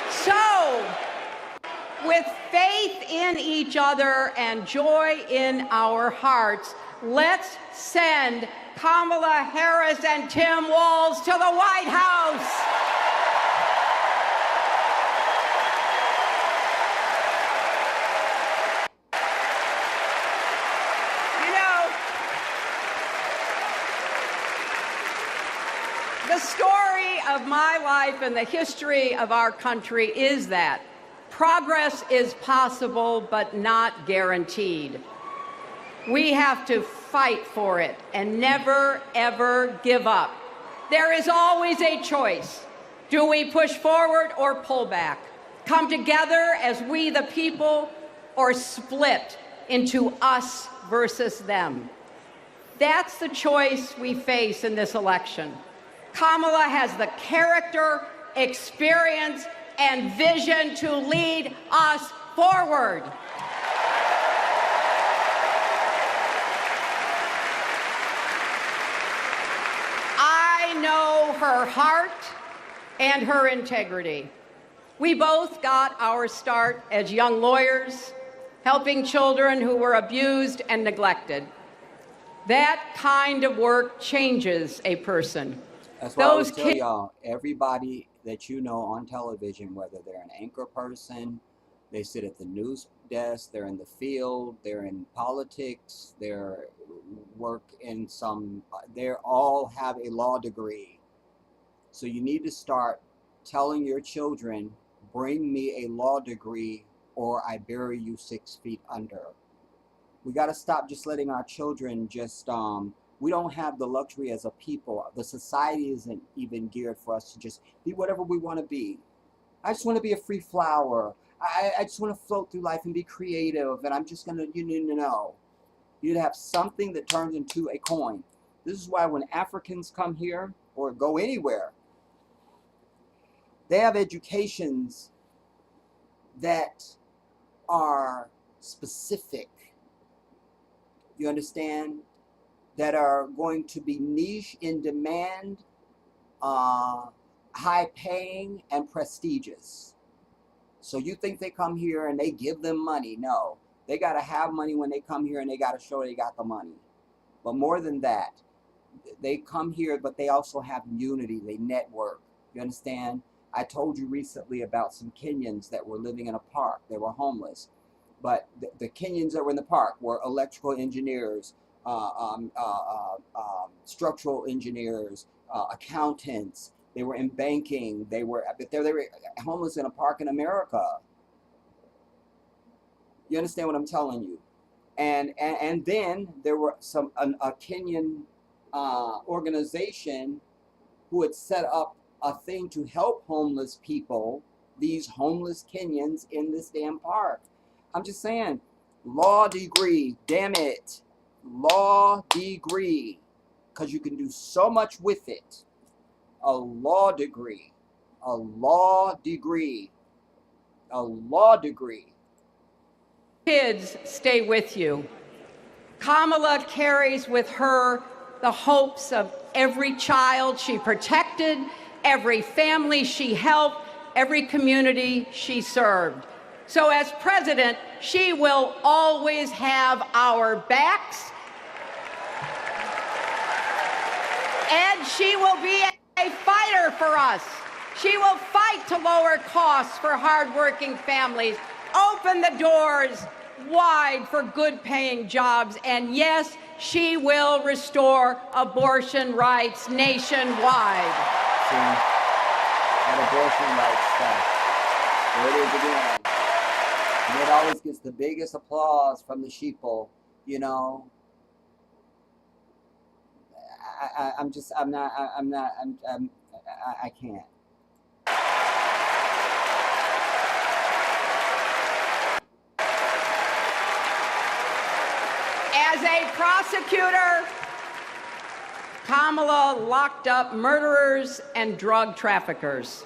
Speaker 3: So, with faith in each other and joy in our hearts, let's send Kamala Harris and Tim Walz to the White House. The story of my life and the history of our country is that progress is possible, but not guaranteed. We have to fight for it and never, ever give up. There is always a choice. Do we push forward or pull back? Come together as we the people, or split into us versus them? That's the choice we face in this election. Kamala has the character, experience, and vision to lead us forward. I know her heart and her integrity. We both got our start as young lawyers, helping children who were abused and neglected. That kind of work changes a person.
Speaker 1: That's why I always tell y'all, everybody that you know on television, whether they're an anchor person, they sit at the news desk, they're in the field, they're in politics, they're work in some, they all have a law degree. So you need to start telling your children, bring me a law degree or I bury you 6 feet under. We got to stop just letting our children just, we don't have the luxury as a people. The society isn't even geared for us to just be whatever we want to be. I just want to be a free flower. I just want to float through life and be creative. And I'm just going to, you need to know. You need to have something that turns into a coin. This is why when Africans come here or go anywhere, they have educations that are specific. You understand? That are going to be niche in demand, high paying, and prestigious. So you think they come here and they give them money? No. They got to have money when they come here and they got to show they got the money. But more than that, they come here, but they also have unity. They network. You understand? I told you recently about some Kenyans that were living in a park. They were homeless. But the Kenyans that were in the park were electrical engineers, structural engineers, accountants. They were in banking. They were homeless in a park in America. You understand what I'm telling you? And then there were a Kenyan organization who had set up a thing to help homeless people, these homeless Kenyans in this damn park. I'm just saying, law degree, damn it. Law degree, because you can do so much with it. A law degree, a law degree, a law degree.
Speaker 3: Kids stay with you. Kamala carries with her the hopes of every child she protected, every family she helped, every community she served. So as president, she will always have our backs, and she will be a fighter for us. She will fight to lower costs for hardworking families, open the doors wide for good-paying jobs, and yes, she will restore abortion rights nationwide.
Speaker 1: See, that abortion rights stuff. There it is again. And it always gets the biggest applause from the sheeple, you know. I can't.
Speaker 3: As a prosecutor, Kamala locked up murderers and drug traffickers.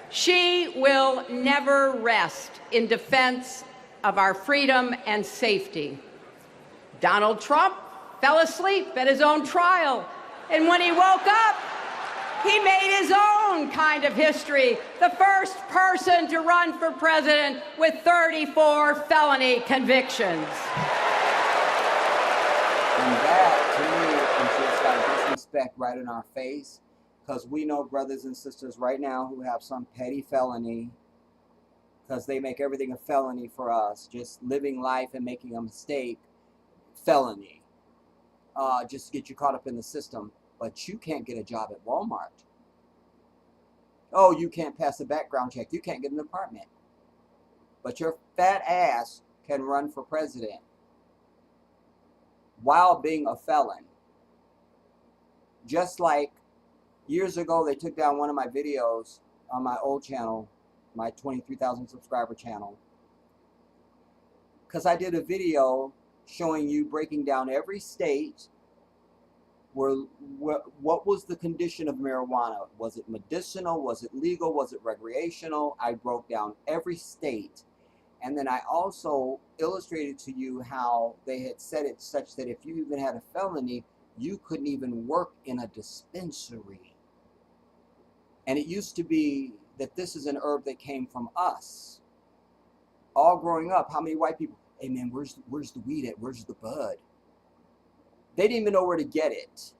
Speaker 3: She will never rest in defense of our freedom and safety. Donald Trump fell asleep at his own trial, and when he woke up, he made his own kind of history, the first person to run for president with 34 felony convictions.
Speaker 1: And that, to me, is just like disrespect right in our face, because we know brothers and sisters right now who have some petty felony, because they make everything a felony for us, just living life and making a mistake, felony, just to get you caught up in the system. But you can't get a job at Walmart. Oh, you can't pass a background check. You can't get an apartment. But your fat ass can run for president. while being a felon. Just like years ago, they took down one of my videos on my old channel, my 23,000 subscriber channel, because I did a video showing you, breaking down every state where what was the condition of marijuana. Was it medicinal? Was it legal? Was it recreational? I broke down every state. And then I also illustrated to you how they had said it such that if you even had a felony, you couldn't even work in a dispensary. And it used to be that this is an herb that came from us. All growing up, how many white people, hey man, where's the weed at? Where's the bud? They didn't even know where to get it.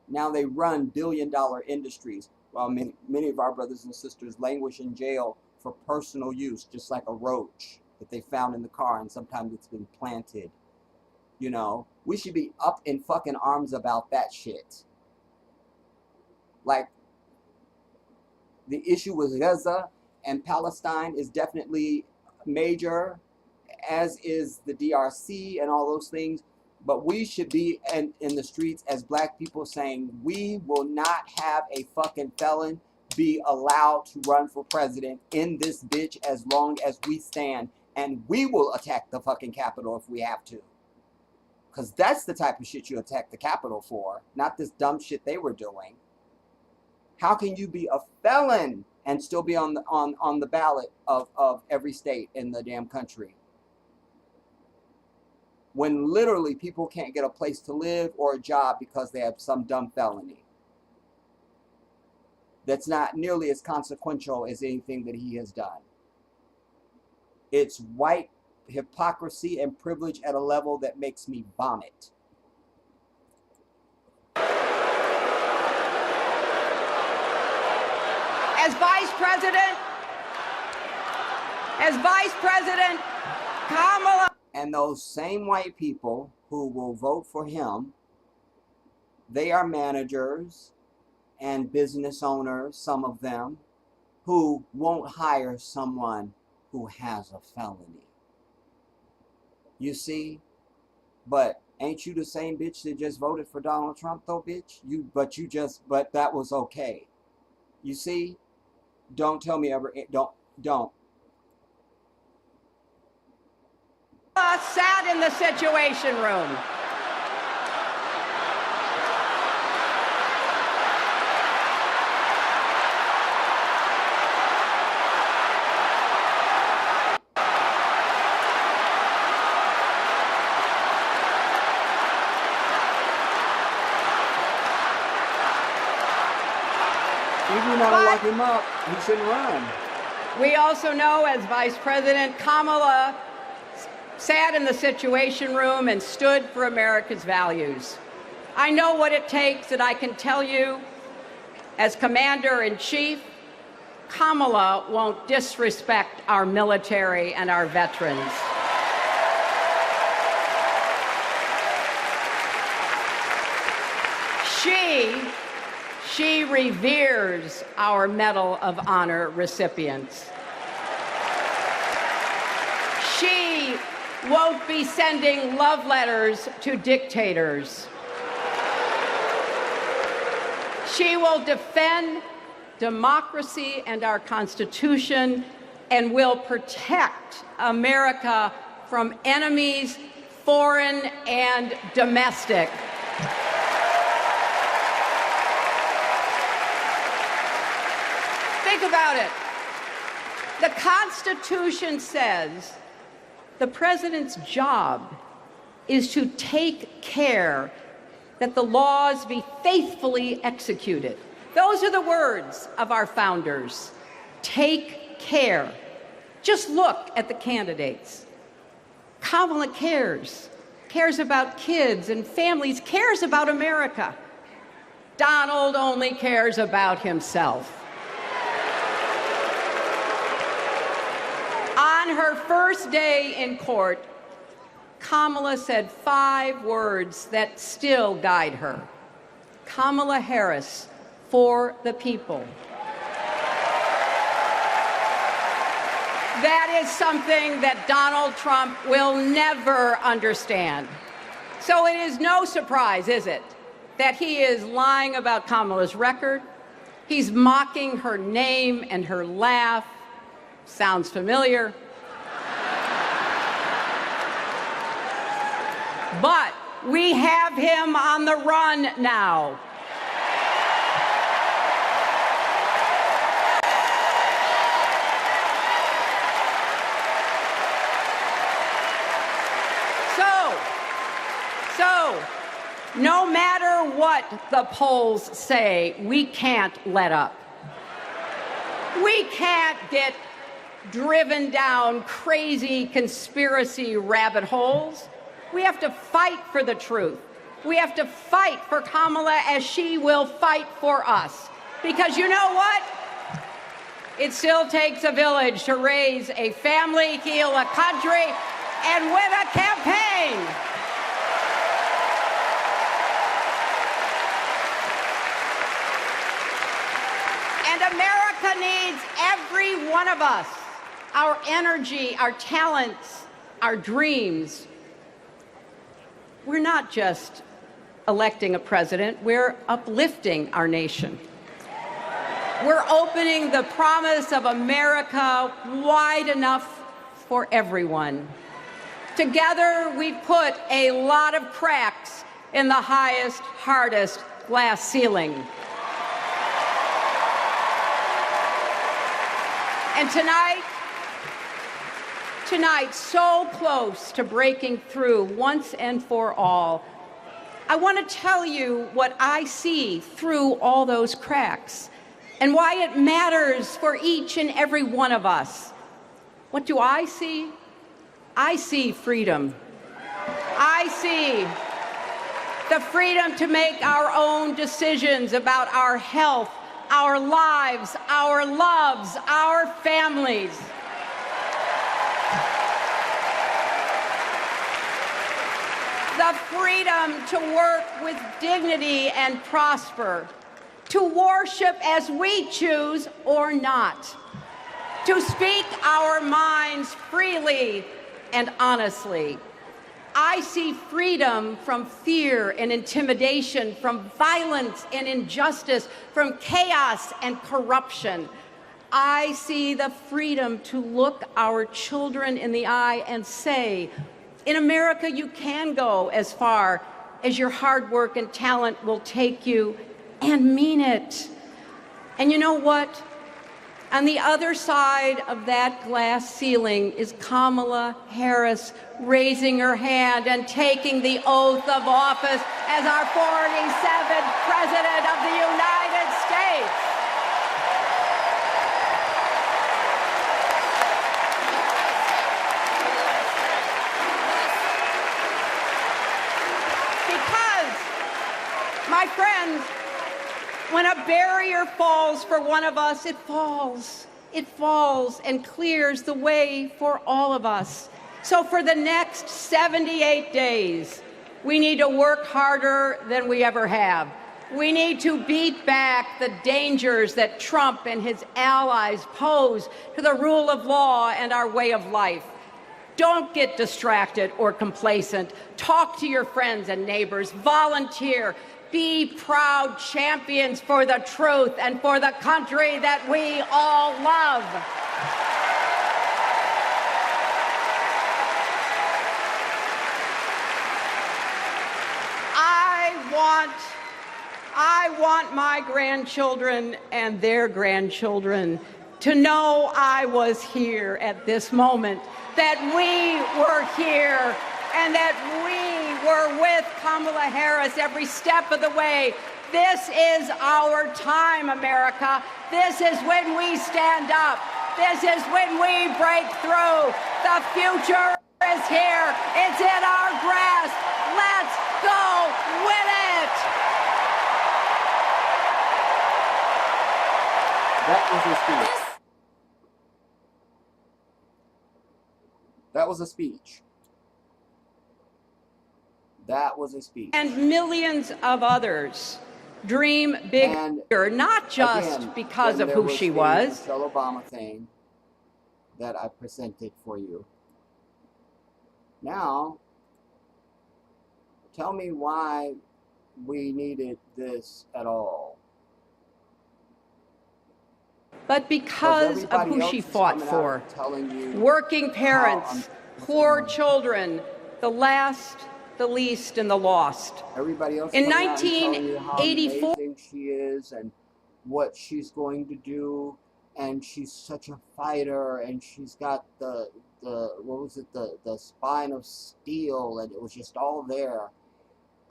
Speaker 1: Now they run billion-dollar industries, while many of our brothers and sisters languish in jail for personal use, just like a roach that they found in the car, and sometimes it's been planted. You know, we should be up in fucking arms about that shit. Like, the issue with Gaza and Palestine is definitely major, as is the DRC and all those things. But we should be in the streets as black people saying, we will not have a fucking felon be allowed to run for president in this bitch as long as we stand. And we will attack the fucking Capitol if we have to. Because that's the type of shit you attack the Capitol for, not this dumb shit they were doing. How can you be a felon and still be on the ballot of every state in the damn country, when literally people can't get a place to live or a job because they have some dumb felony that's not nearly as consequential as anything that he has done? It's white hypocrisy and privilege at a level that makes me vomit.
Speaker 3: As Vice President Kamala.
Speaker 1: And those same white people who will vote for him, they are managers and business owners, some of them, who won't hire someone who has a felony. You see? But ain't you the same bitch that just voted for Donald Trump though, bitch? But that was okay. You see? Don't tell me ever, don't.
Speaker 3: Sat in the Situation Room.
Speaker 1: If you want to lock him up, he shouldn't run.
Speaker 3: We also know, as Vice President Kamala sat in the Situation Room and stood for America's values. I know what it takes, and I can tell you, as Commander-in-Chief, Kamala won't disrespect our military and our veterans. She reveres our Medal of Honor recipients. She won't be sending love letters to dictators. She will defend democracy and our Constitution and will protect America from enemies, foreign and domestic. Think about it. The Constitution says the president's job is to take care that the laws be faithfully executed. Those are the words of our founders. Take care. Just look at the candidates. Kamala cares about kids and families, cares about America. Donald only cares about himself. On her first day in court, Kamala said 5 words that still guide her. Kamala Harris, for the people. That is something that Donald Trump will never understand. So it is no surprise, is it, that he is lying about Kamala's record. He's mocking her name and her laugh. Sounds familiar. But we have him on the run now. So, no matter what the polls say, we can't let up. We can't get driven down crazy conspiracy rabbit holes. We have to fight for the truth. We have to fight for Kamala as she will fight for us. Because you know what? It still takes a village to raise a family, heal a country, and win a campaign. And America needs every one of us, our energy, our talents, our dreams. We're not just electing a president, we're uplifting our nation. We're opening the promise of America wide enough for everyone. Together, we've put a lot of cracks in the highest, hardest glass ceiling. And tonight, so close to breaking through once and for all, I want to tell you what I see through all those cracks and why it matters for each and every one of us. What do I see? I see freedom. I see the freedom to make our own decisions about our health, our lives, our loves, our families. The freedom to work with dignity and prosper, to worship as we choose or not, to speak our minds freely and honestly. I see freedom from fear and intimidation, from violence and injustice, from chaos and corruption. I see the freedom to look our children in the eye and say, in America, you can go as far as your hard work and talent will take you, and mean it. And you know what? On the other side of that glass ceiling is Kamala Harris raising her hand and taking the oath of office as our 47th President of the United States. Because, my friends, when a barrier falls for one of us, it falls. It falls and clears the way for all of us. So for the next 78 days, we need to work harder than we ever have. We need to beat back the dangers that Trump and his allies pose to the rule of law and our way of life. Don't get distracted or complacent. Talk to your friends and neighbors. Volunteer. Be proud champions for the truth and for the country that we all love. I want my grandchildren and their grandchildren to know I was here at this moment, that we were here, and that we were with Kamala Harris every step of the way. This is our time, America. This is when we stand up. This is when we break through. The future is here. It's in our grasp. Let's go win it.
Speaker 1: That was a speech. That was a speech. That was a speech.
Speaker 3: And millions of others dream bigger, not just
Speaker 1: again,
Speaker 3: because of who she was.
Speaker 1: Michelle Obama thing that I presented for you. Now, Tell me why we needed this at all.
Speaker 3: But because of who she fought for. Working parents, poor children, the last, the least, and the lost.
Speaker 1: Everybody else
Speaker 3: in
Speaker 1: coming out and telling
Speaker 3: 1984,
Speaker 1: you how amazing she is and what she's going to do, and she's such a fighter, and she's got the what was it, the spine of steel, and it was just all there.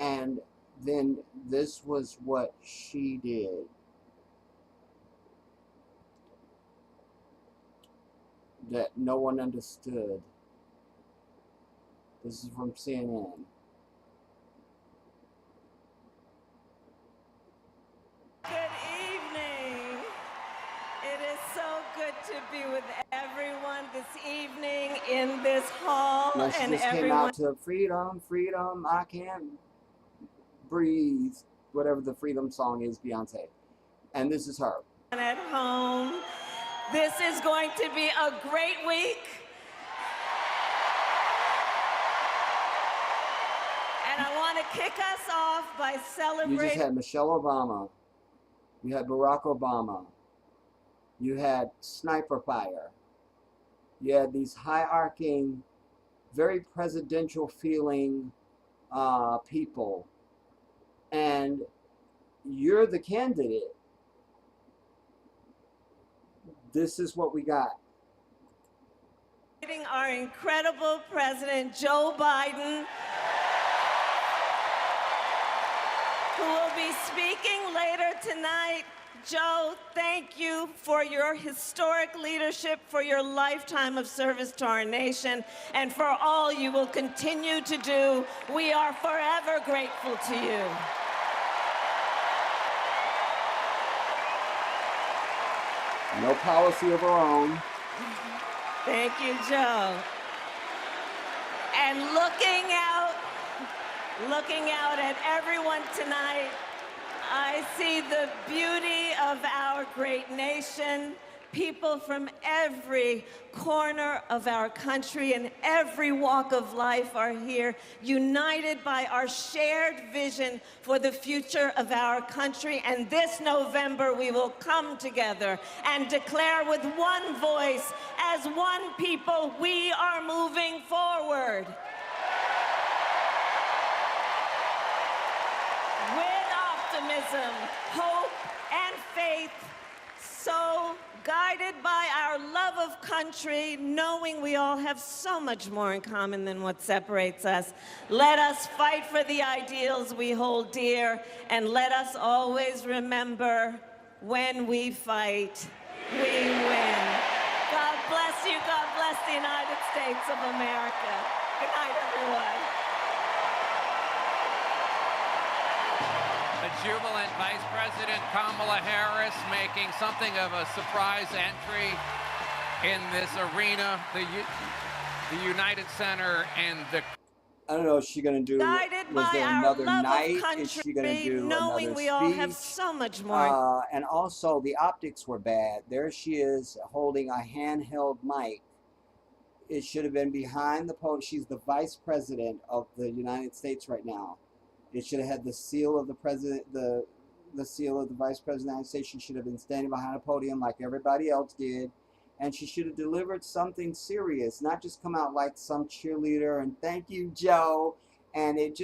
Speaker 1: And then this was what she did. That no one understood. This is from CNN.
Speaker 4: Good evening. It is so good to be with everyone this evening in this hall.
Speaker 1: Now she just came out to freedom, freedom, I can't breathe, whatever the freedom song is, Beyonce. And this is her.
Speaker 4: At home. This is going to be a great week. And I want to kick us off by celebrating.
Speaker 1: You just had Michelle Obama. You had Barack Obama. You had sniper fire. You had these high-arcing, very presidential feeling people. And you're the candidate. This is what we got.
Speaker 4: Our incredible President Joe Biden, who will be speaking later tonight. Joe, thank you for your historic leadership, for your lifetime of service to our nation, and for all you will continue to do. We are forever grateful to you.
Speaker 1: No policy of our own.
Speaker 4: Thank you, Joe. And looking out at everyone tonight, I see the beauty of our great nation. People from every corner of our country and every walk of life are here, united by our shared vision for the future of our country. And this November, we will come together and declare with one voice, as one people, we are moving forward. With optimism, hope, and faith, so guided by our love of country, knowing we all have so much more in common than what separates us. Let us fight for the ideals we hold dear, and let us always remember, when we fight, we win. God bless you. God bless the United States of America. Good night, everyone.
Speaker 5: The jubilant Vice President Kamala Harris making something of a surprise entry in this arena, the United Center, and the...
Speaker 1: I don't know, is she going to do, was there another night? Is she going to do
Speaker 4: knowing
Speaker 1: another
Speaker 4: we
Speaker 1: speech?
Speaker 4: all have so much more.
Speaker 1: And also, the optics were bad. There she is holding a handheld mic. It should have been behind the podium. She's the Vice President of the United States right now. It should have had the seal of the president, the seal of the Vice President of the United States. She should have been standing behind a podium like everybody else did. And she should have delivered something serious, not just come out like some cheerleader and thank you, Joe. And it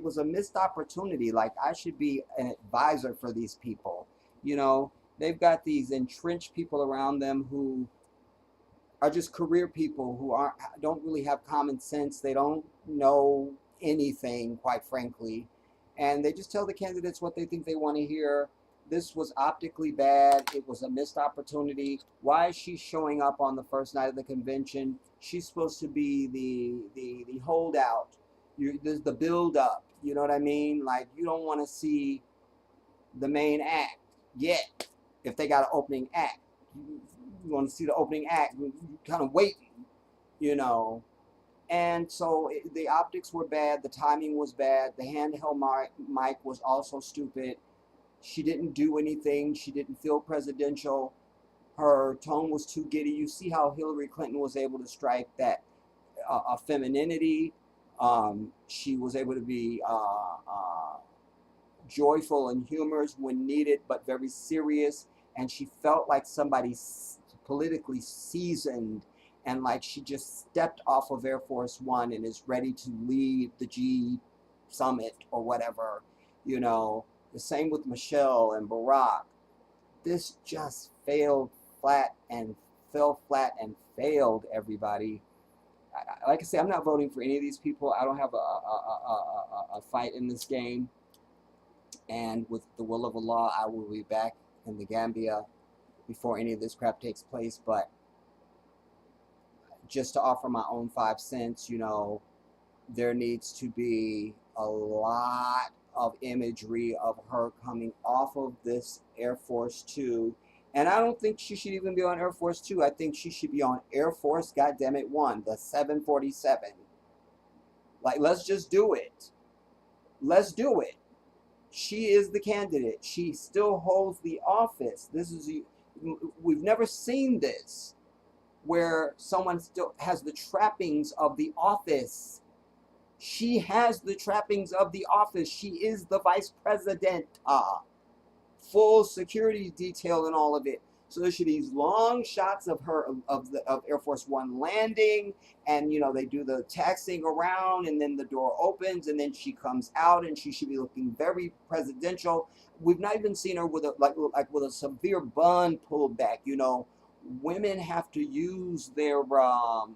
Speaker 1: was a missed opportunity. Like, I should be an advisor for these people. You know, they've got these entrenched people around them who are just career people who don't really have common sense. They don't know anything, quite frankly, and they just tell the candidates what they think they want to hear. This was optically bad. It was a missed opportunity. Why is she showing up on the first night of the convention? She's supposed to be the holdout. There's the build up. You know what I mean? Like, you don't want to see the main act yet. If they got an opening act, you want to see the opening act. You're kind of waiting, you know. And so the optics were bad, the timing was bad, the handheld mic was also stupid. She didn't do anything, she didn't feel presidential, her tone was too giddy. You see how Hillary Clinton was able to strike that femininity, She was able to be joyful and humorous when needed, but very serious. And she felt like somebody politically seasoned, and like she just stepped off of Air Force One and is ready to lead the G summit or whatever. You know, the same with Michelle and Barack. This just failed flat and fell flat and failed, everybody. Like I say, I'm not voting for any of these people. I don't have a fight in this game. And with the will of Allah, I will be back in the Gambia before any of this crap takes place. But just to offer my own 5 cents, you know, there needs to be a lot of imagery of her coming off of this Air Force Two. And I don't think she should even be on Air Force Two. I think she should be on Air Force, goddammit, One, the 747. Like, let's just do it. Let's do it. She is the candidate. She still holds the office. We've never seen this, where someone still has the trappings of the office. She has the trappings of the office. She is the vice president. Full security detail and all of it. So there should be these long shots of her of Air Force One landing, and you know, they do the taxiing around, and then the door opens, and then she comes out, and she should be looking very presidential. We've not even seen her with a like with a severe bun pulled back. You know, women have to use their well,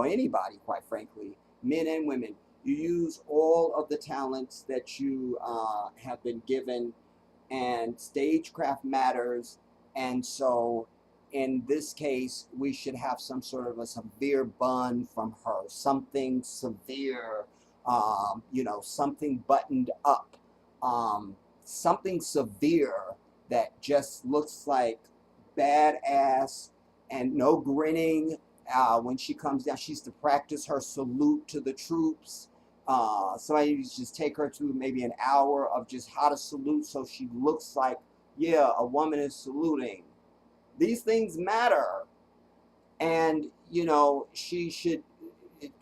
Speaker 1: anybody, quite frankly, men and women. You use all of the talents that you have been given, and stagecraft matters. And so in this case, we should have some sort of a severe bun from her, something severe, you know, something buttoned up, something severe that just looks like badass, and no grinning. When she comes down, she's to practice her salute to the troops. Somebody needs to just take her to maybe an hour of just how to salute, so she looks like, yeah, a woman is saluting. These things matter. And, you know, she should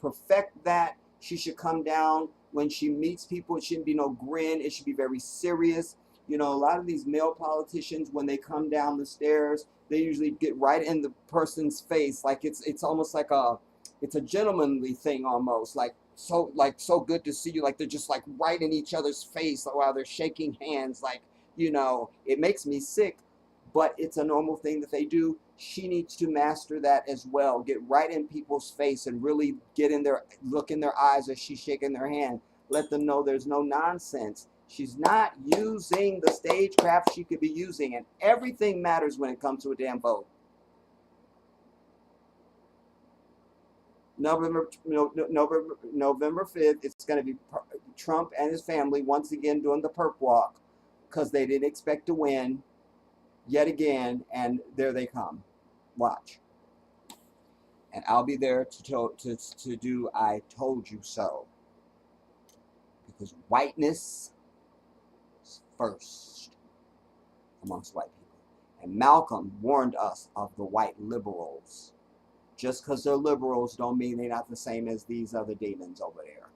Speaker 1: perfect that. She should come down when she meets people. It shouldn't be no grin. It should be very serious. You know, a lot of these male politicians, when they come down the stairs, they usually get right in the person's face. Like it's almost like it's a gentlemanly thing almost. Like so good to see you. Like they're just like right in each other's face while they're shaking hands. Like, you know, it makes me sick, but it's a normal thing that they do. She needs to master that as well. Get right in people's face and really get in their, look in their eyes as she's shaking their hand. Let them know there's no nonsense. She's not using the stagecraft she could be using, and everything matters when it comes to a damn vote. November 5th, it's going to be Trump and his family once again doing the perp walk, because they didn't expect to win yet again, and there they come. Watch. And I'll be there to do I told you so. Because whiteness is first amongst white people. And Malcolm warned us of the white liberals. Just because they're liberals don't mean they're not the same as these other demons over there.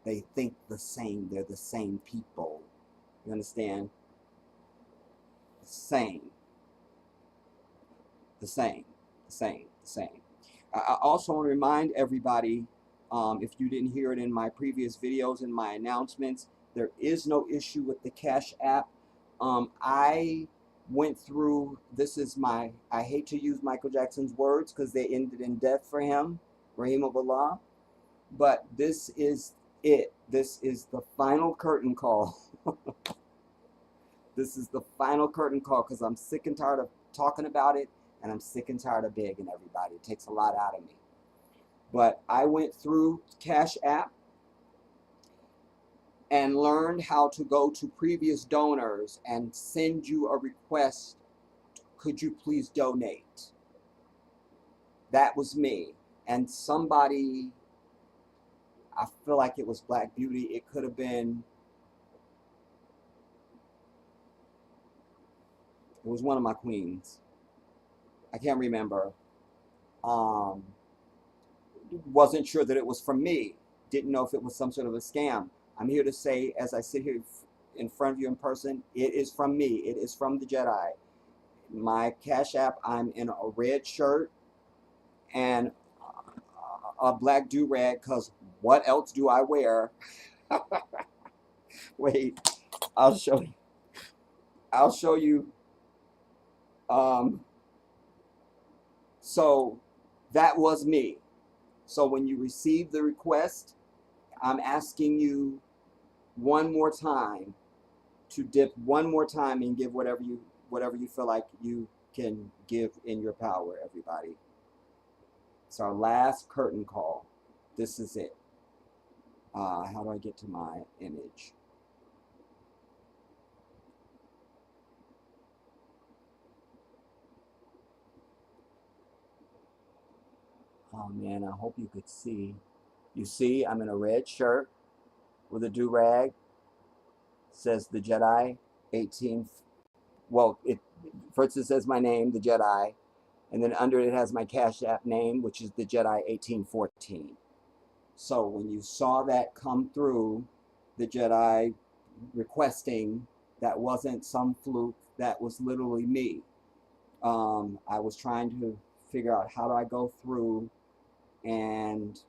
Speaker 1: They think the same. They're the same people. You understand? The same. The same. The same. The same. I also want to remind everybody, if you didn't hear it in my previous videos and my announcements, there is no issue with the Cash App. I went through, this is my, I hate to use Michael Jackson's words because they ended in death for him, Rahim of Allah, but this is it. This is the final curtain call. This is the final curtain call, because I'm sick and tired of talking about it, and I'm sick and tired of begging everybody. It takes a lot out of me. But I went through Cash App and learned how to go to previous donors and send you a request. Could you please donate? That was me. And somebody, I feel like it was Black Beauty. It could have been, it was one of my queens. I can't remember. Wasn't sure that it was from me. didn't know if it was some sort of a scam. I'm here to say, as I sit here in front of you in person, it is from me. It is from the Jedi. My Cash App, I'm in a red shirt and a black do-rag, because what else do I wear? Wait, I'll show you. I'll show you. So that was me. So when you receive the request, I'm asking you one more time to dip one more time and give whatever you feel like you can give in your power, everybody. It's our last curtain call. This is it. How do I get to my image? Oh man, I hope you could see. You see, I'm in a red shirt with a do-rag. Says the Jedi 18. Well, first it says my name, the Jedi, and then under it has my Cash App name, which is the Jedi 1814. So when you saw that come through, the Jedi requesting, that wasn't some fluke. That was literally me. I was trying to figure out how do I go through and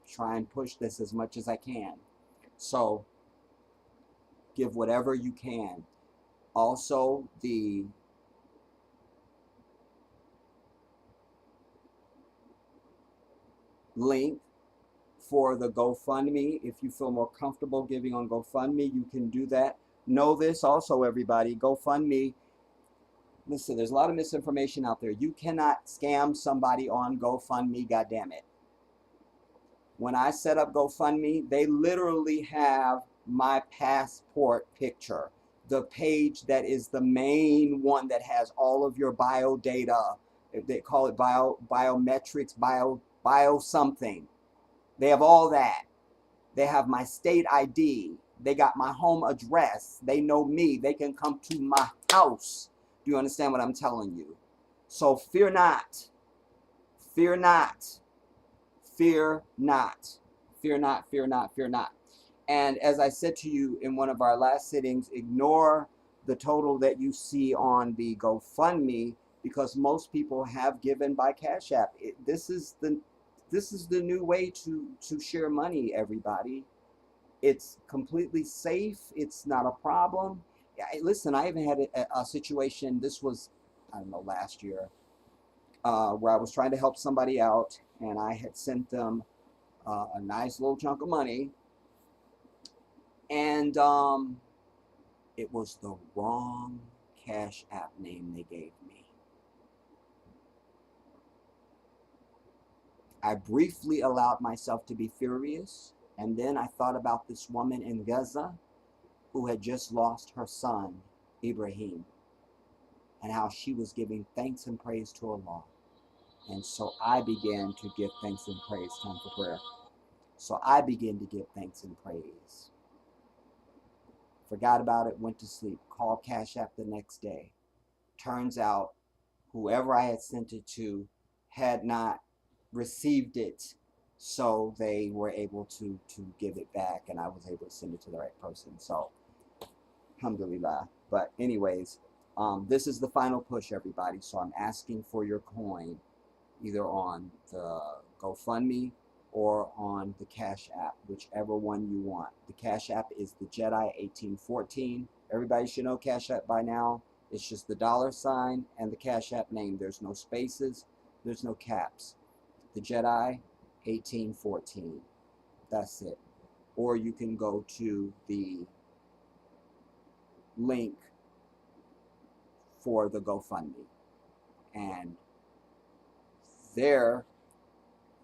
Speaker 1: try and push this as much as I can. So give whatever you can. Also, the link for the GoFundMe, if you feel more comfortable giving on GoFundMe, you can do that. Know this also, everybody, GoFundMe, listen, there's a lot of misinformation out there. You cannot scam somebody on GoFundMe, goddammit. When I set up GoFundMe, they literally have my passport picture, the page that is the main one that has all of your bio data. They call it biometrics, bio something. They have all that. They have my state ID. They got my home address. They know me. They can come to my house. Do you understand what I'm telling you? So fear not. Fear not. Fear not. Fear not, fear not, fear not. And as I said to you in one of our last sittings, ignore the total that you see on the GoFundMe, because most people have given by Cash App. This is the new way to share money, everybody. It's completely safe. It's not a problem. Listen, I even had a situation, this was, I don't know, last year, where I was trying to help somebody out, and I had sent them a nice little chunk of money, and it was the wrong Cash App name they gave me. I briefly allowed myself to be furious, and then I thought about this woman in Gaza who had just lost her son, Ibrahim, and how she was giving thanks and praise to Allah. And so I began to give thanks and praise. Time for prayer. So I began to give thanks and praise. Forgot about it, went to sleep, called Cash App the next day. Turns out whoever I had sent it to had not received it, so they were able to give it back, and I was able to send it to the right person. So alhamdulillah. But anyways, this is the final push, everybody. So I'm asking for your coin either on the GoFundMe or on the Cash App, whichever one you want. The Cash App is the Jedi 1814. Everybody should know Cash App by now. It's just the $ and the Cash App name. There's no spaces, there's no caps. The Jedi 1814. That's it. Or you can go to the link for the GoFundMe, and there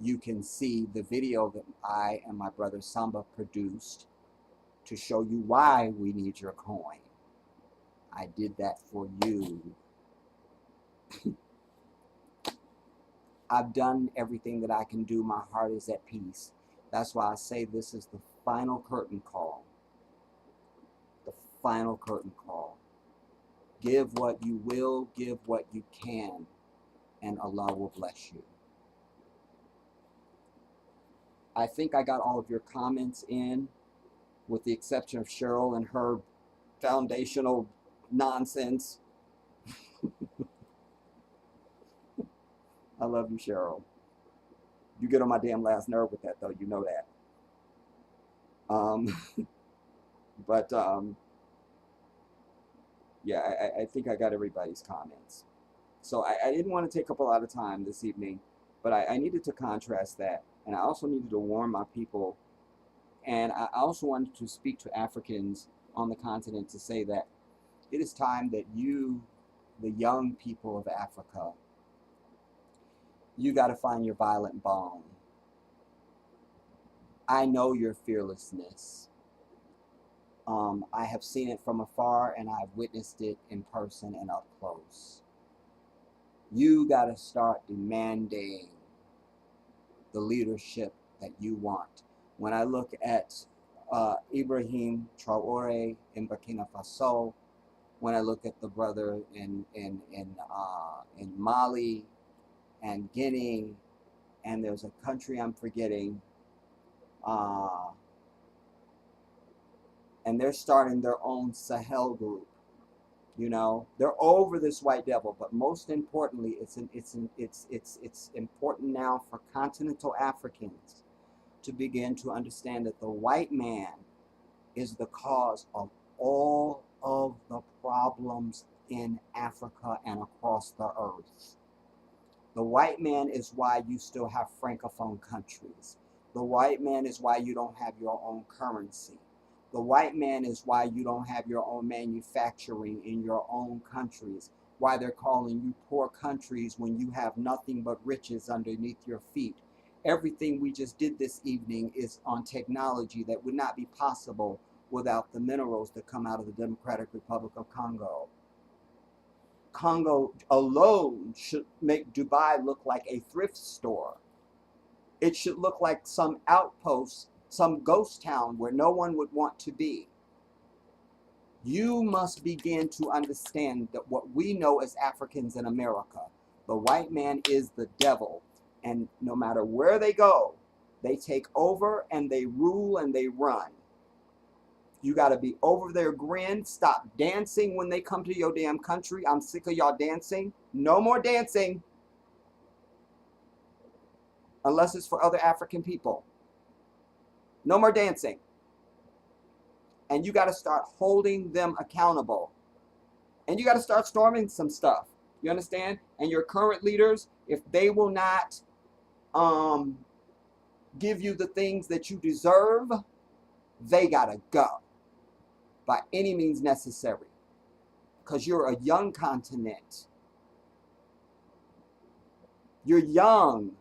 Speaker 1: you can see the video that I and my brother Samba produced to show you why we need your coin. I did that for you. I've done everything that I can do. My heart is at peace. That's why I say this is the final curtain call. The final curtain call. Give what you will, give what you can, and Allah will bless you. I think I got all of your comments in, with the exception of Cheryl and her foundational nonsense. I love you, Cheryl. You get on my damn last nerve with that, though. You know that. But yeah, I think I got everybody's comments. So I didn't want to take up a lot of time this evening, but I needed to contrast that. And I also needed to warn my people. And I also wanted to speak to Africans on the continent to say that it is time that you, the young people of Africa, you got to find your violent bone. I know your fearlessness. I have seen it from afar, and I've witnessed it in person and up close. You got to start demanding the leadership that you want. When I look at Ibrahim Traore in Burkina Faso, when I look at the brother in Mali and Guinea, and there's a country I'm forgetting, and they're starting their own Sahel group. You know, they're over this white devil, but most importantly, it's important now for continental Africans to begin to understand that the white man is the cause of all of the problems in Africa and across the earth. The white man is why you still have francophone countries. The white man is why you don't have your own currency. The white man is why you don't have your own manufacturing in your own countries. Why they're calling you poor countries when you have nothing but riches underneath your feet. Everything we just did this evening is on technology that would not be possible without the minerals that come out of the Democratic Republic of Congo. Congo alone should make Dubai look like a thrift store. It should look like some outpost, some ghost town where no one would want to be. You must begin to understand that what we know as Africans in America, the white man is the devil. And no matter where they go, they take over and they rule and they run. You got to be over their grin. Stop dancing when they come to your damn country. I'm sick of y'all dancing. No more dancing. Unless it's for other African people. No more dancing. And you got to start holding them accountable. And you got to start storming some stuff. You understand? And your current leaders, if they will not give you the things that you deserve, they got to go. By any means necessary. Because you're a young continent. You're young.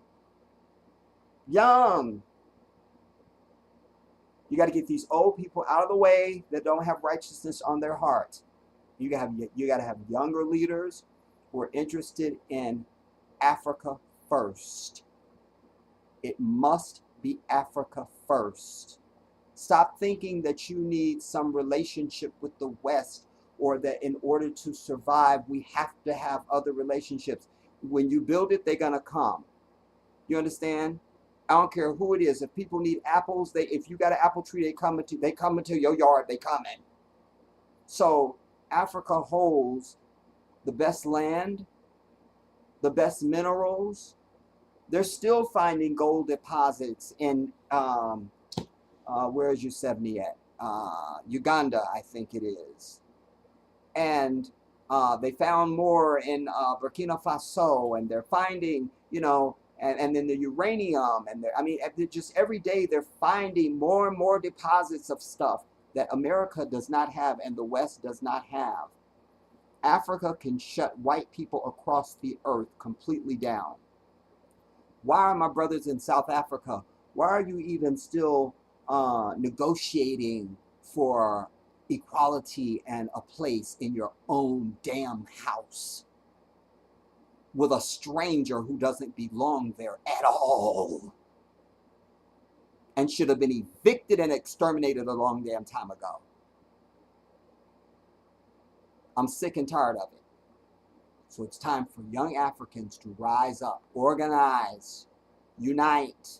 Speaker 1: Young. You got to get these old people out of the way that don't have righteousness on their heart. You got to have younger leaders who are interested in Africa first. It must be Africa first. Stop thinking that you need some relationship with the West, or that in order to survive, we have to have other relationships. When you build it, they're going to come. You understand? I don't care who it is. If people need apples, if you got an apple tree, they come into your yard, they coming. So Africa holds the best land, the best minerals. They're still finding gold deposits in where is Yosemite at? Uganda, I think it is. And they found more in Burkina Faso, and they're finding, you know, and then the uranium, and just every day they're finding more and more deposits of stuff that America does not have and the West does not have. Africa can shut white people across the earth completely down. Why are my brothers in South Africa, why are you even still negotiating for equality and a place in your own damn house with a stranger who doesn't belong there at all and should have been evicted and exterminated a long damn time ago? I'm sick and tired of it. So it's time for young Africans to rise up, organize, unite.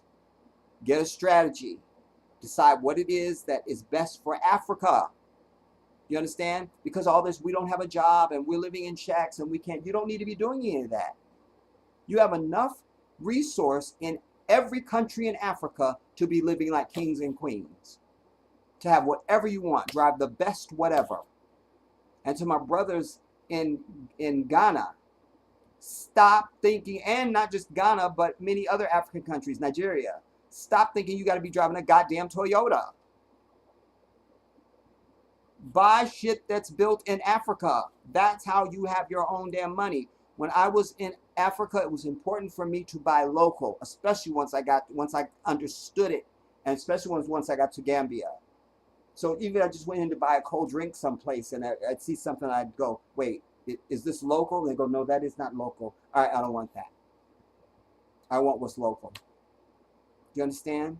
Speaker 1: Get a strategy. Decide what it is that is best for Africa. You understand? Because all this, we don't have a job and we're living in shacks and we can't, you don't need to be doing any of that. You have enough resource in every country in Africa to be living like kings and queens. To have whatever you want, drive the best whatever. And to my brothers in Ghana, stop thinking, and not just Ghana, but many other African countries, Nigeria, stop thinking you got to be driving a goddamn Toyota. Buy shit that's built in Africa. That's how you have your own damn money. When I was in Africa, it was important for me to buy local, especially once I understood it, and especially once I got to Gambia. So even I just went in to buy a cold drink someplace, and I'd see something, I'd go, wait, is this local? And they go, no, that is not local. All right, I don't want that. I want what's local. Do you understand?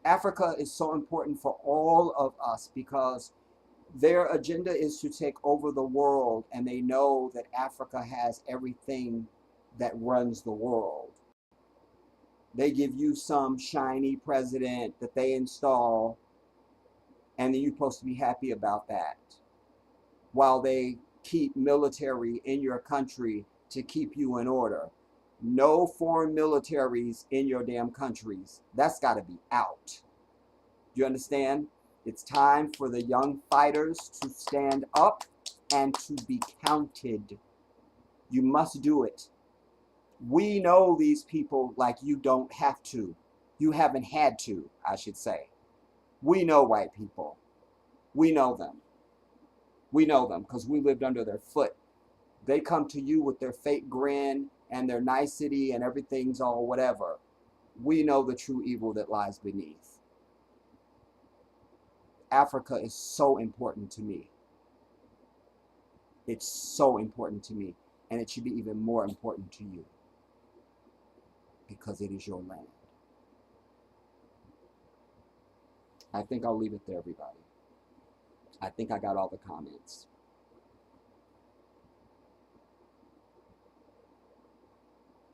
Speaker 1: Africa is so important for all of us because their agenda is to take over the world, and they know that Africa has everything that runs the world. They give you some shiny president that they install, and then you're supposed to be happy about that, while they keep military in your country to keep you in order. No foreign militaries in your damn countries. That's got to be out. You understand? It's time for the young fighters to stand up and to be counted. You must do it. We know these people like you don't have to. You haven't had to, I should say. We know white people. We know them. We know them because we lived under their foot. They come to you with their fake grin and their nicety and everything's all whatever. We know the true evil that lies beneath. Africa is so important to me. It's so important to me, and it should be even more important to you because it is your land. I think I'll leave it there, everybody. I think I got all the comments.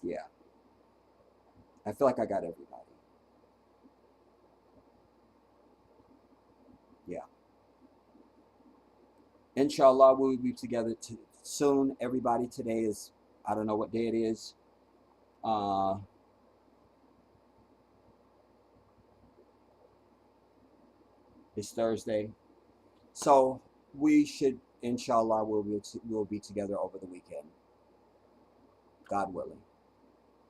Speaker 1: Yeah. I feel like I got everybody. Yeah. Inshallah, we'll be together soon. Everybody, today is, I don't know what day it is. It's Thursday. So we should, inshallah, we'll be together over the weekend. God willing.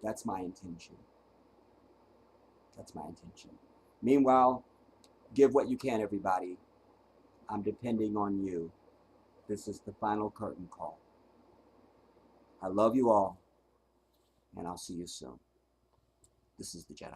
Speaker 1: That's my intention. That's my intention. Meanwhile, give what you can, everybody. I'm depending on you. This is the final curtain call. I love you all, and I'll see you soon. This is the Jedi.